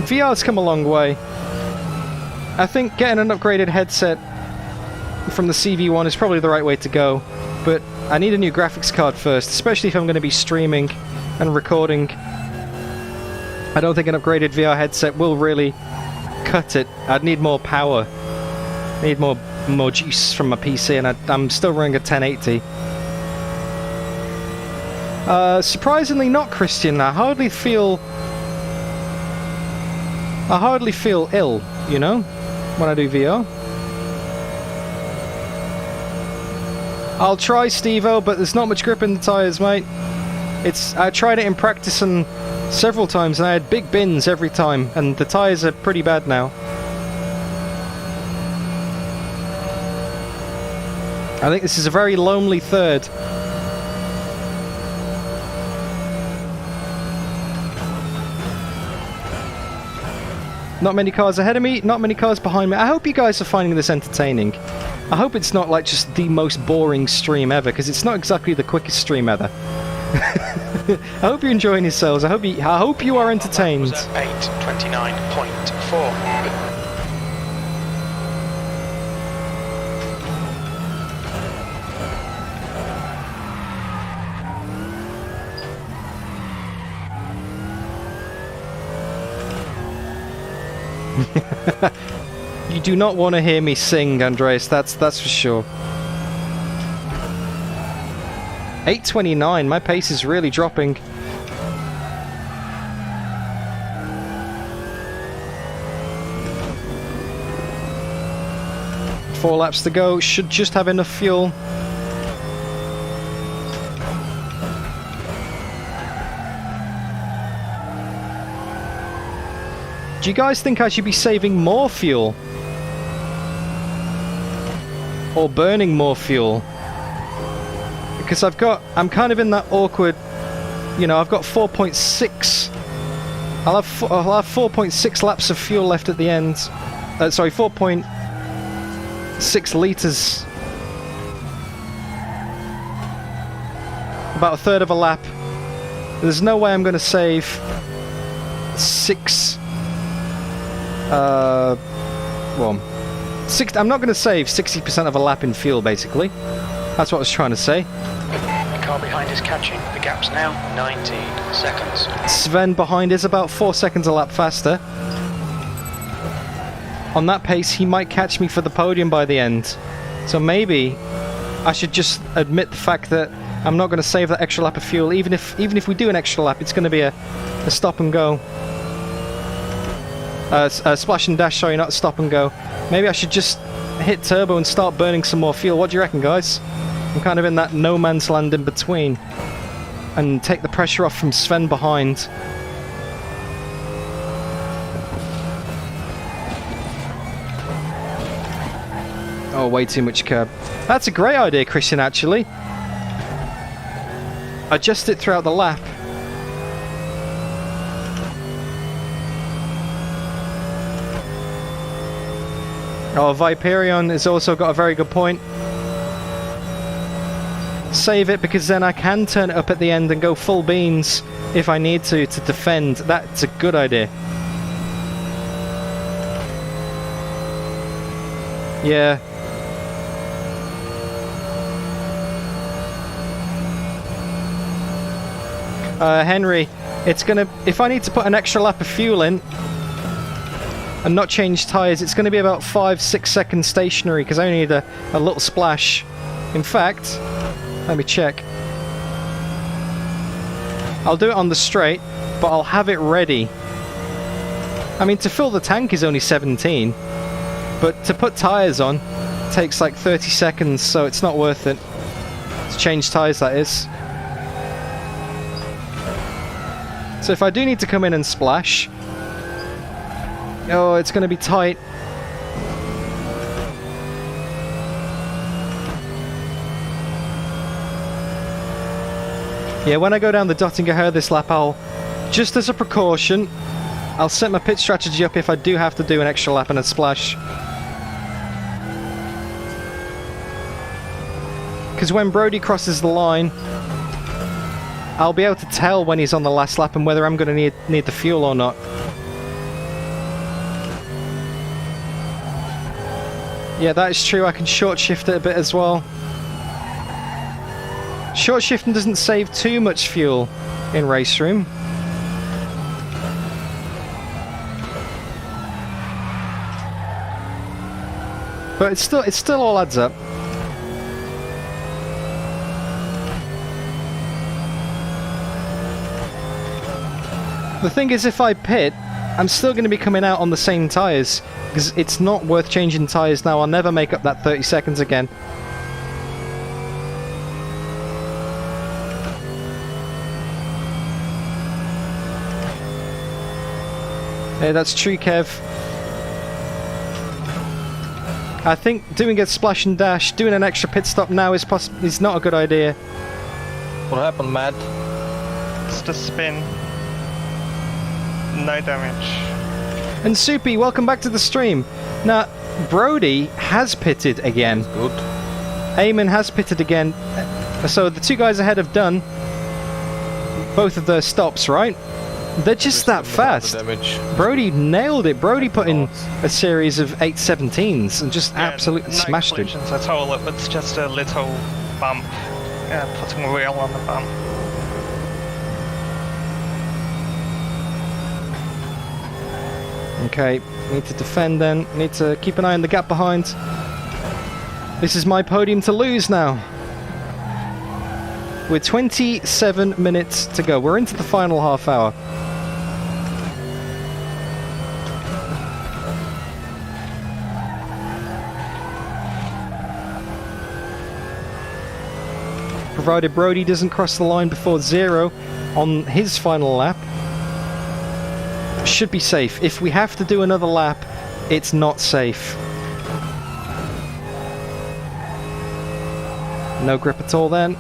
VR's come a long way. I think getting an upgraded headset from the CV1 is probably the right way to go, but I need a new graphics card first, especially if I'm going to be streaming and recording. I don't think an upgraded VR headset will really cut it. I'd need more power. I need more juice from my PC, and I'm still running a 1080. Surprisingly not, Christian. I hardly feel ill, you know, when I do VR. I'll try, Steve-O, but there's not much grip in the tyres, mate. I tried it in practice and several times, and I had big bins every time, and the tyres are pretty bad now. I think this is a very lonely third. Not many cars ahead of me, not many cars behind me. I hope you guys are finding this entertaining. I hope it's not like just the most boring stream ever, because it's not exactly the quickest stream ever. I hope you're enjoying yourselves. I hope you are entertained. 8:29.4. You do not want to hear me sing, Andreas, that's for sure. 8:29, my pace is really dropping. Four laps to go, should just have enough fuel. Do you guys think I should be saving more fuel? Or burning more fuel? Because I'm kind of in that awkward, you know, I've got 4.6. I'll have 4.6 laps of fuel left at the end. Sorry, 4.6 litres. About a third of a lap. There's no way I'm going to save 6. I'm not going to save 60% of a lap in fuel, basically. That's what I was trying to say. The car behind is catching. The gap's now 19 seconds. Sven behind is about 4 seconds a lap faster. On that pace, he might catch me for the podium by the end. So maybe I should just admit the fact that I'm not going to save that extra lap of fuel. Even if we do an extra lap, it's going to be a stop and go. Splash and dash, sorry, not stop and go. Maybe I should just hit turbo and start burning some more fuel. What do you reckon, guys? I'm kind of in that no man's land in between. And take the pressure off from Sven behind. Oh, way too much curb. That's a great idea, Christian, actually. Adjust it throughout the lap. Oh, Viperion has also got a very good point. Save it, because then I can turn it up at the end and go full beans if I need to defend. That's a good idea. Yeah. Henry, it's gonna... If I need to put an extra lap of fuel in, and not change tyres, it's going to be about 5-6 seconds stationary because I only need a little splash. In fact, let me check. I'll do it on the straight, but I'll have it ready. I mean, to fill the tank is only 17, but to put tyres on takes like 30 seconds, so it's not worth it. To change tyres, that is. So if I do need to come in and splash, oh, it's going to be tight. Yeah, when I go down the Dottinger this lap, I'll, just as a precaution, I'll set my pit strategy up if I do have to do an extra lap and a splash. Because when Brody crosses the line, I'll be able to tell when he's on the last lap and whether I'm going to need the fuel or not. Yeah, that is true. I can short shift it a bit as well. Short shifting doesn't save too much fuel in RaceRoom. But it still all adds up. The thing is, if I pit, I'm still going to be coming out on the same tyres, because it's not worth changing tyres now. I'll never make up that 30 seconds again. Yeah, that's true, Kev. I think doing a splash and dash, doing an extra pit stop now is not a good idea. What happened, Matt? Just a spin. No damage. And Soupy, welcome back to the stream. Now, Brody has pitted again. That's good. Eamon has pitted again. So the two guys ahead have done both of their stops, right? They're just that fast. Brody nailed it. Brody put in a series of 817s and just absolutely smashed it. No collisions at all. It was just a little bump. Putting a wheel on the bump. Okay, need to defend then. Need to keep an eye on the gap behind. This is my podium to lose now. With 27 minutes to go. We're into the final half hour. Provided Brody doesn't cross the line before 0 on his final lap, should be safe. If we have to do another lap, it's not safe. No grip at all then.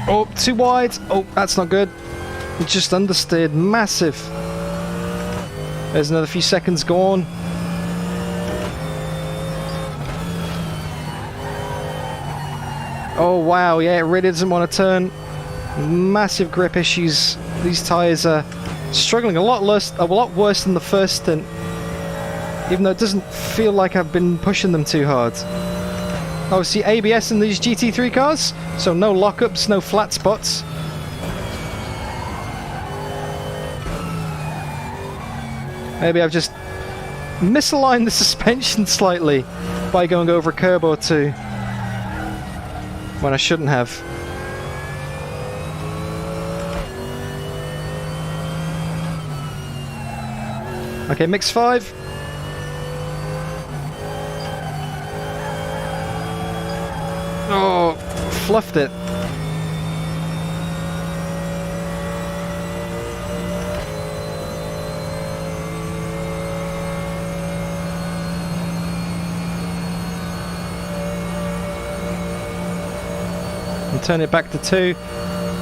Oh, too wide. Oh, that's not good. It just understeered. Massive. There's another few seconds gone. Oh, wow. Yeah, it really doesn't want to turn. Massive grip issues. These tyres are struggling a lot worse than the first stint. Even though it doesn't feel like I've been pushing them too hard. Obviously ABS in these GT3 cars, so no lockups, no flat spots. Maybe I've just misaligned the suspension slightly by going over a curb or two when I shouldn't have. Okay, mix 5. Oh, fluffed it. turn it back to 2,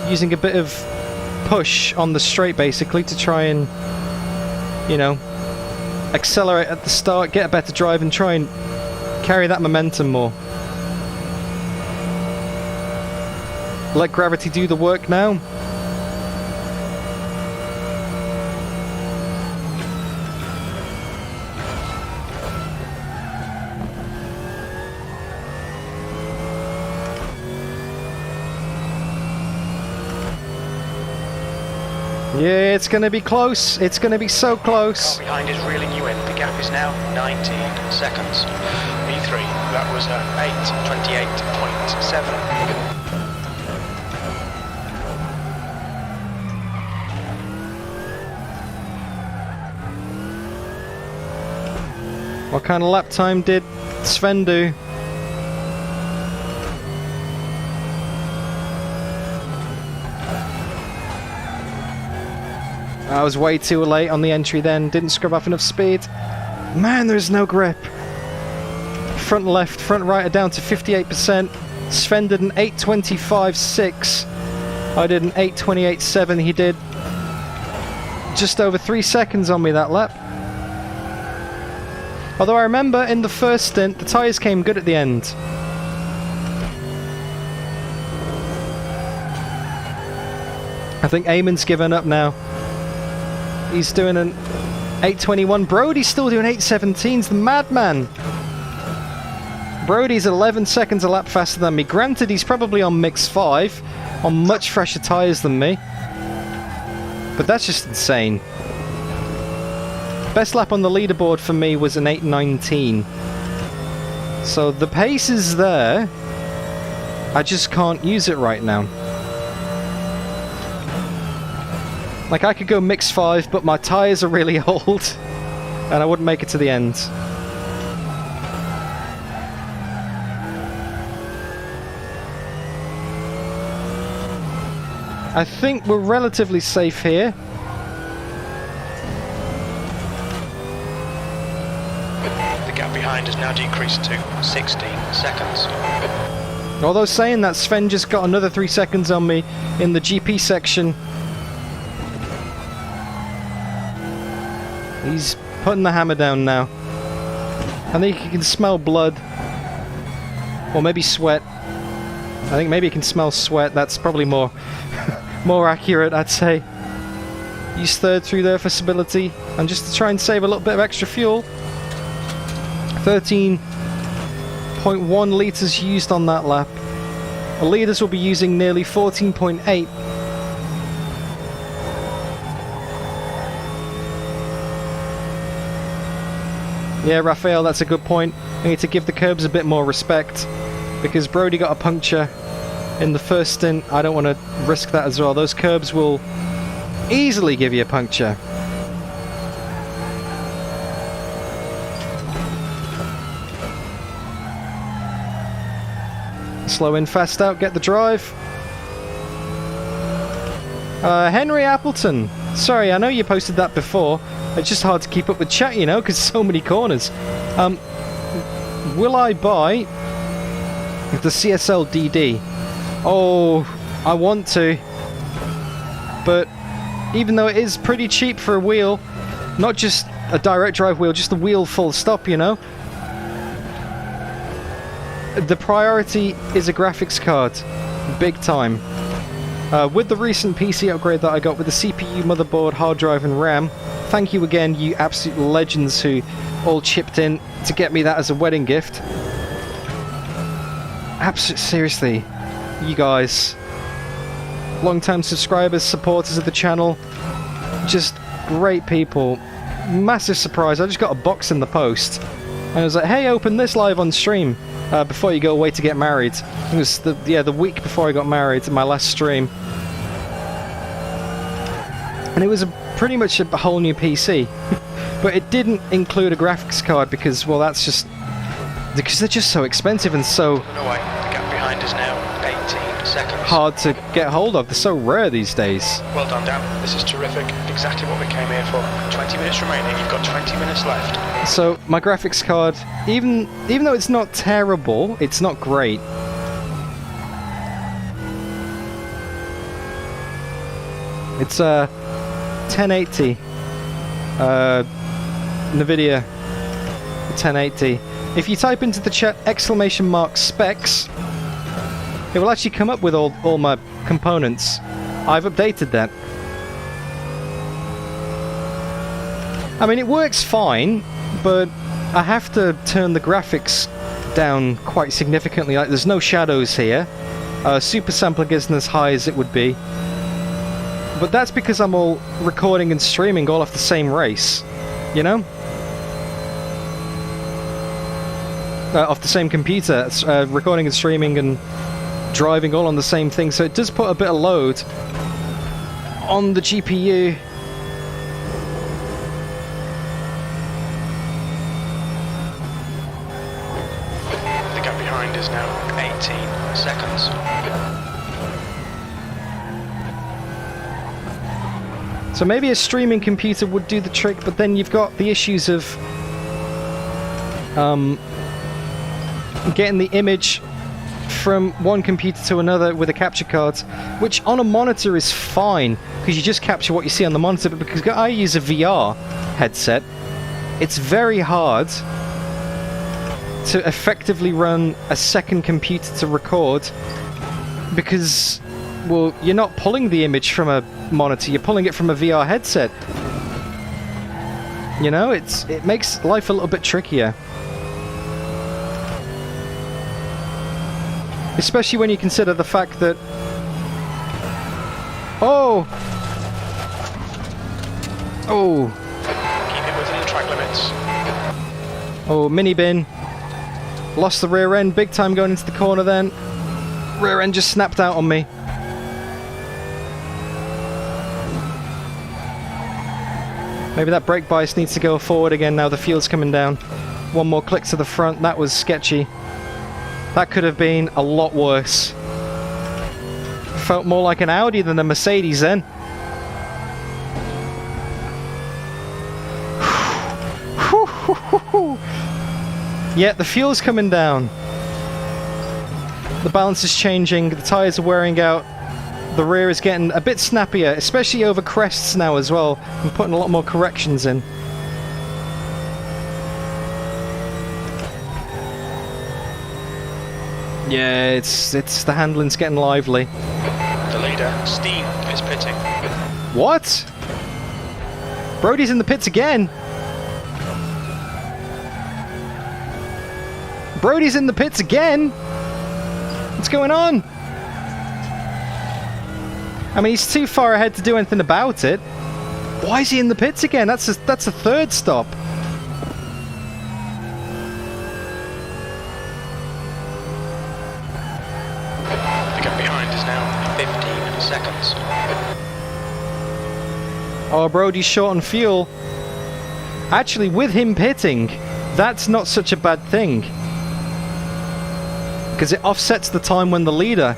using a bit of push on the straight basically to try and, you know, accelerate at the start, get a better drive and try and carry that momentum more. Let gravity do the work now. Yeah, it's going to be close. It's going to be so close. Car behind is reeling you in. The gap is now 19 seconds. V3, that was 8:28.7. What kind of lap time did Sven do? I was way too late on the entry then, didn't scrub off enough speed. Man, there's no grip. Front left, front right are down to 58%. Sven did an 8:25.6. I did an 8:28.7. He did just over 3 seconds on me that lap. Although I remember in the first stint, the tyres came good at the end. I think Eamon's given up now. He's doing an 8:21. Brody's still doing 8:17s. The madman. Brody's 11 seconds a lap faster than me. Granted, he's probably on mix 5, on much fresher tyres than me. But that's just insane. Best lap on the leaderboard for me was an 8:19. So the pace is there. I just can't use it right now. Like, I could go mix 5, but my tyres are really old, and I wouldn't make it to the end. I think we're relatively safe here. The gap behind has now decreased to 16 seconds. Although saying that, Sven just got another 3 seconds on me in the GP section. He's putting the hammer down now. I think he can smell blood. Or maybe sweat. I think maybe he can smell sweat. That's probably more more accurate, I'd say. Use third through there for stability. And just to try and save a little bit of extra fuel. 13.1 litres used on that lap. The leaders will be using nearly 14.8. Yeah, Raphael, that's a good point. I need to give the curbs a bit more respect, because Brody got a puncture in the first stint. I don't want to risk that as well. Those curbs will easily give you a puncture. Slow in, fast out, get the drive. Henry Appleton. Sorry, I know you posted that before. It's just hard to keep up with chat, you know, because so many corners. Will I buy the CSL DD? Oh, I want to. But even though it is pretty cheap for a wheel, not just a direct drive wheel, just a wheel full stop, you know, the priority is a graphics card. Big time. With the recent PC upgrade that I got with the CPU, motherboard, hard drive and RAM, thank you again, you absolute legends who all chipped in to get me that as a wedding gift. Seriously, you guys, long-time subscribers, supporters of the channel, just great people. Massive surprise, I just got a box in the post. And I was like, hey, open this live on stream before you go away to get married. It was the week before I got married, my last stream. And it was pretty much a whole new PC. But it didn't include a graphics card because, well, that's just... because they're just so expensive and so... The gap behind is now 18 seconds. Hard to get hold of. They're so rare these days. Well done, Dan. This is terrific. Exactly what we came here for. 20 minutes remaining. You've got 20 minutes left. So, my graphics card, even though it's not terrible, it's not great. It's 1080. NVIDIA 1080. If you type into the chat !specs, it will actually come up with all my components. I've updated that. I mean, it works fine, but I have to turn the graphics down quite significantly. Like, there's no shadows here. Super sampling isn't as high as it would be. But that's because I'm all recording and streaming all off the same race, you know? Off the same computer, recording and streaming and driving all on the same thing, so it does put a bit of load on the GPU. The gap behind is now 18 seconds. So maybe a streaming computer would do the trick, but then you've got the issues of getting the image from one computer to another with a capture card, which on a monitor is fine because you just capture what you see on the monitor, but because I use a VR headset, it's very hard to effectively run a second computer to record because, well, you're not pulling the image from a monitor, you're pulling it from a VR headset. You know, it makes life a little bit trickier. Especially when you consider the fact that... Oh! Oh! Keep it within the track limits. Oh, mini bin. Lost the rear end big time going into the corner then. Rear end just snapped out on me. Maybe that brake bias needs to go forward again now the fuel's coming down. One more click to the front, that was sketchy. That could have been a lot worse. Felt more like an Audi than a Mercedes then. Yeah, the fuel's coming down. The balance is changing, the tyres are wearing out. The rear is getting a bit snappier, especially over crests now as well. I'm putting a lot more corrections in. Yeah, it's the handling's getting lively. The leader, Steen, is pitting. What? Brody's in the pits again. Brody's in the pits again. What's going on? I mean, he's too far ahead to do anything about it. Why is he in the pits again? That's a third stop. The gap behind is now 15 seconds. Oh, Brody's short on fuel. Actually, with him pitting, that's not such a bad thing. Because it offsets the time when the leader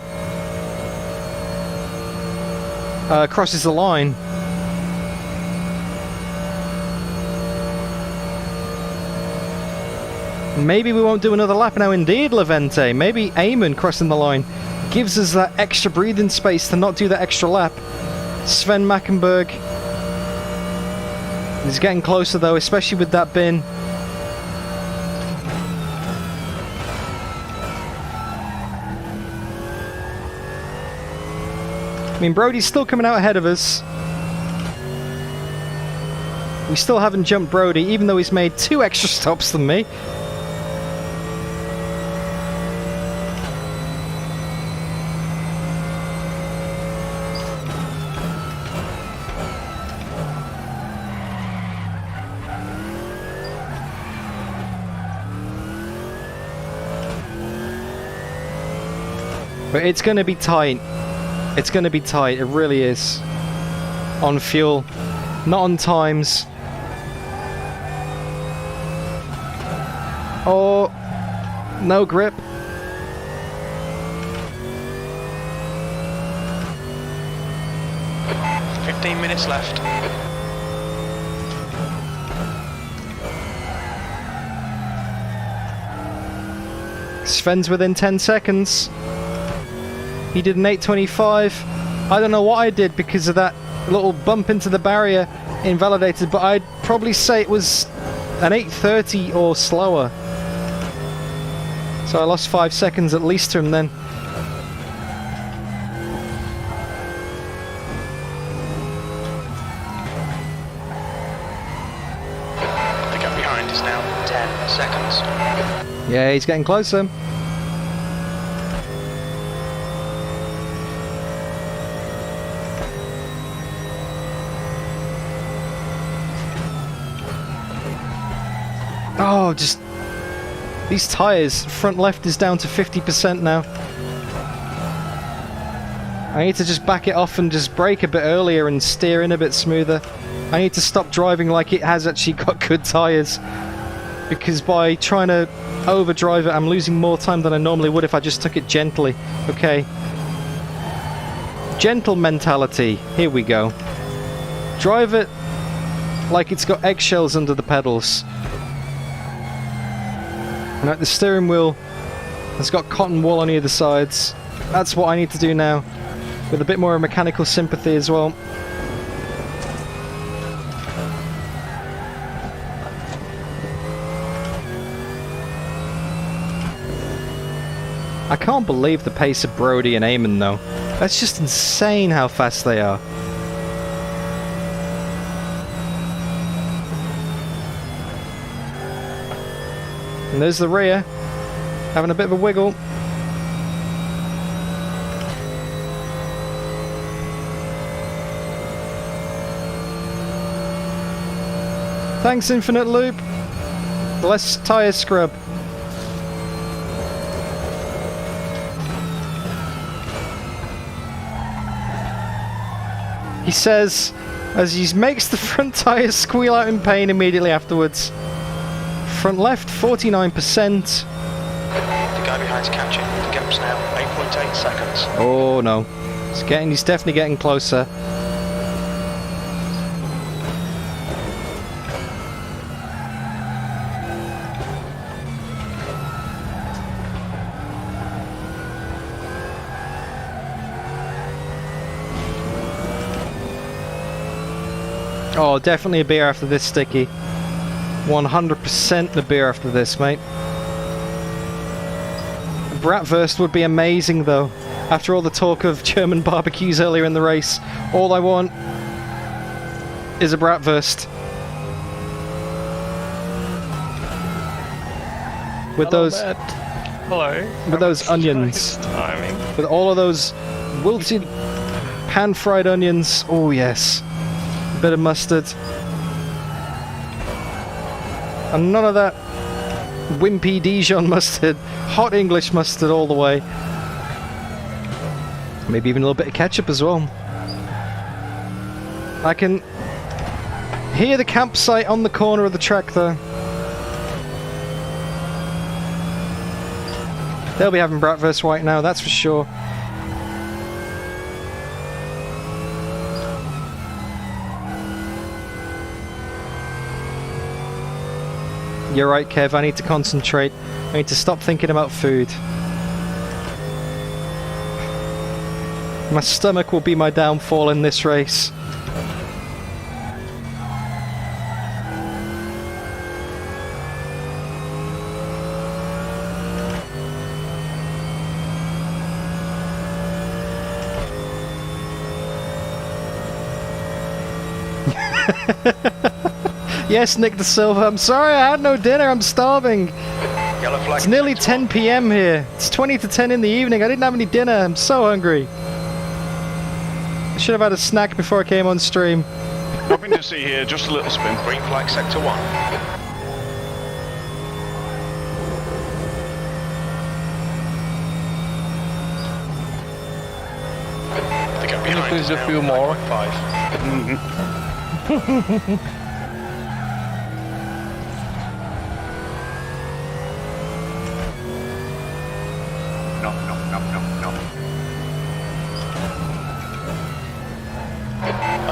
crosses the line. Maybe we won't do another lap now indeed, Levente. Maybe Eamon crossing the line gives us that extra breathing space to not do that extra lap. Sven Mackenberg is getting closer though, especially with that bin. I mean, Brody's still coming out ahead of us. We still haven't jumped Brody, even though he's made 2 extra stops than me. But it's going to be tight. It's going to be tight, it really is. On fuel, not on times. Oh, no grip. $15 minutes left. Sven's within 10 seconds. He did an 8:25. I don't know what I did because of that little bump into the barrier invalidated, but I'd probably say it was an 8:30 or slower. So I lost 5 seconds at least to him then. The gap behind is now 10 seconds. Yeah, he's getting closer. Oh, just these tyres. Front left is down to 50% now. I need to just back it off and just brake a bit earlier and steer in a bit smoother. I need to stop driving like it has actually got good tyres, because by trying to overdrive it, I'm losing more time than I normally would if I just took it gently. Okay. Gentle mentality. Here we go. Drive it like it's got eggshells under the pedals. Right, the steering wheel has got cotton wool on either sides. That's what I need to do now, with a bit more mechanical sympathy as well. I can't believe the pace of Brody and Eamon though. That's just insane how fast they are. And there's the rear, having a bit of a wiggle. Thanks, Infinite Loop. Less tyre scrub. He says, as he makes the front tyres squeal out in pain immediately afterwards. Front left, 49%. The guy behind's catching. The gap's now 8.8 seconds. Oh no. He's definitely getting closer. Oh, definitely a beer after this, Sticky. 100% the beer after this, mate. A bratwurst would be amazing, though. After all the talk of German barbecues earlier in the race, all I want is a bratwurst. With Hello, those... Matt. Hello. With those onions. Timing. With all of those wilted pan-fried onions. Oh, yes. A bit of mustard. And none of that wimpy Dijon mustard. Hot English mustard all the way. Maybe even a little bit of ketchup as well. I can hear the campsite on the corner of the track though. They'll be having bratwurst right now, that's for sure. You're right, Kev, I need to concentrate. I need to stop thinking about food. My stomach will be my downfall in this race. Yes, Nick De Silva, I'm sorry I had no dinner, I'm starving. It's nearly 10 PM here. It's 20 to 10 in the evening, I didn't have any dinner, I'm so hungry. I should have had a snack before I came on stream. Nothing to see here, just a little spin. Green flag sector 1. The gap behind There's is a now few more. 9.5. No.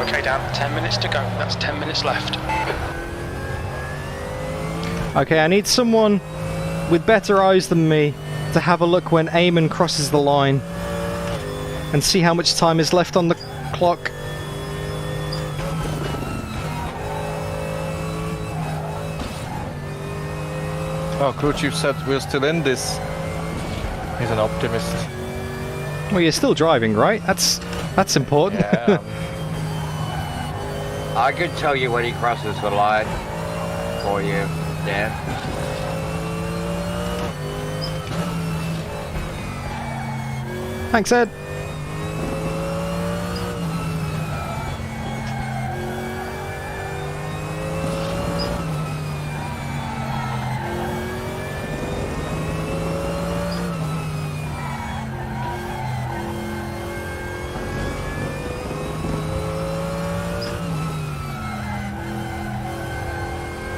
Okay, Dan, 10 minutes to go. That's 10 minutes left. Okay, I need someone with better eyes than me to have a look when Eamon crosses the line and see how much time is left on the clock. Oh, crew chief said we're still in this. He's an optimist. Well, you're still driving, right? That's important. Yeah. I could tell you when he crosses the line for you, Dan. Thanks, Ed.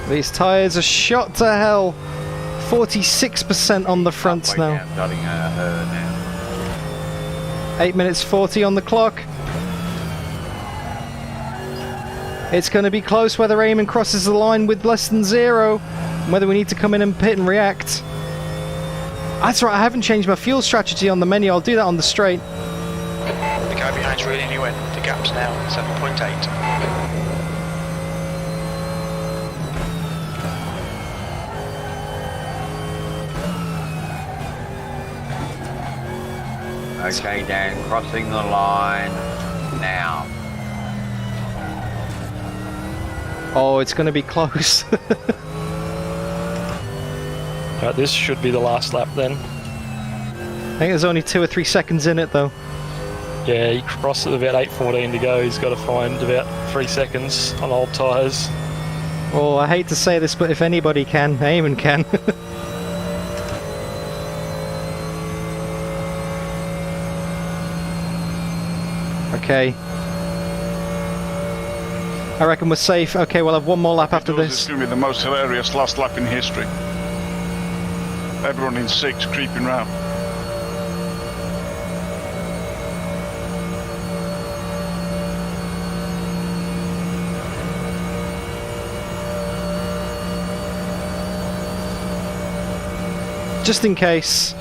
These tyres are shot to hell. 46% on the fronts now. 8 minutes 40 on the clock. It's going to be close whether Eamon crosses the line with less than 0. Whether we need to come in and pit and react. That's right, I haven't changed my fuel strategy on the menu. I'll do that on the straight. The guy behind's reeling you in. The gap's now 7.8. Okay, Dan, crossing the line now. Oh, it's going to be close. Right, this should be the last lap then. I think there's only 2 or 3 seconds in it though. Yeah, he crossed at about 8:14 to go. He's got to find about 3 seconds on old tyres. Oh, I hate to say this, but if anybody can, Eamon can. Okay. I reckon we're safe. Okay, we'll have one more lap after this. It's going to be the most hilarious last lap in history. Everyone in 6 creeping round. Just in case.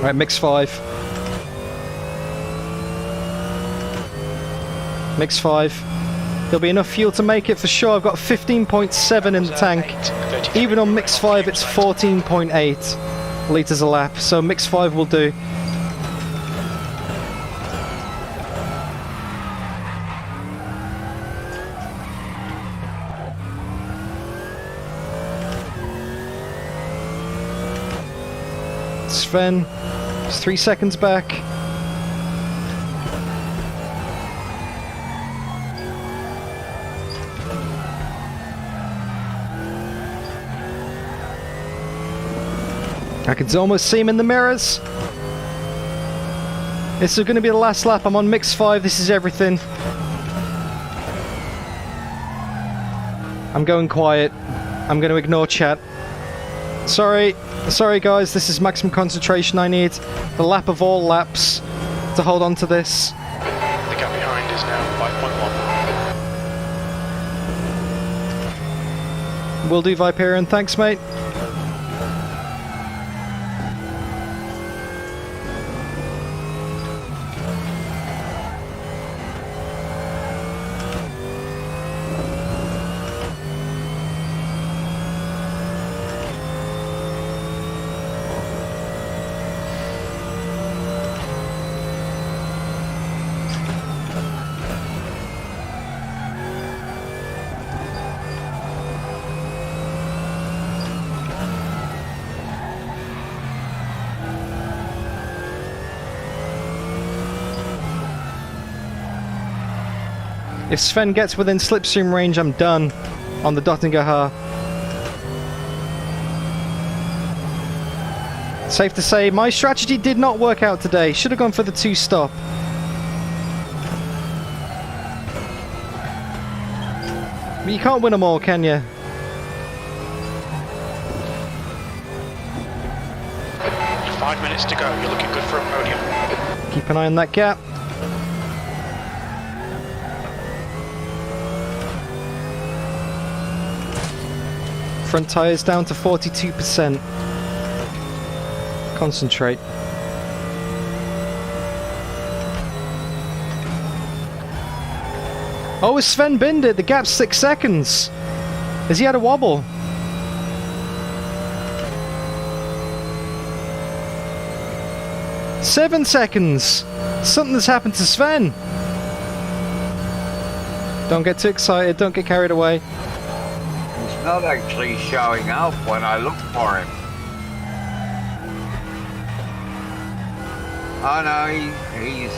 Right, mix 5. Mix 5. There'll be enough fuel to make it for sure. I've got 15.7 in the tank. Even on mix 5 it's 14.8 litres a lap, so mix 5 will do. Sven is 3 seconds back. I can almost see him in the mirrors. This is going to be the last lap. I'm on mix 5. This is everything. I'm going quiet. I'm going to ignore chat. Sorry guys, this is maximum concentration I need. The lap of all laps to hold on to this. The gap behind is now 5.1. Will do, Viperian. Thanks, mate. If Sven gets within slipstream range, I'm done on the Dottingerhaar. Safe to say, my strategy did not work out today. Should have gone for the 2-stop. But you can't win them all, can you? Five minutes to go. You're looking good for a podium. Keep an eye on that gap. Front tyres down to 42%. Concentrate. Oh, has Sven binned it? The gap's 6 seconds. Has he had a wobble? Seven seconds. Something has happened to Sven. Don't get too excited. Don't get carried away. He's not actually showing up when I look for him. Oh no, he's...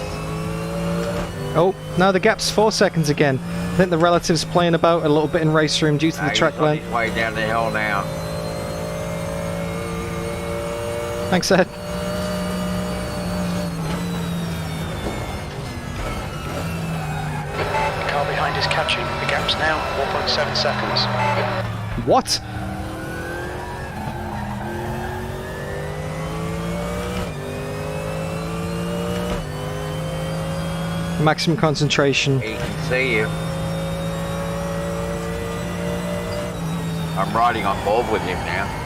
Oh, now the gap's 4 seconds again. I think the relative's playing about a little bit in RaceRoom due to the track he's on length. his way down the hill now. Thanks, Ed. The car behind is catching. The gap's now 4.7 seconds. What? Maximum concentration. He can see you. I'm riding on board with him now.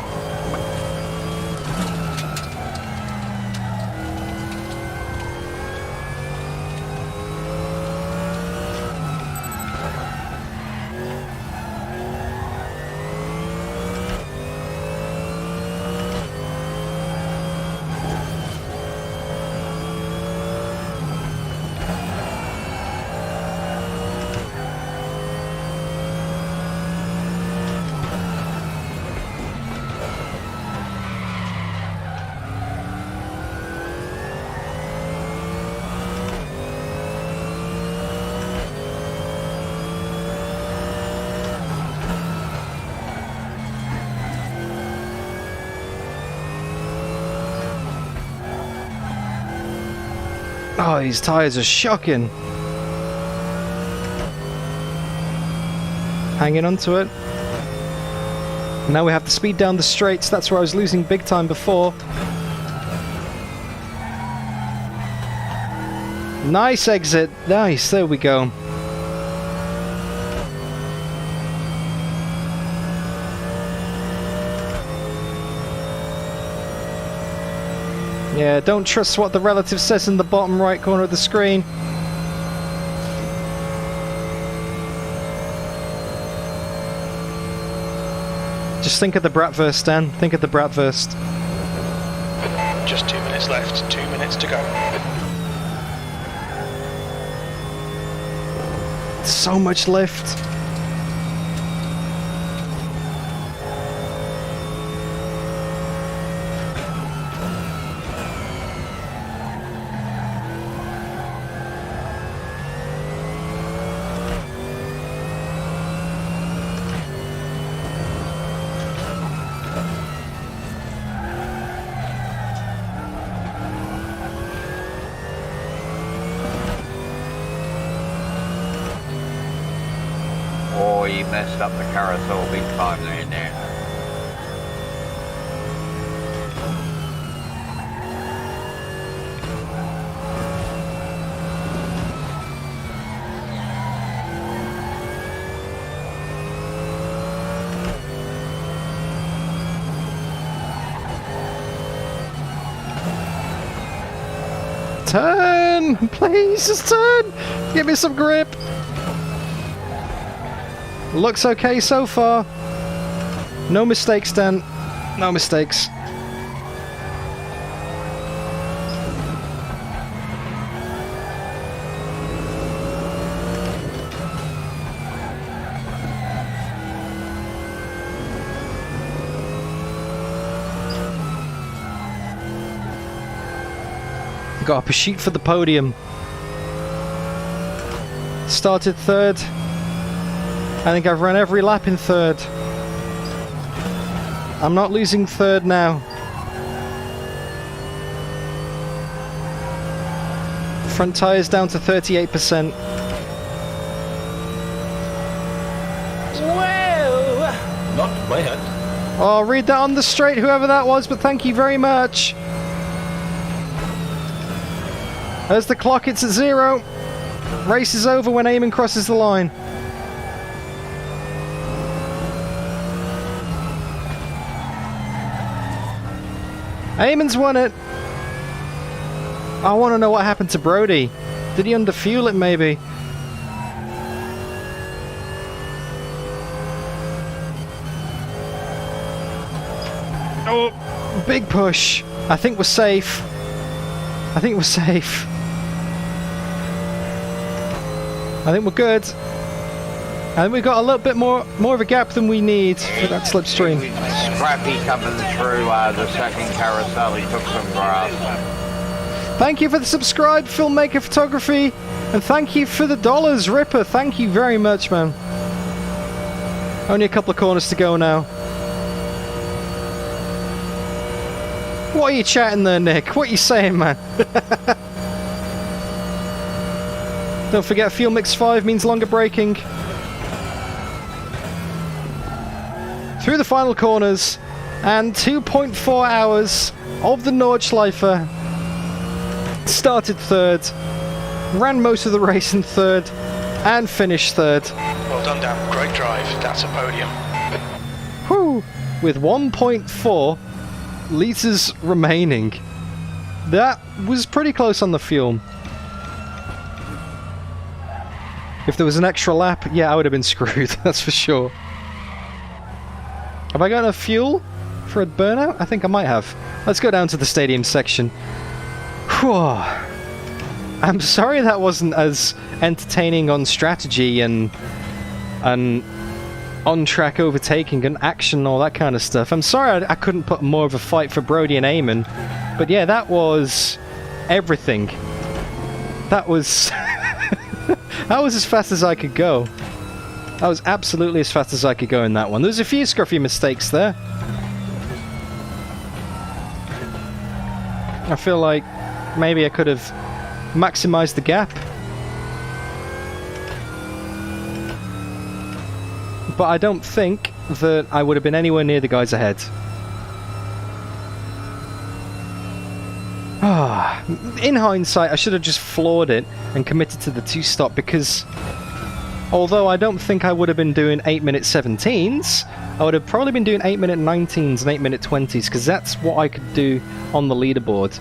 Oh, these tyres are shocking. Hanging onto it. Now we have to speed down the straights. That's where I was losing big time before. Nice exit. Nice. There we go. Yeah, don't trust what the relative says in the bottom right corner of the screen. Just think of the Bratwurst, Dan. Think of the Bratwurst. Just 2 minutes left. 2 minutes to go. So much lift. Oh, he messed up the carousel big time there. Turn! Please, just turn! Give me some grip! Looks okay so far. No mistakes, Dan. No mistakes. Got a pursuit for the podium. Started third. I think I've run every lap in third. I'm not losing third now. Front tyres down to 38%. Well, not my hand. Oh, read that on the straight, whoever that was, but thank you very much. As the clock hits at 0. Race is over when Eamon crosses the line. Eamon's won it. I want to know what happened to Brody. Did he underfuel it maybe? Oh, big push. I think we're safe. I think we're safe. I think we're good. And we've got a little bit more of a gap than we need for that slipstream. Scrappy coming through the second carousel. He took some grass. Thank you for the subscribe, Filmmaker Photography, and thank you for the dollars, Ripper. Thank you very much, man. Only a couple of corners to go now. What are you chatting there, Nick? What are you saying, man? Don't forget, Fuel Mix 5 means longer braking. Through the final corners, and 2.4 hours of the Nordschleife. Started third, ran most of the race in third, and finished third. Well done, Dan. Great drive. That's a podium. Whew! With 1.4 litres remaining. That was pretty close on the fuel. If there was an extra lap, yeah, I would have been screwed, that's for sure. Have I got enough fuel for a burnout? I think I might have. Let's go down to the stadium section. Whew. I'm sorry that wasn't as entertaining on strategy and on-track overtaking and action and all that kind of stuff. I'm sorry I couldn't put more of a fight for Brody and Eamon. But yeah, that was everything. That was... that was as fast as I could go. That was absolutely as fast as I could go in that one. There's a few scruffy mistakes there. I feel like maybe I could have maximized the gap. But I don't think that I would have been anywhere near the guys ahead. In hindsight, I should have just floored it and committed to the 2-stop because although I don't think I would have been doing 8-minute 17s, I would have probably been doing 8-minute 19s and 8-minute 20s because that's what I could do on the leaderboard.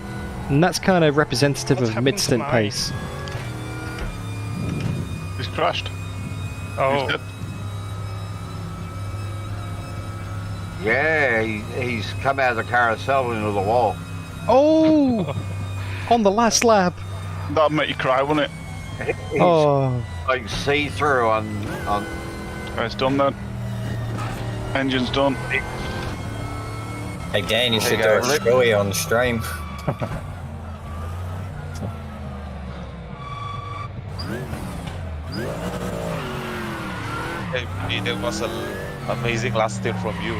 And that's kind of representative of mid-stint pace. He's crashed. Oh. Yeah, he's come out of the carousel into the wall. Oh! On the last lap. That'd make you cry, wouldn't it? He's like see-through on... It's done then. Engine's done. Again, you should do a showy on stream. Hey, there was an amazing last stint from you.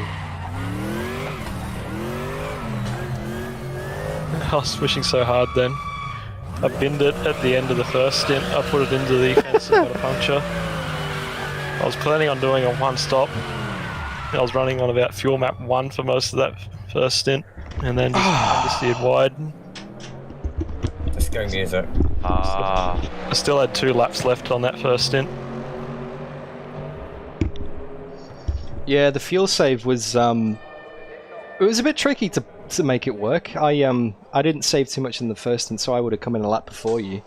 I was pushing so hard then. I binned it at the end of the first stint. I put it into the fence and got a puncture. I was planning on doing a 1-stop. I was running on about fuel map 1 for most of that first stint, and then just steered wide. Let's go music. I still had 2 laps left on that first stint. Yeah, the fuel save was it was a bit tricky to make it work. I didn't save too much in the first stint, so I would have come in a lap before you.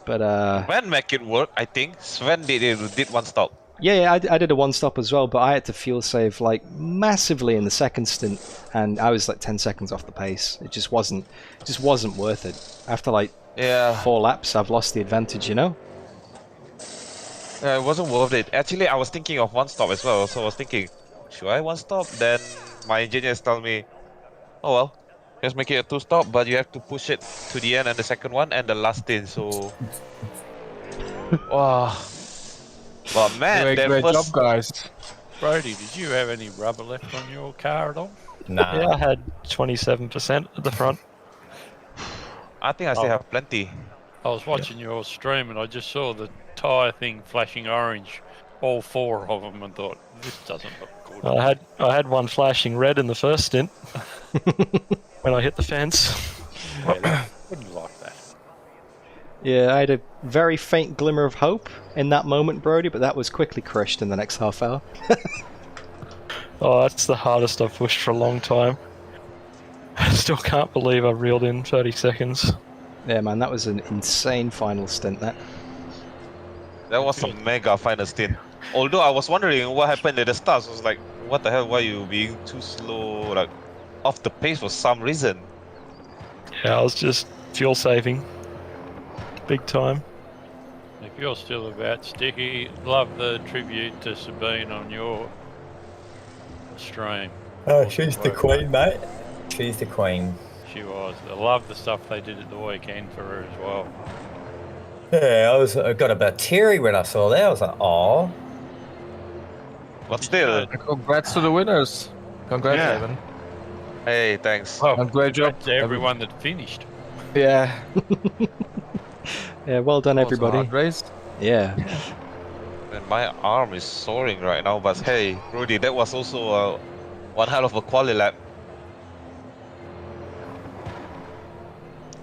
But Sven make it work, I think. Sven did 1-stop. Yeah, I did a 1-stop as well, but I had to fuel save like massively in the second stint, and I was like 10 seconds off the pace. It just wasn't worth it. After like 4 laps, I've lost the advantage, you know? Yeah, it wasn't worth it. Actually, I was thinking of 1-stop as well, so I was thinking, should I 1-stop? Then my engineers tell me, oh well, just make it a 2-stop, but you have to push it to the end and the second one and the last stint, so... Wow. But man, great job, guys. Brody, did you have any rubber left on your car at all? Nah. Yeah, I had 27% at the front. I think I still have plenty. I was watching your stream and I just saw the tyre thing flashing orange, all 4 of them, and thought, this doesn't look good. I had one flashing red in the first stint when I hit the fence. Yeah, wouldn't like that. Yeah, I had a very faint glimmer of hope in that moment, Brody, but that was quickly crushed in the next half hour. Oh, that's the hardest I've pushed for a long time. I still can't believe I reeled in 30 seconds. Yeah, man, that was an insane final stint, that. That was a mega final stint. Although I was wondering what happened at the start, so I was like, what the hell, why are you being too slow? Like, off the pace for some reason. Yeah, I was just fuel saving. Big time. If you're still about sticky, love the tribute to Sabine on your stream. Oh, she's the queen, mate. She's the queen. She was. I love the stuff they did at the weekend for her as well. Yeah, I got a bit teary when I saw that. I was like, oh. But still, Congrats to the winners. Congrats, Yeah. Evan. hey, thanks. Well, And great job to everyone that finished. Yeah. Yeah, well done, Also everybody. hard race. Yeah. And my arm is soaring right now, but hey, Rudy, that was also one hell of a quali lap.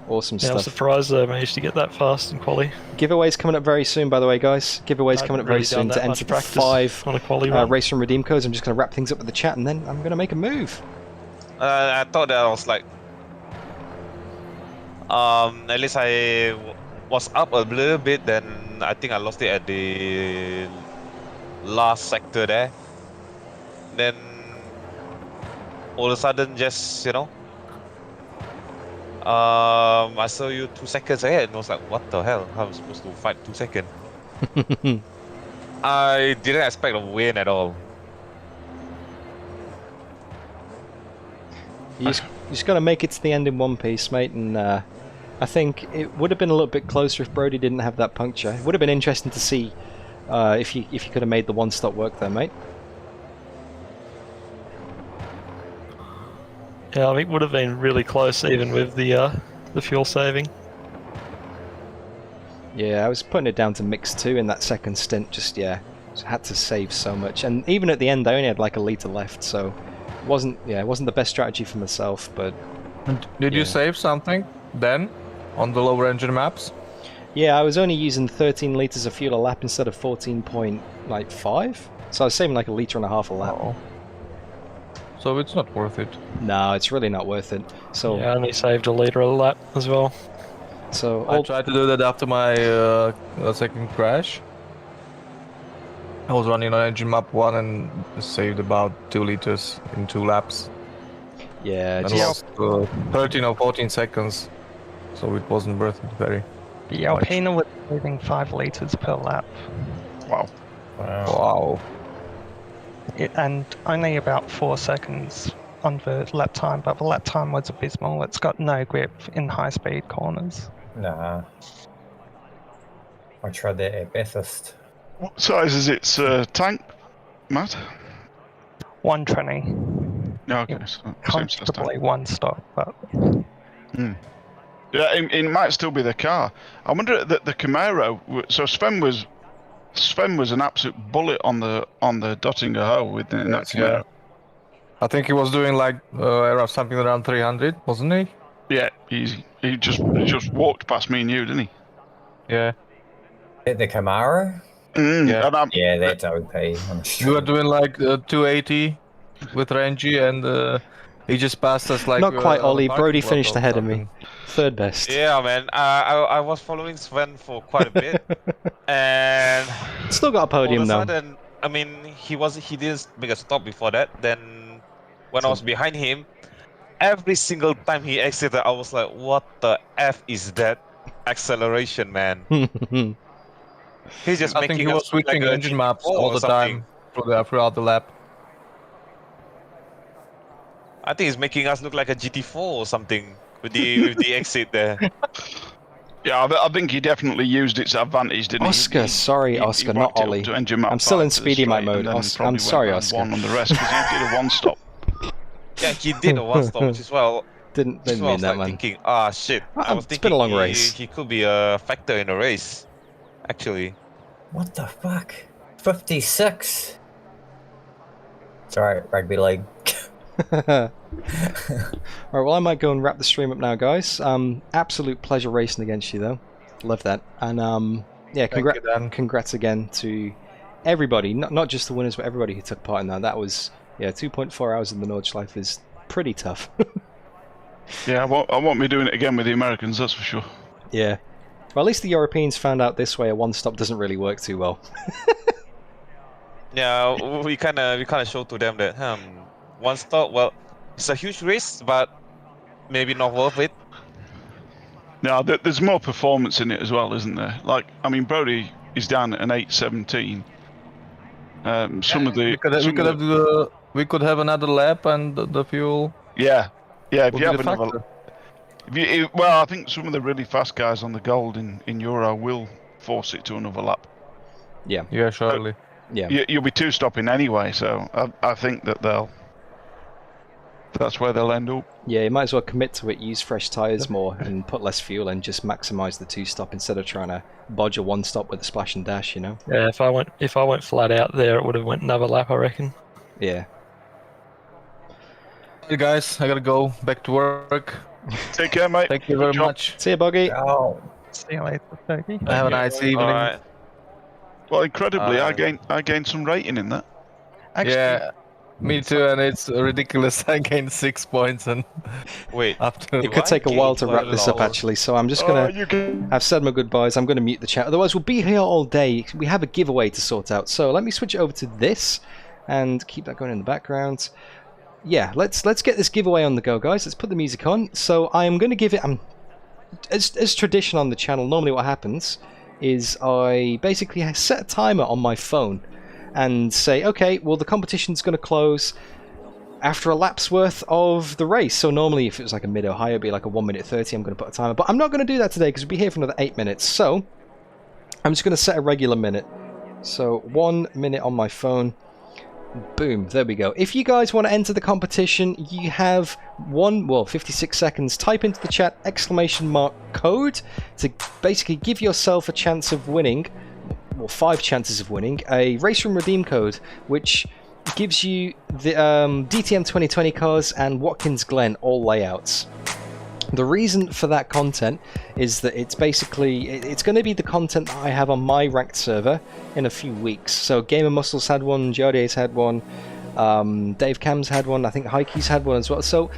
Awesome Yeah, I was stuff. surprised I managed to get that fast in quali. Giveaways coming up very soon, by the way, guys. Giveaways I'd coming up really very soon done to that much enter the practice 5 on a quali run. race from redeem codes. I'm just going to wrap things up with the chat, and then I'm going to make a move. I thought that I was like, at least I was up a little bit. Then I think I lost it at the last sector there. Then all of a sudden, just I saw you 2 seconds ahead, and I was like, what the hell? How am I supposed to fight 2 seconds? I didn't expect a win at all. You just got to make it to the end in one piece, mate. And I think it would have been a little bit closer if Brody didn't have that puncture. It would have been interesting to see if you could have made the one stop work there, mate. Yeah, I think it would have been really close even with the fuel saving. Yeah, I was putting it down to mix 2 in that second stint. Just had to save so much. And even at the end, I only had like a litre left, so it wasn't the best strategy for myself. But Did you save something then on the lower engine maps? yeah, I was only using 13 litres of fuel a lap instead of 14.5, so I was saving like a litre and a half a lap. Oh. So it's not worth it. No, it's really not worth it. So Yeah, I only saved a litre a lap as well. So I tried to do that after my second crash. I was running on engine map 1 and saved about 2 liters in 2 laps. Yeah, and just... lost 13 or 14 seconds, so it wasn't worth it very. The Alpina was saving 5 liters per lap. Wow. Wow. And only about 4 seconds on the lap time, but the lap time was abysmal. It's got no grip in high-speed corners. Nah. I tried that at Bathurst. What size is its tank, Matt? 120. Yeah, okay. So same size Comfortably tank. one stop, but... Yeah, it might still be the car. I wonder that the Camaro. So Sven was an absolute bullet on the Dottinger Ho within that Camaro. Yeah. I think he was doing like something around 300, wasn't he? Yeah, easy. He just walked past me and you, didn't he? Yeah. At the Camaro? Yeah. Yeah, that's OP. We were doing like 280 with Renji, and he just passed us like. Not quite, Ollie. on Brody parking finished lot or ahead of me. something. Third best. Yeah, man. I was following Sven for quite a bit, and Still got a podium all though. of a sudden, I mean, he didn't make a stop before that. Then when I was behind him, every single time he exited, I was like, "What the f is that acceleration, man?" He's just I making think he was us look switching like a engine maps GT4 all or the something. time throughout the lap. I think he's making us look like a GT4 or something with the exit there. Yeah, I think he definitely used its advantage, didn't Oscar, he? sorry, Oscar, not whacked it up Ollie. to engine map I'm still in 5 to the speedy mode straight, and then Oscar, probably I'm sorry, went Oscar. round 1 on the rest because he did a one stop. Yeah, he did a one stop, which is well. Didn't I mean was that, like man. thinking, ah shit. I was It's thinking been a long race. he could be a factor in a race, actually. What the fuck? 56. Sorry, rugby league. Alright, well, I might go and wrap the stream up now, guys. Absolute pleasure racing against you, though. Love that. And yeah, congrats again to everybody, not just the winners, but everybody who took part in that. That was 2.4 hours in the Nordschleife is pretty tough. Yeah, I won't be doing it again with the Americans, that's for sure. Yeah. Well, at least the Europeans found out this way a one-stop doesn't really work too well. Yeah, we kind of showed to them that one stop. Well, it's a huge risk, but maybe not worth it. No, there's more performance in it as well, isn't there? Like, I mean, Brody is down at an 8:17. We could have another lap and the fuel. Yeah. If would you be have the another. factor. Well, I think some of the really fast guys on the gold in Euro will force it to another lap. Yeah. Yeah, surely. Yeah. You'll be two stopping anyway, so I think that that's where they'll end up. Yeah, you might as well commit to it, use fresh tyres more, and put less fuel and just maximise the 2-stop instead of trying to bodge a 1-stop with a splash and dash, you know? Yeah, if I went flat out there, it would have went another lap, I reckon. Yeah. Hey guys, I gotta go back to work. Take care, mate. Thank you very much. See you, Buggy. Oh, see you later, Fergie. Have a nice evening. Alright. Well, incredibly, I gained some rating in that. Actually, Yeah, me too, and it's ridiculous. I gained 6 points, and Wait, after It could take a while to wrap this up, Lol. actually, so I'm just going to... I've said my goodbyes, I'm going to mute the chat, otherwise we'll be here all day. We have a giveaway to sort out, so let me switch it over to this, and keep that going in the background. Yeah, let's get this giveaway on the go, guys. Let's put the music on. So I am going to give it... as tradition on the channel, normally what happens is I basically set a timer on my phone and say, okay, well, the competition's going to close after a lap's worth of the race. So normally if it was like a mid-Ohio, it'd be like a 1:30, I'm going to put a timer. But I'm not going to do that today because we'll be here for another 8 minutes. So I'm just going to set a regular minute. So 1 minute on my phone. Boom, there we go. If you guys want to enter the competition, you have 56 seconds. Type into the chat !code to basically give yourself a chance of winning, well, 5 chances of winning, a RaceRoom redeem code, which gives you the DTM 2020 cars and Watkins Glen all layouts. The reason for that content is that it's going to be the content that I have on my ranked server in a few weeks. So Gamer Muscles had one, Jodie's had one, Dave Cam's had one, I think Heike's had one as well. So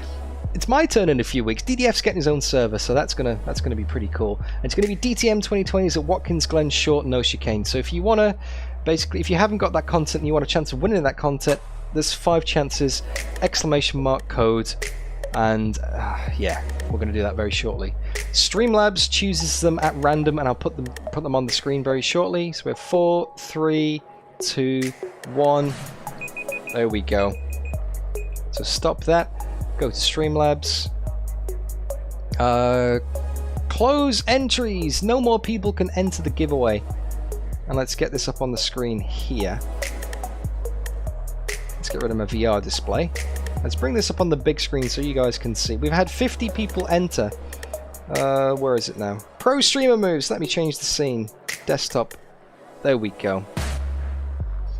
it's my turn in a few weeks. DDF's getting his own server, so that's gonna be pretty cool. And it's gonna be DTM 2020s at Watkins Glen Short, no chicane. So if you wanna, basically, if you haven't got that content and you want a chance of winning that content, there's 5 chances, !code. And yeah, we're going to do that very shortly. Streamlabs chooses them at random, and I'll put them on the screen very shortly. So we have 4, 3, 2, 1. There we go. So stop that. Go to Streamlabs. Close entries. No more people can enter the giveaway. And let's get this up on the screen here. Let's get rid of my VR display. Let's bring this up on the big screen so you guys can see. We've had 50 people enter. Where is it now? Pro Streamer Moves. Let me change the scene. Desktop. There we go.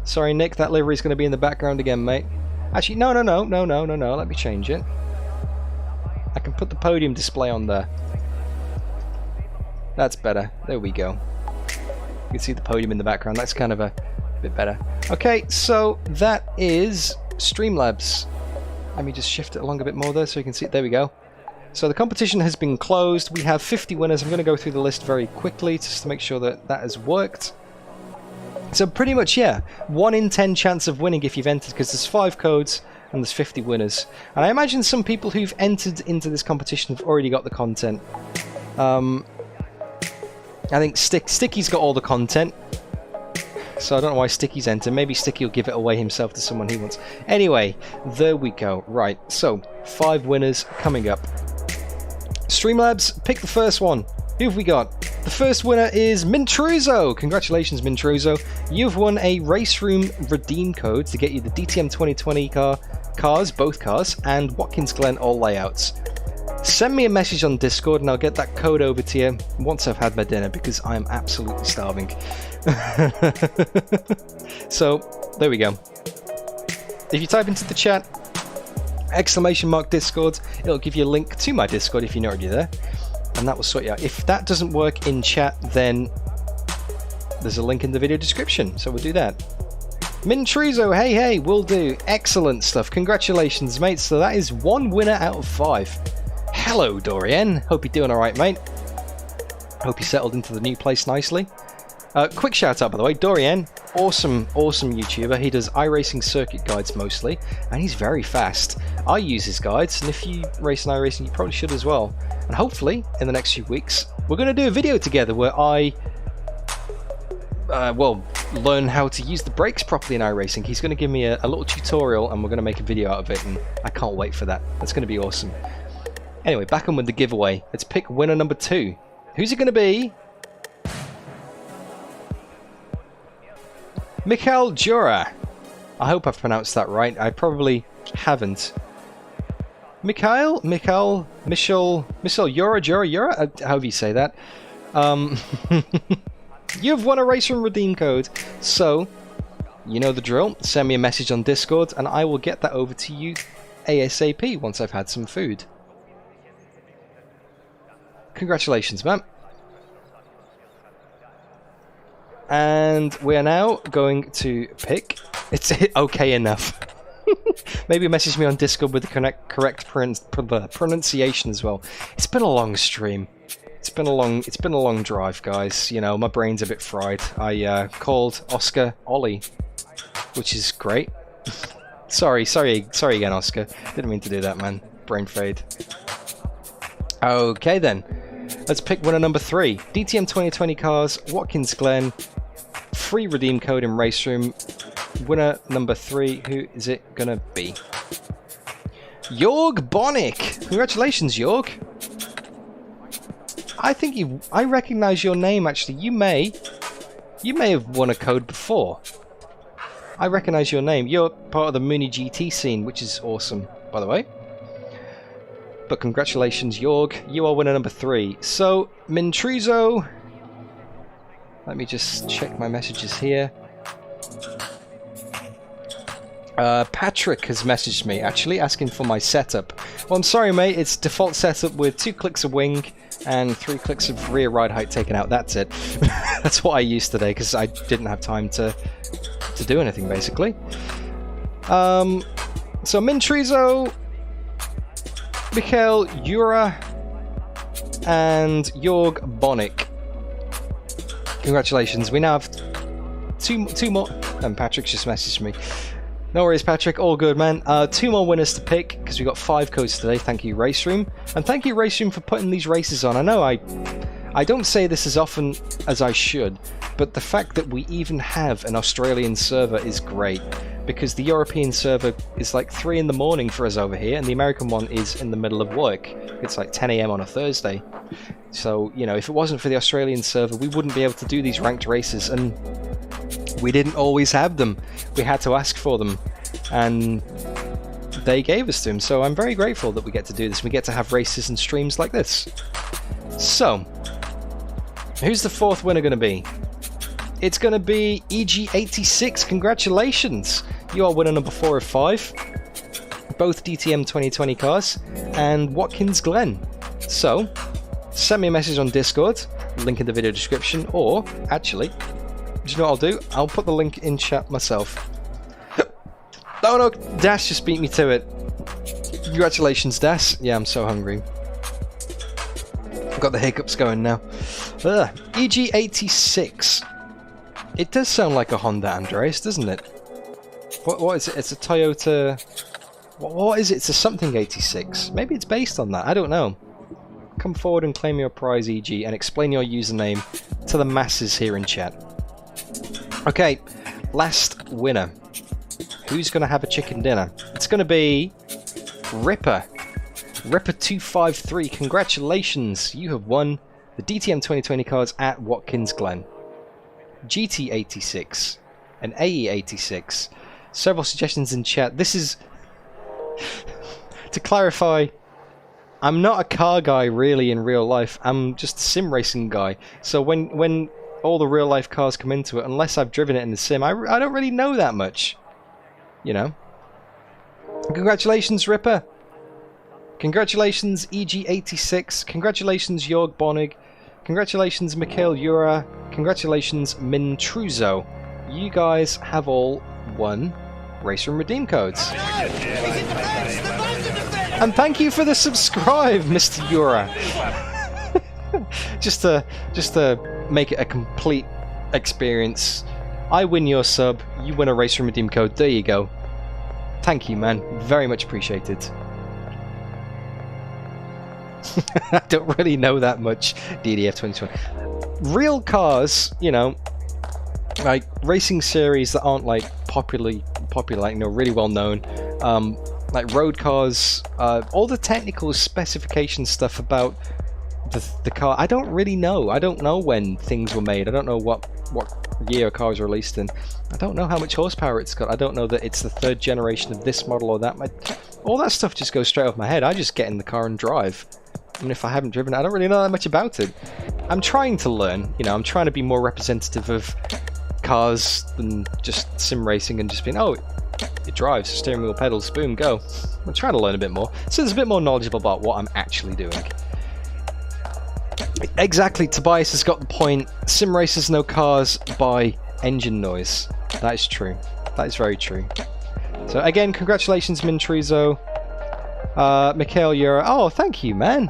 Sorry, Nick. That livery's going to be in the background again, mate. Actually, no. Let me change it. I can put the podium display on there. That's better. There we go. You can see the podium in the background. That's kind of a bit better. Okay, so that is Streamlabs. Let me just shift it along a bit more there so you can see it. There we go. So the competition has been closed. We have 50 winners. I'm going to go through the list very quickly just to make sure that that has worked. So pretty much, yeah, 1 in 10 chance of winning if you've entered, because there's 5 codes and there's 50 winners. And I imagine some people who've entered into this competition have already got the content. I think Sticky's got all the content. So I don't know why Sticky's entered. Maybe Sticky will give it away himself to someone he wants. Anyway, there we go. Right, so 5 winners coming up. Streamlabs, pick the first one. Who have we got? The first winner is Mintruzo. Congratulations, Mintruzo. You've won a RaceRoom redeem code to get you the DTM 2020 cars, both cars, and Watkins Glen all layouts. Send me a message on Discord and I'll get that code over to you once I've had my dinner, because I am absolutely starving. So, there we go. If you type into the chat !Discord, it'll give you a link to my Discord if you're not already there, and that will sort you out. If that doesn't work in chat, then there's a link in the video description, so we'll do that. Mintruzo, hey, will do. Excellent stuff. Congratulations, mate. So that is 1 winner out of 5. Hello, Dorian. Hope you're doing alright, mate. Hope you settled into the new place nicely. Quick shout out, by the way, Dorian, awesome YouTuber. He does iRacing circuit guides mostly, and he's very fast. I use his guides, and if you race in iRacing, you probably should as well. And hopefully, in the next few weeks, we're going to do a video together where I, learn how to use the brakes properly in iRacing. He's going to give me a little tutorial, and we're going to make a video out of it, and I can't wait for that. That's going to be awesome. Anyway, back on with the giveaway. Let's pick winner number 2. Who's it going to be? Mikhail Jura. I hope I've pronounced that right. I probably haven't. Mikhail, Jura, however you say that. You've won a RaceRoom redeem code, so you know the drill. Send me a message on Discord, and I will get that over to you ASAP once I've had some food. Congratulations, man. And we are now going to pick. It's okay enough. Maybe message me on Discord with the correct pronunciation as well. It's been a long stream. It's been a long drive, guys. You know, my brain's a bit fried. I called Oscar Ollie, which is great. sorry again, Oscar. Didn't mean to do that, man. Brain fade. Okay then. Let's pick winner number 3. DTM 2020 cars, Watkins Glen. Free redeem code in RaceRoom. Winner number 3, who is it gonna be? Jorg Bonick! Congratulations, Jorg! I recognize your name actually. You may have won a code before. I recognize your name. You're part of the Mooney GT scene, which is awesome, by the way. But congratulations, Jorg. You are winner number 3. So, Mintruzo. Let me just check my messages here. Patrick has messaged me, actually, asking for my setup. Well, I'm sorry, mate. It's default setup with 2 clicks of wing and 3 clicks of rear ride height taken out. That's it. That's what I used today, because I didn't have time to do anything, basically. So, Mintruzo, Mikhail Jura, and Jorg Bonick. Congratulations. We now have two more. And Patrick's just messaged me. No worries, Patrick. All good, man. 2 more winners to pick, because we got 5 codes today. Thank you, RaceRoom. And thank you, RaceRoom, for putting these races on. I know I don't say this as often as I should, but the fact that we even have an Australian server is great, because the European server is like 3 in the morning for us over here, and the American one is in the middle of work. It's like 10 AM on a Thursday. So, you know, if it wasn't for the Australian server, we wouldn't be able to do these ranked races, and we didn't always have them. We had to ask for them, and they gave us to them. So I'm very grateful that we get to do this. We get to have races and streams like this. So, who's the 4th winner going to be? It's going to be EG86. Congratulations! You are winner number 4 of 5. Both DTM 2020 cars and Watkins Glen. So, send me a message on Discord, link in the video description, or actually, do you know what I'll do? I'll put the link in chat myself. Oh no, Dash just beat me to it. Congratulations, Dash. Yeah, I'm so hungry. I've got the hiccups going now. EG86. It does sound like a Honda, Andreas, doesn't it? What is it? It's a Toyota... What is it? It's a something 86. Maybe it's based on that. I don't know. Come forward and claim your prize, EG, and explain your username to the masses here in chat. Okay, last winner. Who's going to have a chicken dinner? It's going to be Ripper. Ripper253. Congratulations. You have won the DTM 2020 cards at Watkins Glen. GT86 and AE86. Several suggestions in chat. This is... to clarify, I'm not a car guy really in real life. I'm just a sim racing guy. So when all the real life cars come into it, unless I've driven it in the sim, I don't really know that much. You know. Congratulations, Ripper. Congratulations, EG86. Congratulations, Jorg Bonig. Congratulations, Mikhail Jura. Congratulations, Mintruzo. You guys have all won RaceRoom redeem codes. And thank you for the subscribe, Mr. Jura. just to make it a complete experience. I win your sub, you win a RaceRoom redeem code. There you go. Thank you, man. Very much appreciated. I don't really know that much DDF 2020. Real cars, you know, like racing series that aren't like popular, like, you know, really well known, like road cars, all the technical specification stuff about the car. I don't really know. I don't know when things were made. I don't know what year a car was released in. I don't know how much horsepower it's got. I don't know that it's the 3rd generation of this model or that. All that stuff just goes straight off my head. I just get in the car and drive. And if I haven't driven, I don't really know that much about it. I'm trying to learn. You know, I'm trying to be more representative of cars than just sim racing and just being, oh, it drives, steering wheel, pedals, boom, go. I'm trying to learn a bit more, so there's a bit more knowledgeable about what I'm actually doing. Exactly, Tobias has got the point. Sim racers know cars by engine noise. That is true. That is very true. So again, congratulations, Mintrizo. Mikhail Euro. Oh, thank you, man.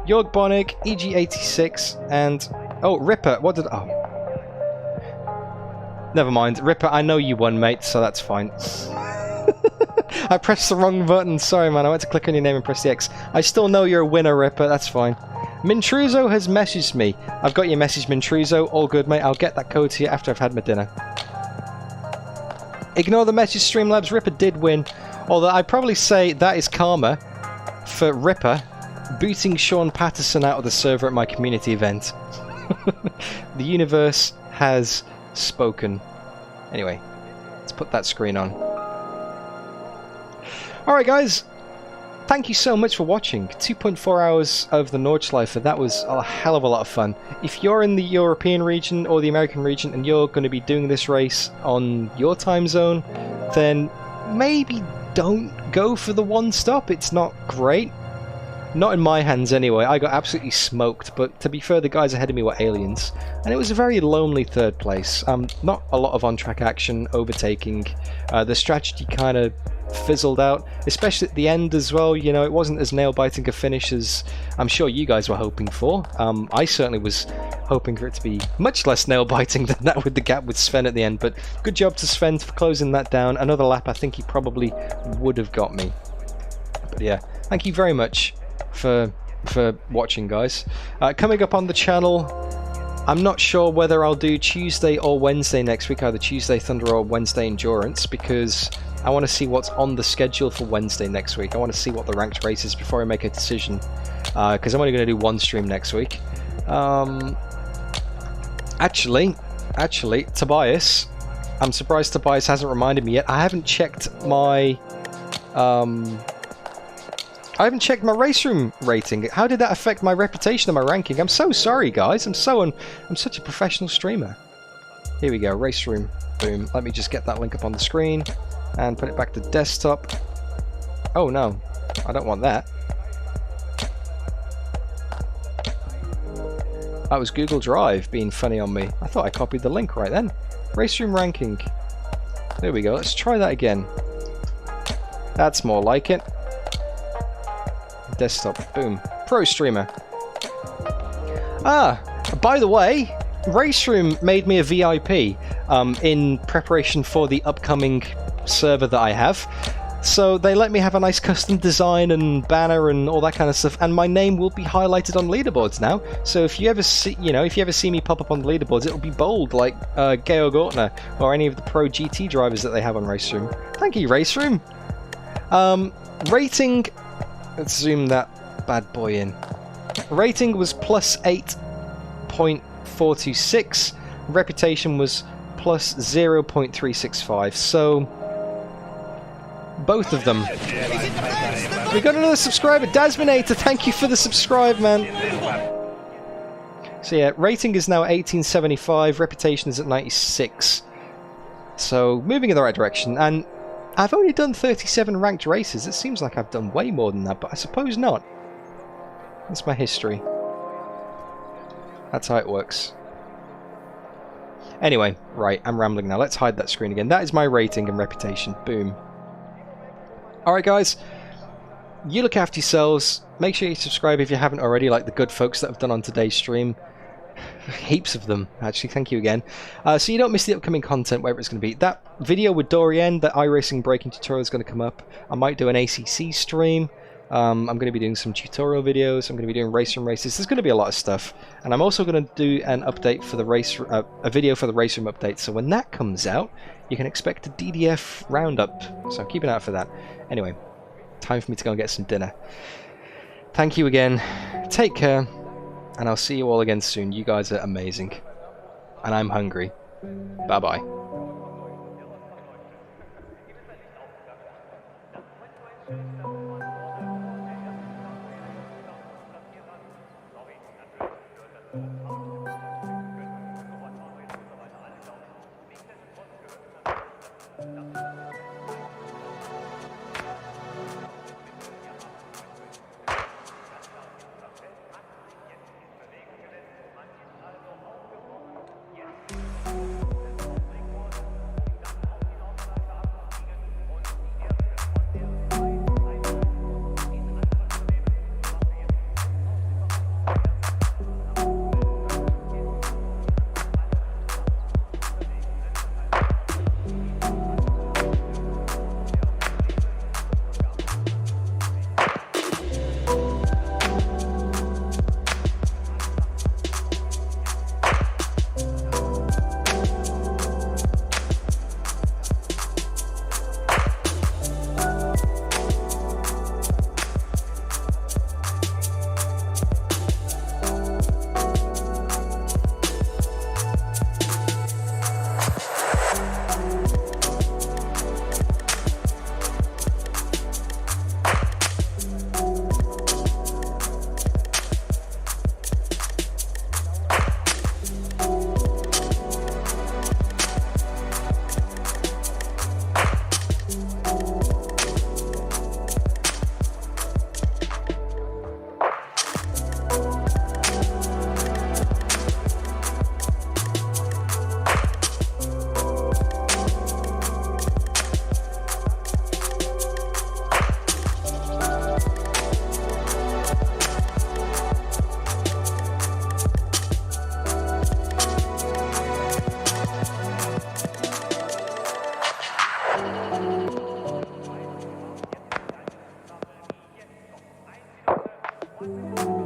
Jorg Bonick, EG86, and oh, Ripper. What did? Oh, never mind. Ripper, I know you won, mate, so that's fine. I pressed the wrong button. Sorry, man. I went to click on your name and press the X. I still know you're a winner, Ripper. That's fine. Mintruzo has messaged me. I've got your message, Mintruzo. All good, mate. I'll get that code to you after I've had my dinner. Ignore the message, Streamlabs. Ripper did win. Although I'd probably say that is karma for Ripper booting Sean Patterson out of the server at my community event. The universe has spoken. Anyway, let's put that screen on. Alright guys, thank you so much for watching. 2.4 hours of the Nordschleife. That was a hell of a lot of fun. If you're in the European region or the American region and you're going to be doing this race on your time zone, then maybe don't go for the one stop. It's not great. Not in my hands anyway. I got absolutely smoked, but to be fair, the guys ahead of me were aliens. And it was a very lonely 3rd place. Not a lot of on-track action, overtaking. The strategy kind of fizzled out, especially at the end as well. You know, it wasn't as nail-biting a finish as I'm sure you guys were hoping for. I certainly was hoping for it to be much less nail-biting than that with the gap with Sven at the end, but good job to Sven for closing that down. Another lap, I think he probably would have got me. But yeah, thank you very much for watching, guys. Coming up on the channel, I'm not sure whether I'll do Tuesday or Wednesday next week, either Tuesday Thunder or Wednesday Endurance, because I want to see what's on the schedule for Wednesday next week. I want to see what the ranked race is before I make a decision, because I'm only going to do one stream next week. Actually, Tobias, I'm surprised Tobias hasn't reminded me yet. I haven't checked my RaceRoom rating. How did that affect my reputation and my ranking? I'm so sorry, guys. I'm such a professional streamer. Here we go, RaceRoom. Boom. Let me just get that link up on the screen and put it back to desktop. Oh no, I don't want that. That was Google Drive being funny on me. I thought I copied the link right then. RaceRoom ranking. There we go. Let's try that again. That's more like it. Desktop. Boom. Pro streamer. Ah, by the way, RaceRoom made me a VIP in preparation for the upcoming server that I have. So they let me have a nice custom design and banner and all that kind of stuff, and my name will be highlighted on leaderboards now. So if you ever see, if you ever see me pop up on the leaderboards, it'll be bold like Georg Ortner or any of the pro GT drivers that they have on RaceRoom. Thank you, RaceRoom. Rating. Let's zoom that bad boy in. Rating was plus 8.426. Reputation was plus 0.365. So both of them. We got another subscriber, Dasminator. Thank you for the subscribe, man. So yeah, rating is now 1875. Reputation is at 96. So moving in the right direction. And I've only done 37 ranked races. It seems like I've done way more than that, but I suppose not. That's my history. That's how it works. Anyway, right, I'm rambling now. Let's hide that screen again. That is my rating and reputation. Boom. Alright guys, you look after yourselves. Make sure you subscribe if you haven't already, like the good folks that have done on today's stream. Heaps of them, actually. Thank you again. So you don't miss the upcoming content, wherever it's going to be. That video with Dorian, that iRacing braking tutorial is going to come up. I might do an ACC stream. I'm going to be doing some tutorial videos. I'm going to be doing RaceRoom races. There's going to be a lot of stuff. And I'm also going to do an update for the a video for the RaceRoom update. So when that comes out, you can expect a DDF roundup. So keep an eye out for that. Anyway, time for me to go and get some dinner. Thank you again. Take care. And I'll see you all again soon. You guys are amazing. And I'm hungry. Bye-bye. Thank you.